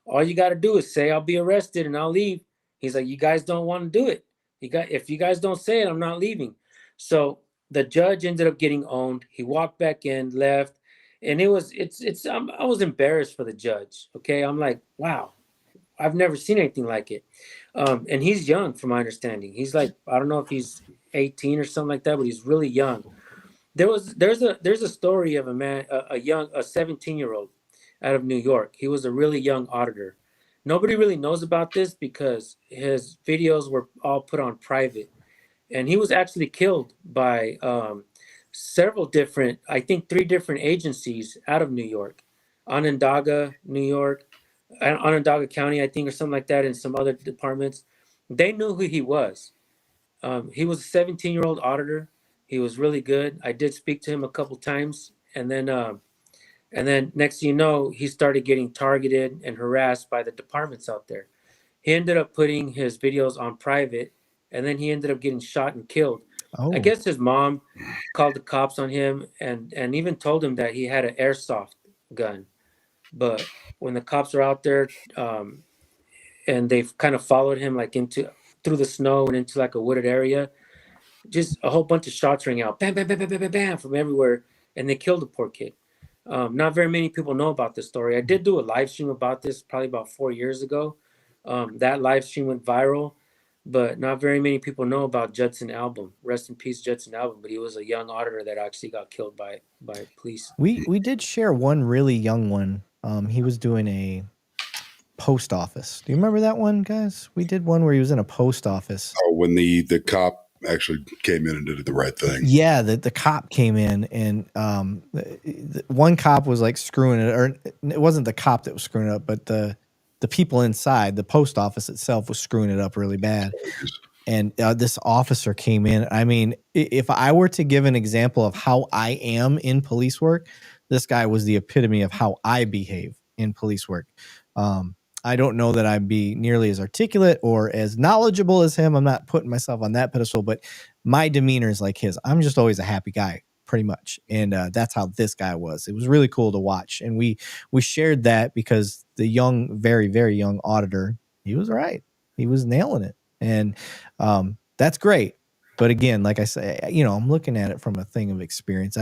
"All you got to do is say I'll be arrested and I'll leave." He's like, "You guys don't want to do it. If you guys don't say it, I'm not leaving." So the judge ended up getting owned. He walked back in, left, and I was embarrassed for the judge. Okay, I'm like, wow, I've never seen anything like it. And he's young, from my understanding. He's like, I don't know if he's 18 or something like that, but he's really young. There's a story of a man, a 17-year-old out of New York. He was a really young auditor. Nobody really knows about this because his videos were all put on private, and he was actually killed by several different, I think 3 different agencies out of New York, Onondaga, New York, Onondaga County, I think, or something like that, and some other departments. They knew who he was. He was a 17-year-old auditor. He was really good. I did speak to him a couple times, and then next thing you know, he started getting targeted and harassed by the departments out there. He ended up putting his videos on private, and then he ended up getting shot and killed. Oh. I guess his mom called the cops on him and even told him that he had an airsoft gun. But when the cops were out there, and they've kind of followed him like through the snow and into like a wooded area, just a whole bunch of shots rang out, bam, bam, bam, bam, bam, bam, bam, from everywhere, and they killed the poor kid. Not very many people know about this story. I did do a live stream about this probably about 4 years ago. That live stream went viral, but not very many people know about Judson Album. Rest in peace, Judson Album. But he was a young auditor that actually got killed by police. We did share one really young one. He was doing a post office. Do you remember that one, guys? We did one where he was in a post office. Oh, when the cop actually came in and did the right thing. Yeah, the cop came in, and one cop was like screwing it, or it wasn't the cop that was screwing it up, but the people inside the post office itself was screwing it up really bad. And this officer came in. I mean, if I were to give an example of how I am in police work, this guy was the epitome of how I behave in police work. I don't know that I'd be nearly as articulate or as knowledgeable as him. I'm not putting myself on that pedestal, but my demeanor is like his. I'm just always a happy guy, pretty much. And that's how this guy was. It was really cool to watch. And we shared that because the young, very, very young auditor, he was right. He was nailing it. And that's great. But again, like I say, I'm looking at it from a thing of experience.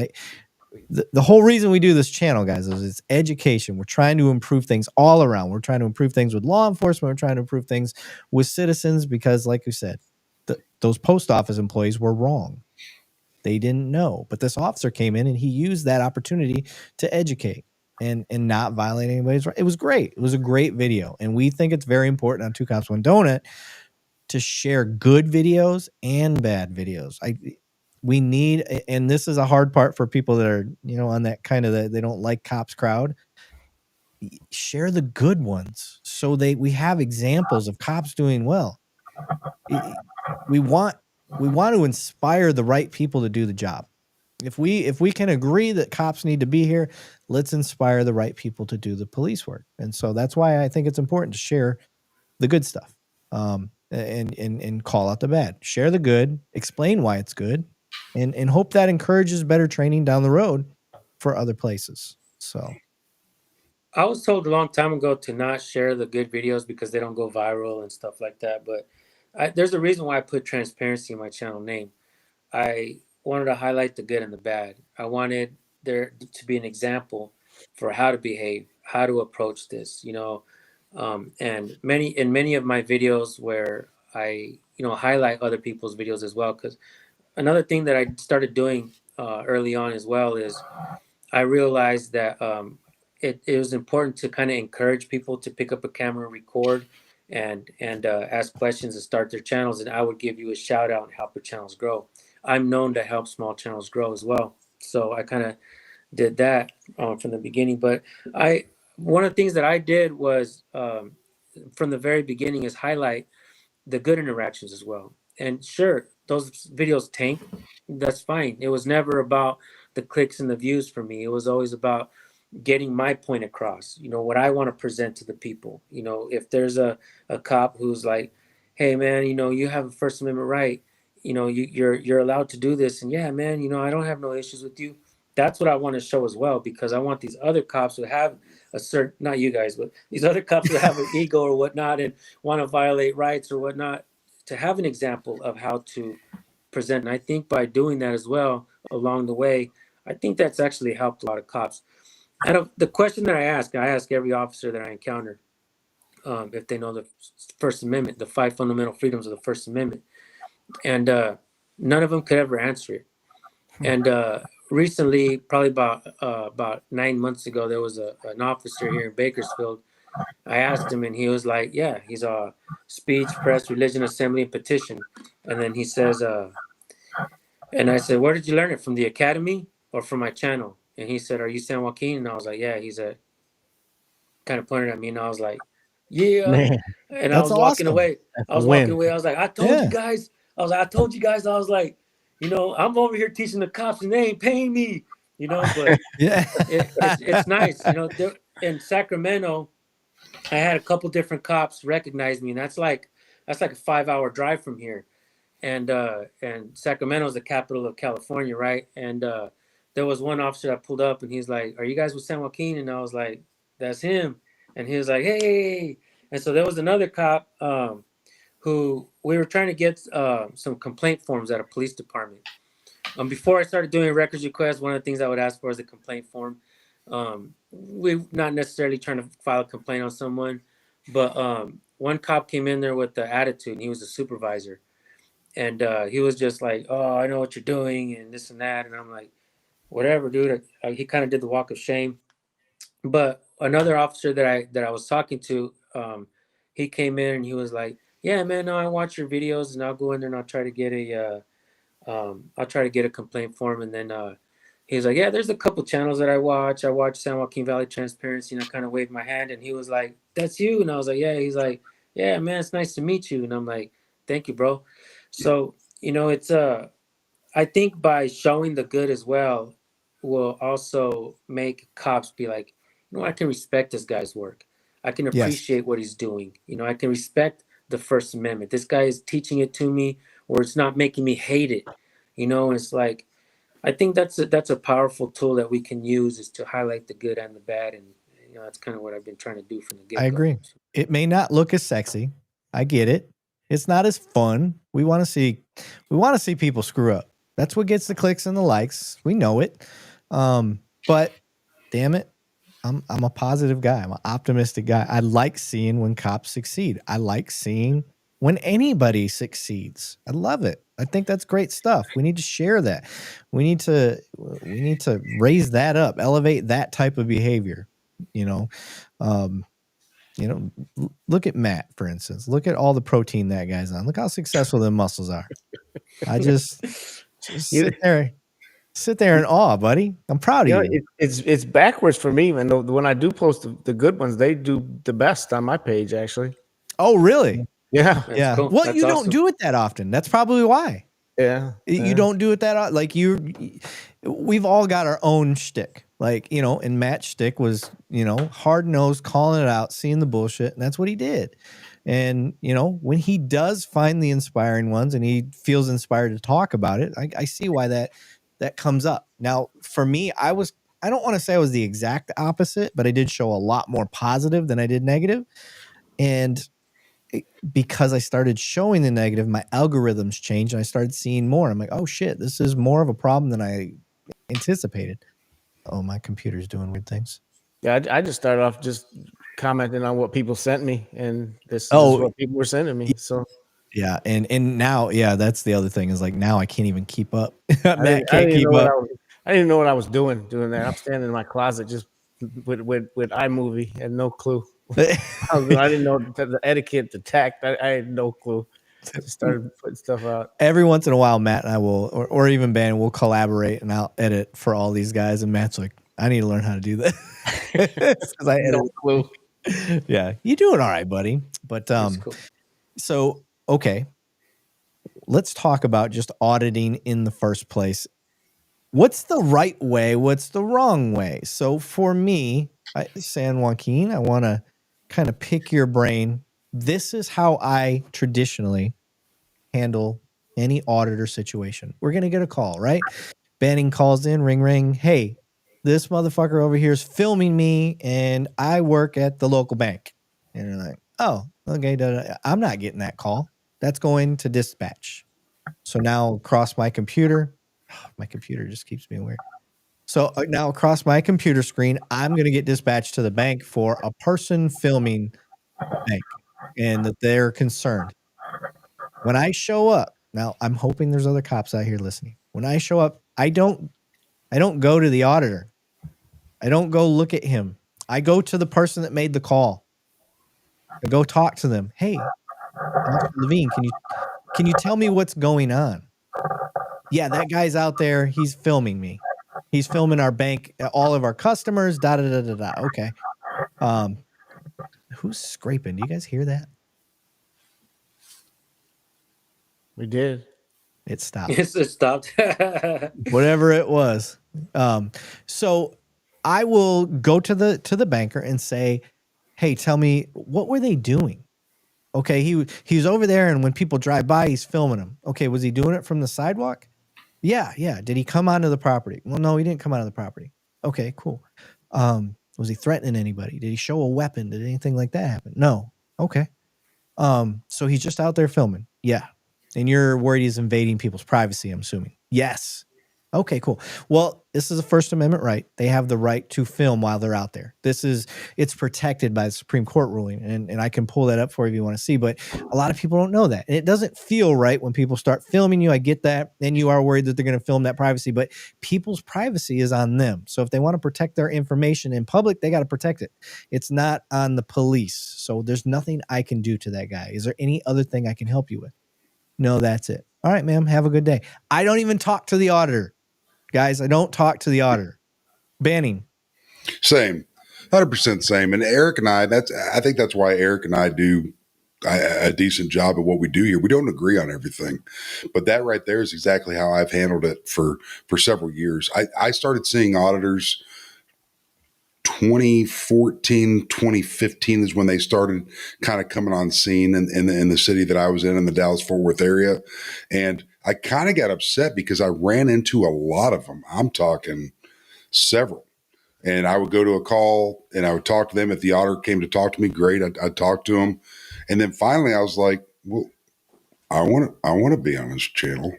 The whole reason we do this channel, guys, is it's education. We're trying to improve things all around. We're trying to improve things with law enforcement. We're trying to improve things with citizens because, like you said, those post office employees were wrong. They didn't know. But this officer came in and he used that opportunity to educate and not violate anybody's right. It was great. It was a great video. And we think it's very important on Two Cops, One Donut to share good videos and bad videos. We need, and this is a hard part for people that are, on that kind of they don't like cops crowd. Share the good ones so we have examples of cops doing well. We want to inspire the right people to do the job. If we can agree that cops need to be here, let's inspire the right people to do the police work. And so that's why I think it's important to share the good stuff. And call out the bad. Share the good, explain why it's good, and hope that encourages better training down the road for other places. So I was told a long time ago to not share the good videos because they don't go viral and stuff like that. But there's a reason why I put transparency in my channel name. I wanted to highlight the good and the bad. I wanted there to be an example for how to behave, how to approach this, and many of my videos where I highlight other people's videos as well, because another thing that I started doing early on as well is I realized that it was important to kind of encourage people to pick up a camera, record, and ask questions and start their channels, and I would give you a shout out and help your channels grow. I'm known to help small channels grow as well. So I kind of did that from the beginning. But one of the things that I did was from the very beginning is highlight the good interactions as well. And sure, those videos tank. That's fine. It was never about the clicks and the views for me. It was always about getting my point across, what I want to present to the people. If there's a cop who's like, hey man, you have a First Amendment right, you're allowed to do this, and yeah man, I don't have no issues with you. That's what I want to show as well, because I want these other cops who have a certain, not you guys, but these other cops who have an ego or whatnot and want to violate rights or whatnot, to have an example of how to present. And I think by doing that as well along the way, I think that's actually helped a lot of cops. And the question that I ask every officer that I encounter, if they know the First Amendment, the 5 fundamental freedoms of the First Amendment, and none of them could ever answer it. And recently, probably about 9 months ago, there was an officer here in Bakersfield. I asked him, and he was like, "Yeah, he's a speech, press, religion, assembly, and petition." And then he says, and I said, "Where did you learn it? From the academy or from my channel?" And he said, "Are you San Joaquin?" And I was like, "Yeah." He said, kind of pointed at me, and I was like, "Yeah." Man, and I was walking away. I was walking away. I was like, "I told you guys." I was like, I'm over here teaching the cops, and they ain't paying me. But yeah, it's nice. In Sacramento, I had a couple different cops recognize me, and that's like a 5-hour drive from here. And Sacramento is the capital of California, right? And there was one officer that pulled up, and he's like, "Are you guys with San Joaquin?" And I was like, "That's him." And he was like, "Hey." And so there was another cop who we were trying to get some complaint forms at a police department. Before I started doing records requests, one of the things I would ask for is a complaint form. We're not necessarily trying to file a complaint on someone, but one cop came in there with the attitude, and he was a supervisor. And he was just like, "Oh, I know what you're doing," and this and that. And I'm like, "Whatever, dude." He kind of did the walk of shame. But another officer that I was talking to, he came in and he was like, "Yeah, man, no, I watch your videos, and I'll go in there and I'll try to get a complaint form." And then he was like, "Yeah, there's a couple channels that I watch. I watch San Joaquin Valley Transparency," and I kind of waved my hand, and he was like, "That's you?" And I was like, "Yeah." He's like, "Yeah, man, it's nice to meet you." And I'm like, "Thank you, bro." So, it's I think by showing the good as well will also make cops be like, I can respect this guy's work. I can appreciate what he's doing. I can respect the First Amendment. This guy is teaching it to me, or it's not making me hate it. And it's like, I think that's a powerful tool that we can use, is to highlight the good and the bad. And that's kind of what I've been trying to do from the get-go. I agree. It may not look as sexy. I get it. It's not as fun. We want to see people screw up. That's what gets the clicks and the likes. We know it. But damn it, I'm a positive guy. I'm an optimistic guy. I like seeing when cops succeed. I like seeing when anybody succeeds. I love it. I think that's great stuff. We need to share that. We need to raise that up, elevate that type of behavior. Look at Matt, for instance. Look at all the protein that guy's on. Look how successful the muscles are. I just sit there in awe, buddy. I'm proud of you. It's backwards for me, man. When I do post the good ones, they do the best on my page, actually. Oh, really? Yeah. Yeah. Cool. Well, you don't do it that often. That's probably why. Yeah. You don't do it that often. Like we've all got our own shtick. Like, and Matt's shtick was, hard-nosed, calling it out, seeing the bullshit, and that's what he did. And, when he does find the inspiring ones and he feels inspired to talk about it, I see why that comes up. Now, for me, I don't want to say I was the exact opposite, but I did show a lot more positive than I did negative. And because I started showing the negative, my algorithms changed and I started seeing more. I'm like, oh shit, this is more of a problem than I anticipated. Oh, my computer's doing weird things. Yeah, I just started off just commenting on what people sent me, and this is what people were sending me. So yeah, and now, that's the other thing, is like now I can't even keep up. Matt can't keep up. I didn't know what I was doing that. I'm standing in my closet just with iMovie and no clue. I didn't know the etiquette, the tact. I had no clue. Just started putting stuff out. Every once in a while, Matt and I will, or even Ben, will collaborate and I'll edit for all these guys. And Matt's like, I need to learn how to do that. Because I edit. No clue. Yeah, you're doing all right, buddy. But Cool. so okay, let's talk about just auditing in the first place. What's the right way? What's the wrong way? So for me, San Joaquin, I want to kind of pick your brain. This is how I traditionally handle any auditor situation. We're going to get a call, right? Banning calls in, ring, ring. Hey, this motherfucker over here is filming me and I work at the local bank. And you're like, oh, okay. I'm not getting that call. That's going to dispatch. So now across my computer, my computer just keeps me aware. So now across my computer screen, I'm going to get dispatched to the bank for a person filming the bank and that they're concerned. When I show up, now I'm hoping there's other cops out here listening. When I show up, I don't go to the auditor. I don't go look at him. I go to the person that made the call. I go talk to them. Hey, Mr. Levine, can you tell me what's going on? Yeah, that guy's out there. He's filming me. He's filming our bank, all of our customers. Da da da da da. Okay. Who's scraping? Do you guys hear that? We did. It stopped. Yes, it stopped. Whatever it was. So I will go to the banker and say, hey, tell me, what were they doing? Okay, he's over there, and when people drive by, he's filming them. Okay, was he doing it from the sidewalk? Yeah. Did he come onto the property? Well, no, he didn't come onto the property. Okay, cool. Was he threatening anybody? Did he show a weapon? Did anything like that happen? No. Okay. So he's just out there filming. Yeah. And you're worried he's invading people's privacy, I'm assuming. Yes. Okay, cool. Well, this is a First Amendment right. They have the right to film while they're out there. It's protected by the Supreme Court ruling. And I can pull that up for you if you want to see, but a lot of people don't know that. And it doesn't feel right when people start filming you. I get that. And you are worried that they're going to film that privacy, but people's privacy is on them. So if they want to protect their information in public, they got to protect it. It's not on the police. So there's nothing I can do to that guy. Is there any other thing I can help you with? No, that's it. All right, ma'am. Have a good day. I don't even talk to the auditor. Guys, I don't talk to the auditor. Banning. Same. 100% same. And Eric and I think that's why Eric and I do a decent job at what we do here. We don't agree on everything, but that right there is exactly how I've handled it for several years. I started seeing auditors 2014, 2015 is when they started kind of coming on scene in the city that I was in the Dallas-Fort Worth area. And I kind of got upset because I ran into a lot of them. I'm talking several. And I would go to a call and I would talk to them. If the auditor came to talk to me, great. I'd talk to them. And then finally I was like, well, I want to be on this channel.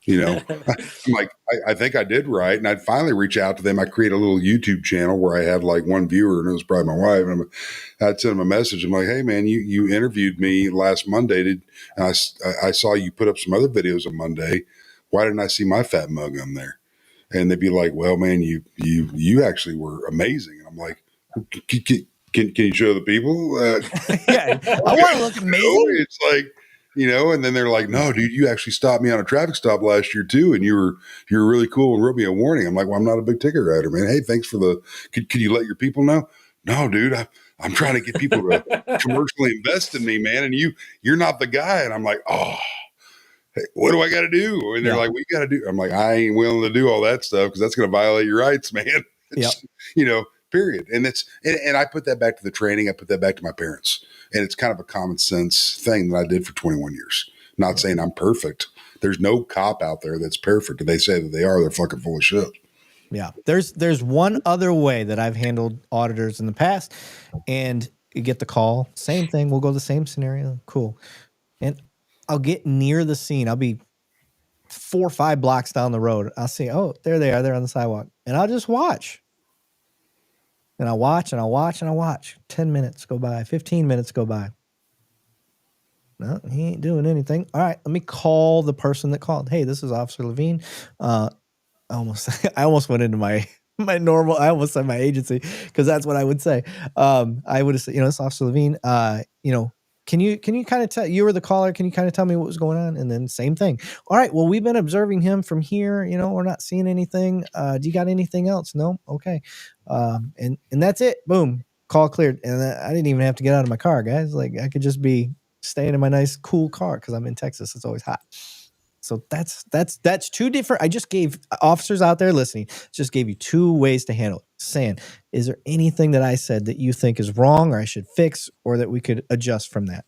You know, I'm like, I think I did right. And I'd finally reach out to them. I create a little YouTube channel where I had like one viewer, and it was probably my wife. And I'd send them a message. I'm like, hey, man, you interviewed me last Monday. And I saw you put up some other videos on Monday. Why didn't I see my fat mug on there? And they'd be like, well, man, you actually were amazing. And I'm like, can you show the people? Yeah, I want to look amazing. It's like, you know, and then they're like, no, dude, you actually stopped me on a traffic stop last year too. And you were really cool and wrote me a warning. I'm like, well, I'm not a big ticket writer, man. Hey, thanks for could you let your people know? No, dude, I'm trying to get people to commercially invest in me, man. And you're not the guy. And I'm like, oh, hey, what do I got to do? And they're like, what you got to do? I'm like, I ain't willing to do all that stuff because that's going to violate your rights, man. You know, period. And and I put that back to the training. I put that back to my parents. And it's kind of a common sense thing that I did for 21 years. Not saying I'm perfect. There's no cop out there that's perfect. If they say that they are, they're fucking full of shit. Yeah. There's one other way that I've handled auditors in the past, and you get the call. Same thing. We'll go the same scenario. Cool. And I'll get near the scene. I'll be 4 or 5 blocks down the road. I'll see, oh, there they are. They're on the sidewalk. And I'll just watch. And I'll watch and I'll watch and I'll watch. 10 minutes go by. 15 minutes go by. No, he ain't doing anything. All right, let me call the person that called. Hey, this is Officer Levine. I almost went into my normal. I almost said my agency because that's what I would say. I would have said, this is Officer Levine. can you kind of tell, you were the caller, can you kind of tell me what was going on? And then same thing. All right, well, we've been observing him from here, you know, we're not seeing anything. Do you got anything else? No. Okay. And that's it. Boom. Call cleared. And I didn't even have to get out of my car, guys. Like, I could just be staying in my nice, cool car because I'm in Texas. It's always hot. So that's two different. I just gave officers out there listening, just gave you two ways to handle it. Saying, is there anything that I said that you think is wrong or I should fix or that we could adjust from that?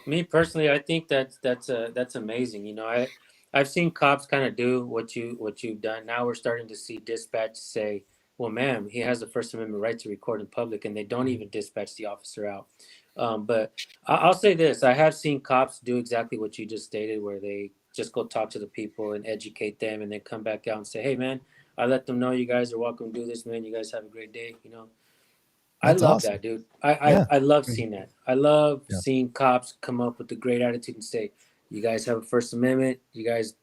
Me personally, I think that's amazing. You know, I've seen cops kind of do what you've done. Now we're starting to see dispatch say, well, ma'am, he has the First Amendment right to record in public, and they don't even dispatch the officer out. But I'll say this. I have seen cops do exactly what you just stated, where they just go talk to the people and educate them and then come back out and say, hey, man, I let them know you guys are welcome to do this, man. You guys have a great day, you know. That's I love awesome. that, dude. I love seeing that. I love seeing cops come up with a great attitude and say, you guys have a First Amendment. You guys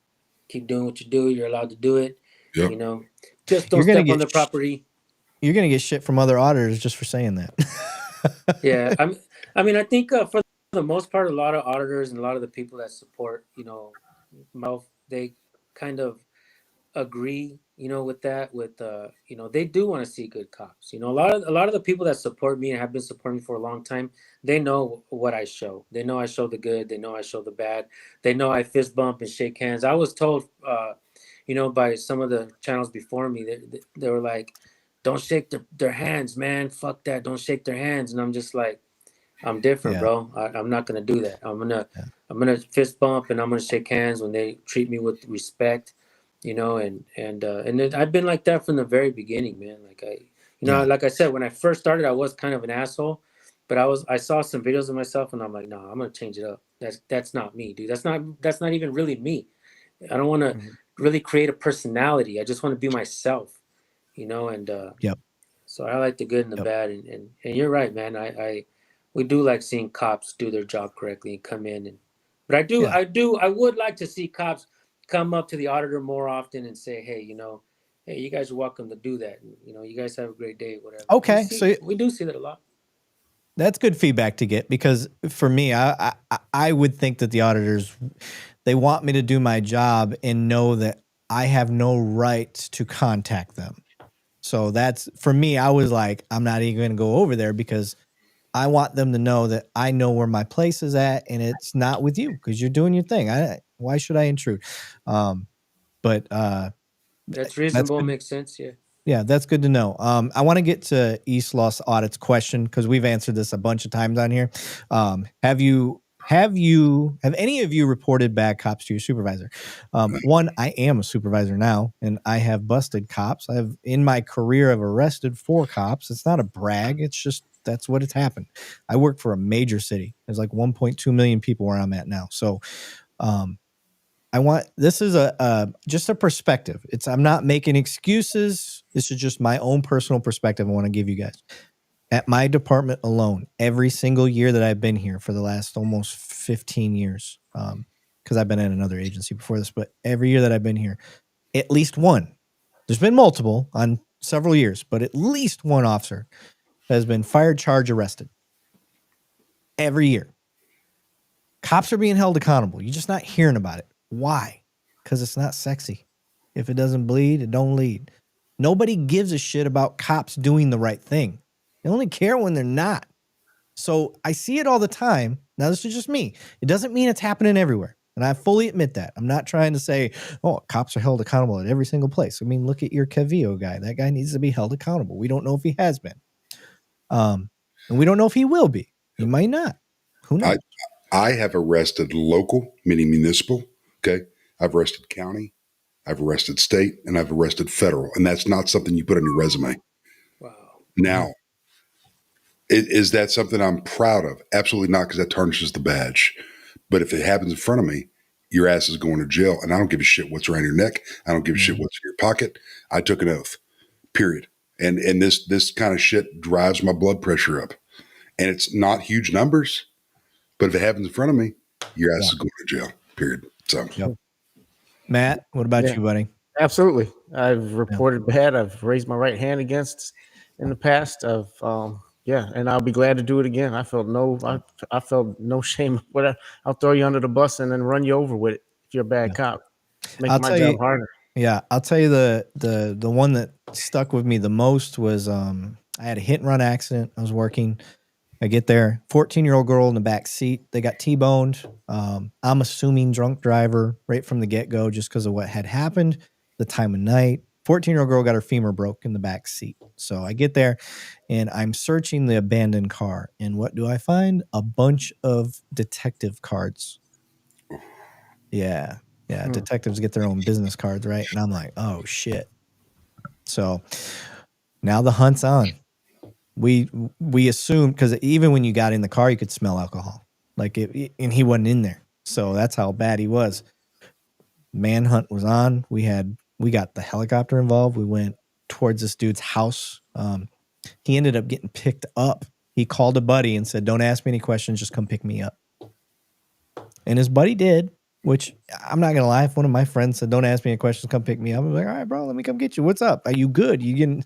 keep doing what you do. You're allowed to do it. Yep. You know, just don't step on their property. You're going to get shit from other auditors just for saying that. Yeah. I mean, I think for the most part, a lot of auditors and a lot of the people that support, you know, they kind of agree, you know, with that, you know, they do want to see good cops. You know, a lot of the people that support me and have been supporting me for a long time, they know what I show. They know I show the good. They know I show the bad. They know I fist bump and shake hands. I was told, you know, by some of the channels before me, they were like, don't shake their hands, man. Fuck that. Don't shake their hands. And I'm just like, I'm different, bro. I'm not going to do that. I'm going to fist bump and I'm going to shake hands when they treat me with respect, you know, and I've been like that from the very beginning, man. Like like I said, when I first started, I was kind of an asshole, but I saw some videos of myself and I'm like, no, I'm going to change it up. That's not me, dude. That's not even really me. I don't want to really create a personality. I just want to be myself, you know, and so I like the good and the bad, and you're right, man. We do like seeing cops do their job correctly and come in, but I would like to see cops come up to the auditor more often and say, hey, you know, hey, you guys are welcome to do that. And, you know, you guys have a great day, whatever. Okay, so we do see that a lot. That's good feedback to get, because for me, I would think that the auditors, they want me to do my job and know that I have no right to contact them. So that's, for me, I was like, I'm not even going to go over there because I want them to know that I know where my place is at and it's not with you because you're doing your thing. Why should I intrude? But that's reasonable. Makes sense. Yeah. Yeah, that's good to know. I want to get to East Los Audit's question because we've answered this a bunch of times on here. Have any of you reported bad cops to your supervisor? One, I am a supervisor now, and I have busted cops. In my career, I've arrested 4 cops. It's not a brag. It's just that's what has happened. I work for a major city. There's like 1.2 million people where I'm at now. So, this is just a perspective. I'm not making excuses. This is just my own personal perspective I want to give you guys. At my department alone, every single year that I've been here for the last almost 15 years, because I've been at another agency before this, but every year that I've been here, at least one, there's been multiple on several years, but at least one officer has been fired, charged, arrested. Every year. Cops are being held accountable. You're just not hearing about it. Why? Because it's not sexy. If it doesn't bleed, it don't lead. Nobody gives a shit about cops doing the right thing. They only care when they're not. So I see it all the time. Now, this is just me. It doesn't mean it's happening everywhere. And I fully admit that. I'm not trying to say, oh, cops are held accountable at every single place. I mean, look at your Cavillo guy. That guy needs to be held accountable. We don't know if he has been. And we don't know if he will be. He might not. Who knows? I have arrested local, meaning municipal. Okay. I've arrested county. I've arrested state, and I've arrested federal. And that's not something you put on your resume. Wow. Now, is that something I'm proud of? Absolutely not, because that tarnishes the badge. But if it happens in front of me, your ass is going to jail. And I don't give a shit what's around your neck. I don't give a shit what's in your pocket. I took an oath, period. And this kind of shit drives my blood pressure up. And it's not huge numbers, but if it happens in front of me, your ass is going to jail, period. So, Matt, what about you, buddy? Absolutely. I've reported bad. I've raised my right hand against in the past. I've Yeah, and I'll be glad to do it again. I felt no shame. I'll throw you under the bus and then run you over with it if you're a bad cop. Make I'll my tell job you, harder. yeah, I'll tell you the one that stuck with me the most was I had a hit and run accident. I was working. I get there, 14-year-old girl in the back seat. They got T-boned. I'm assuming drunk driver right from the get-go just because of what had happened, the time of night. 14-year-old girl got her femur broke in the back seat. So I get there and I'm searching the abandoned car. And what do I find? A bunch of detective cards. Yeah. Yeah. Detectives get their own business cards, right? And I'm like, oh shit. So now the hunt's on. We assumed, because even when you got in the car, you could smell alcohol, and he wasn't in there. So that's how bad he was. Manhunt was on. We got the helicopter involved. We went towards this dude's house. He ended up getting picked up. He called a buddy and said, "Don't ask me any questions. Just come pick me up." And his buddy did, which I'm not gonna lie. If one of my friends said, "Don't ask me any questions, come pick me up," I'm like, "All right, bro, let me come get you. What's up? Are you good? You getting,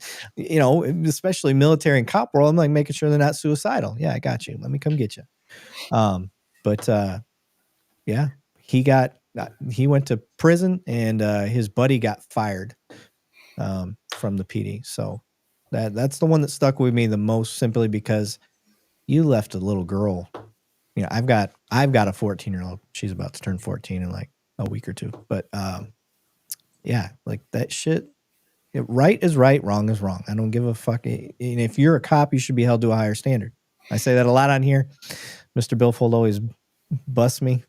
especially military and cop world, I'm like making sure they're not suicidal. Yeah, I got you. Let me come get you." Yeah, he went to prison, and his buddy got fired from the PD. So that's the one that stuck with me the most, simply because you left a little girl. I've got a 14-year-old. She's about to turn 14 in like a week or two. But yeah, like that shit. Right is right, wrong is wrong. I don't give a fuck. And if you're a cop, you should be held to a higher standard. I say that a lot on here. Mr. Billfold always busts me.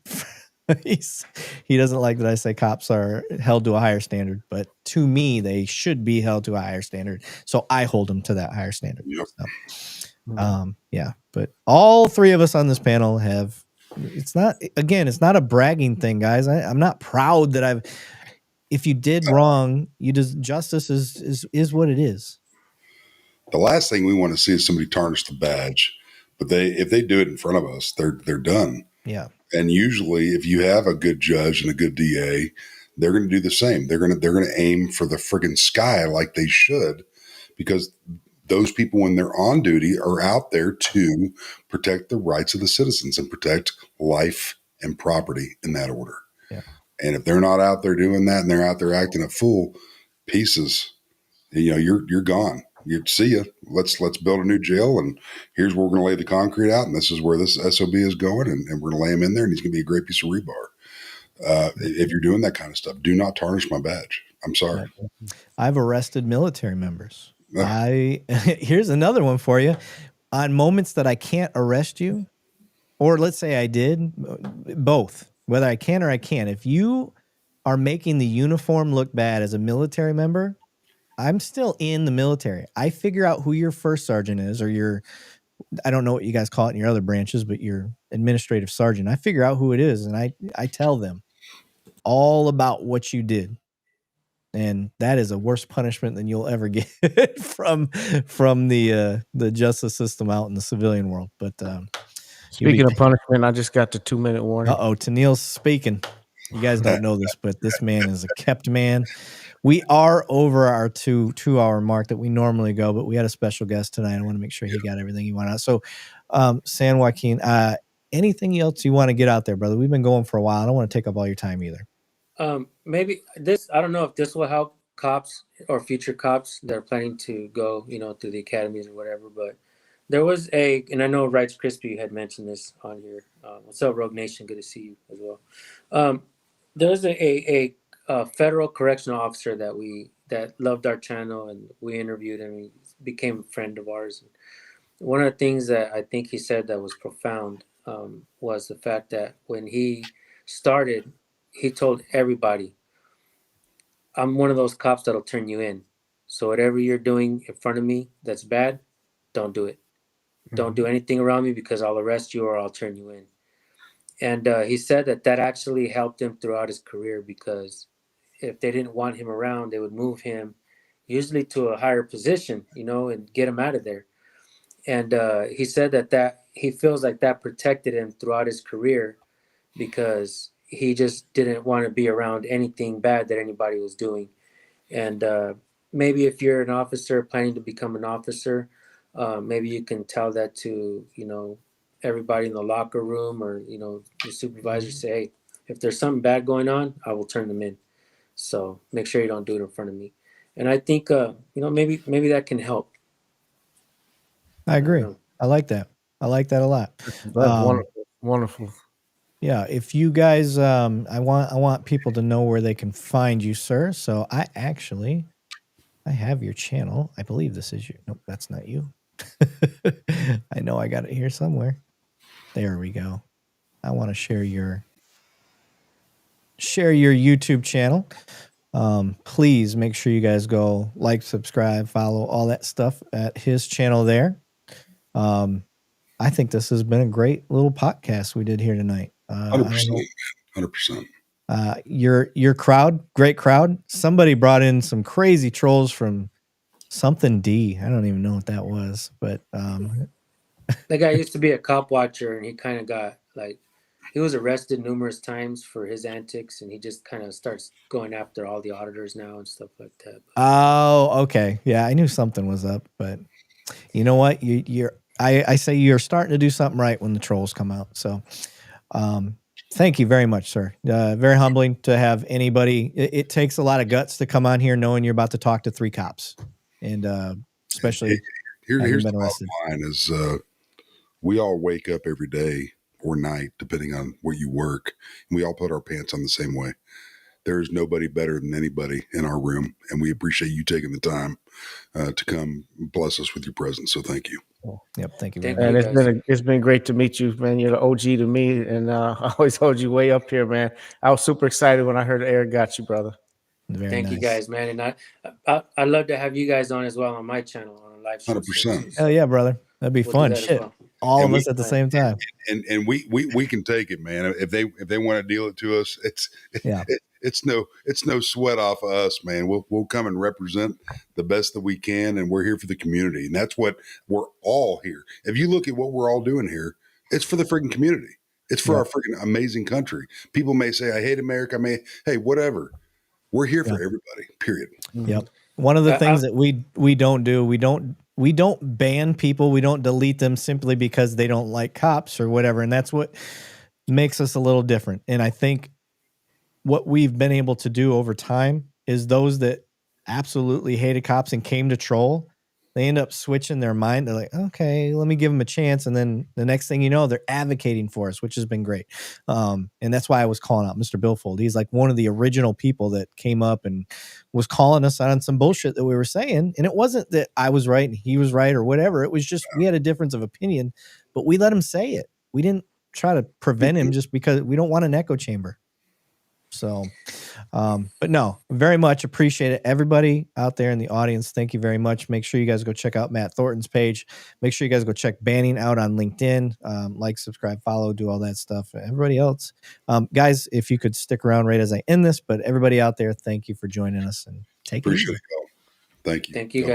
He doesn't like that I say cops are held to a higher standard, but to me, they should be held to a higher standard. So I hold them to that higher standard. Yep. So, yeah, but all three of us on this panel have. It's not a bragging thing, guys. I'm not proud that if you did wrong, justice is what it is. The last thing we want to see is somebody tarnish the badge, but if they do it in front of us, they're done. Yeah. And usually, if you have a good judge and a good DA, they're going to do the same. They're going to aim for the friggin' sky like they should, because those people, when they're on duty, are out there to protect the rights of the citizens and protect life and property in that order. Yeah. And if they're not out there doing that and they're out there acting a fool, pieces, you're gone. You see ya. Let's build a new jail, and here's where we're going to lay the concrete out, and this is where this SOB is going, and we're going to lay him in there, and he's going to be a great piece of rebar. If you're doing that kind of stuff, do not tarnish my badge. I'm sorry. I've arrested military members. Here's another one for you. On moments that I can't arrest you, or let's say I did, both, whether I can or I can't. If you are making the uniform look bad as a military member, I'm still in the military. I figure out who your first sergeant is, or I don't know what you guys call it in your other branches, but your administrative sergeant. I figure out who it is, and I tell them all about what you did. And that is a worse punishment than you'll ever get from the justice system out in the civilian world. But speaking of punishment, I just got the 2-minute warning. Tennille's speaking. You guys don't know this, but this man is a kept man. We are over our 2-hour mark that we normally go, but we had a special guest tonight. I want to make sure he got everything he wanted out. So, San Joaquin, anything else you want to get out there, brother? We've been going for a while. I don't want to take up all your time either. Maybe this, I don't know if this will help cops or future cops that are planning to go, through the academies or whatever, but there was and I know Rights Crispy had mentioned this on here. What's up, Rogue Nation? Good to see you as well. There's a federal correctional officer that loved our channel, and we interviewed him. He became a friend of ours. One of the things that I think he said that was profound was the fact that when he started, he told everybody, "I'm one of those cops that'll turn you in. So whatever you're doing in front of me that's bad, don't do it. Don't do anything around me, because I'll arrest you or I'll turn you in." And he said that actually helped him throughout his career, because if they didn't want him around, they would move him usually to a higher position, and get him out of there. And he said that he feels like that protected him throughout his career, because he just didn't want to be around anything bad that anybody was doing. And maybe if you're an officer planning to become an officer, maybe you can tell that to, everybody in the locker room, or, the supervisor, say, hey, if there's something bad going on, I will turn them in. So make sure you don't do it in front of me. And I think, maybe that can help. I agree. I like that. I like that a lot. That's wonderful. Wonderful. Yeah. If you guys, I want people to know where they can find you, sir. So I have your channel. I believe this is you. Nope, that's not you. I know I got it here somewhere. There we go. I want to share your YouTube channel. Please make sure you guys go like, subscribe, follow, all that stuff at his channel there. I think this has been a great little podcast we did here tonight. 100%. 100%. Your crowd, great crowd. Somebody brought in some crazy trolls from something D. I don't even know what that was, but that guy used to be a cop watcher, and he kind of got he was arrested numerous times for his antics, and he just kind of starts going after all the auditors now and stuff like that. Oh, okay. Yeah, I knew something was up, but you know what? I say you're starting to do something right when the trolls come out. So thank you very much, sir. Very humbling to have anybody. It takes a lot of guts to come on here knowing you're about to talk to 3 cops. And especially here's the bottom line is we all wake up every day or night, depending on where you work, and we all put our pants on the same way. There's nobody better than anybody in our room, and we appreciate you taking the time to come bless us with your presence. So thank you. Yep, thank you. And it's been great to meet you, man. You're the OG to me, and I always hold you way up here, man. I was super excited when I heard Eric got you, brother. Thank you guys, man, and I'd love to have you guys on as well on my channel on a live stream. 100%. Hell yeah, brother. That'd be fun. Shit. All of us at the same time. And we can take it, man. If they want to deal it to us, it's no sweat off of us, man. We'll come and represent the best that we can, and we're here for the community. And that's what we're all here. If you look at what we're all doing here, it's for the freaking community. It's for our freaking amazing country. People may say, I hate America. Hey, whatever. We're here for everybody, period. Yep. One of the things that we don't do, we don't ban people. We don't delete them simply because they don't like cops or whatever. And that's what makes us a little different. And I think what we've been able to do over time is those that absolutely hated cops and came to troll, they end up switching their mind. They're like, okay, let me give them a chance. And then the next thing you know, they're advocating for us, which has been great. And that's why I was calling out Mr. Billfold. He's like one of the original people that came up and was calling us on some bullshit that we were saying. And it wasn't that I was right and he was right or whatever. It was just, we had a difference of opinion, but we let him say it. We didn't try to prevent him just because we don't want an echo chamber. So, but no, very much appreciate it. Everybody out there in the audience, thank you very much. Make sure you guys go check out Matt Thornton's page. Make sure you guys go check Banning out on LinkedIn. Like, subscribe, follow, do all that stuff. Everybody else, guys, if you could stick around right as I end this, but everybody out there, thank you for joining us and take it easy. Thank you. Thank you, guys.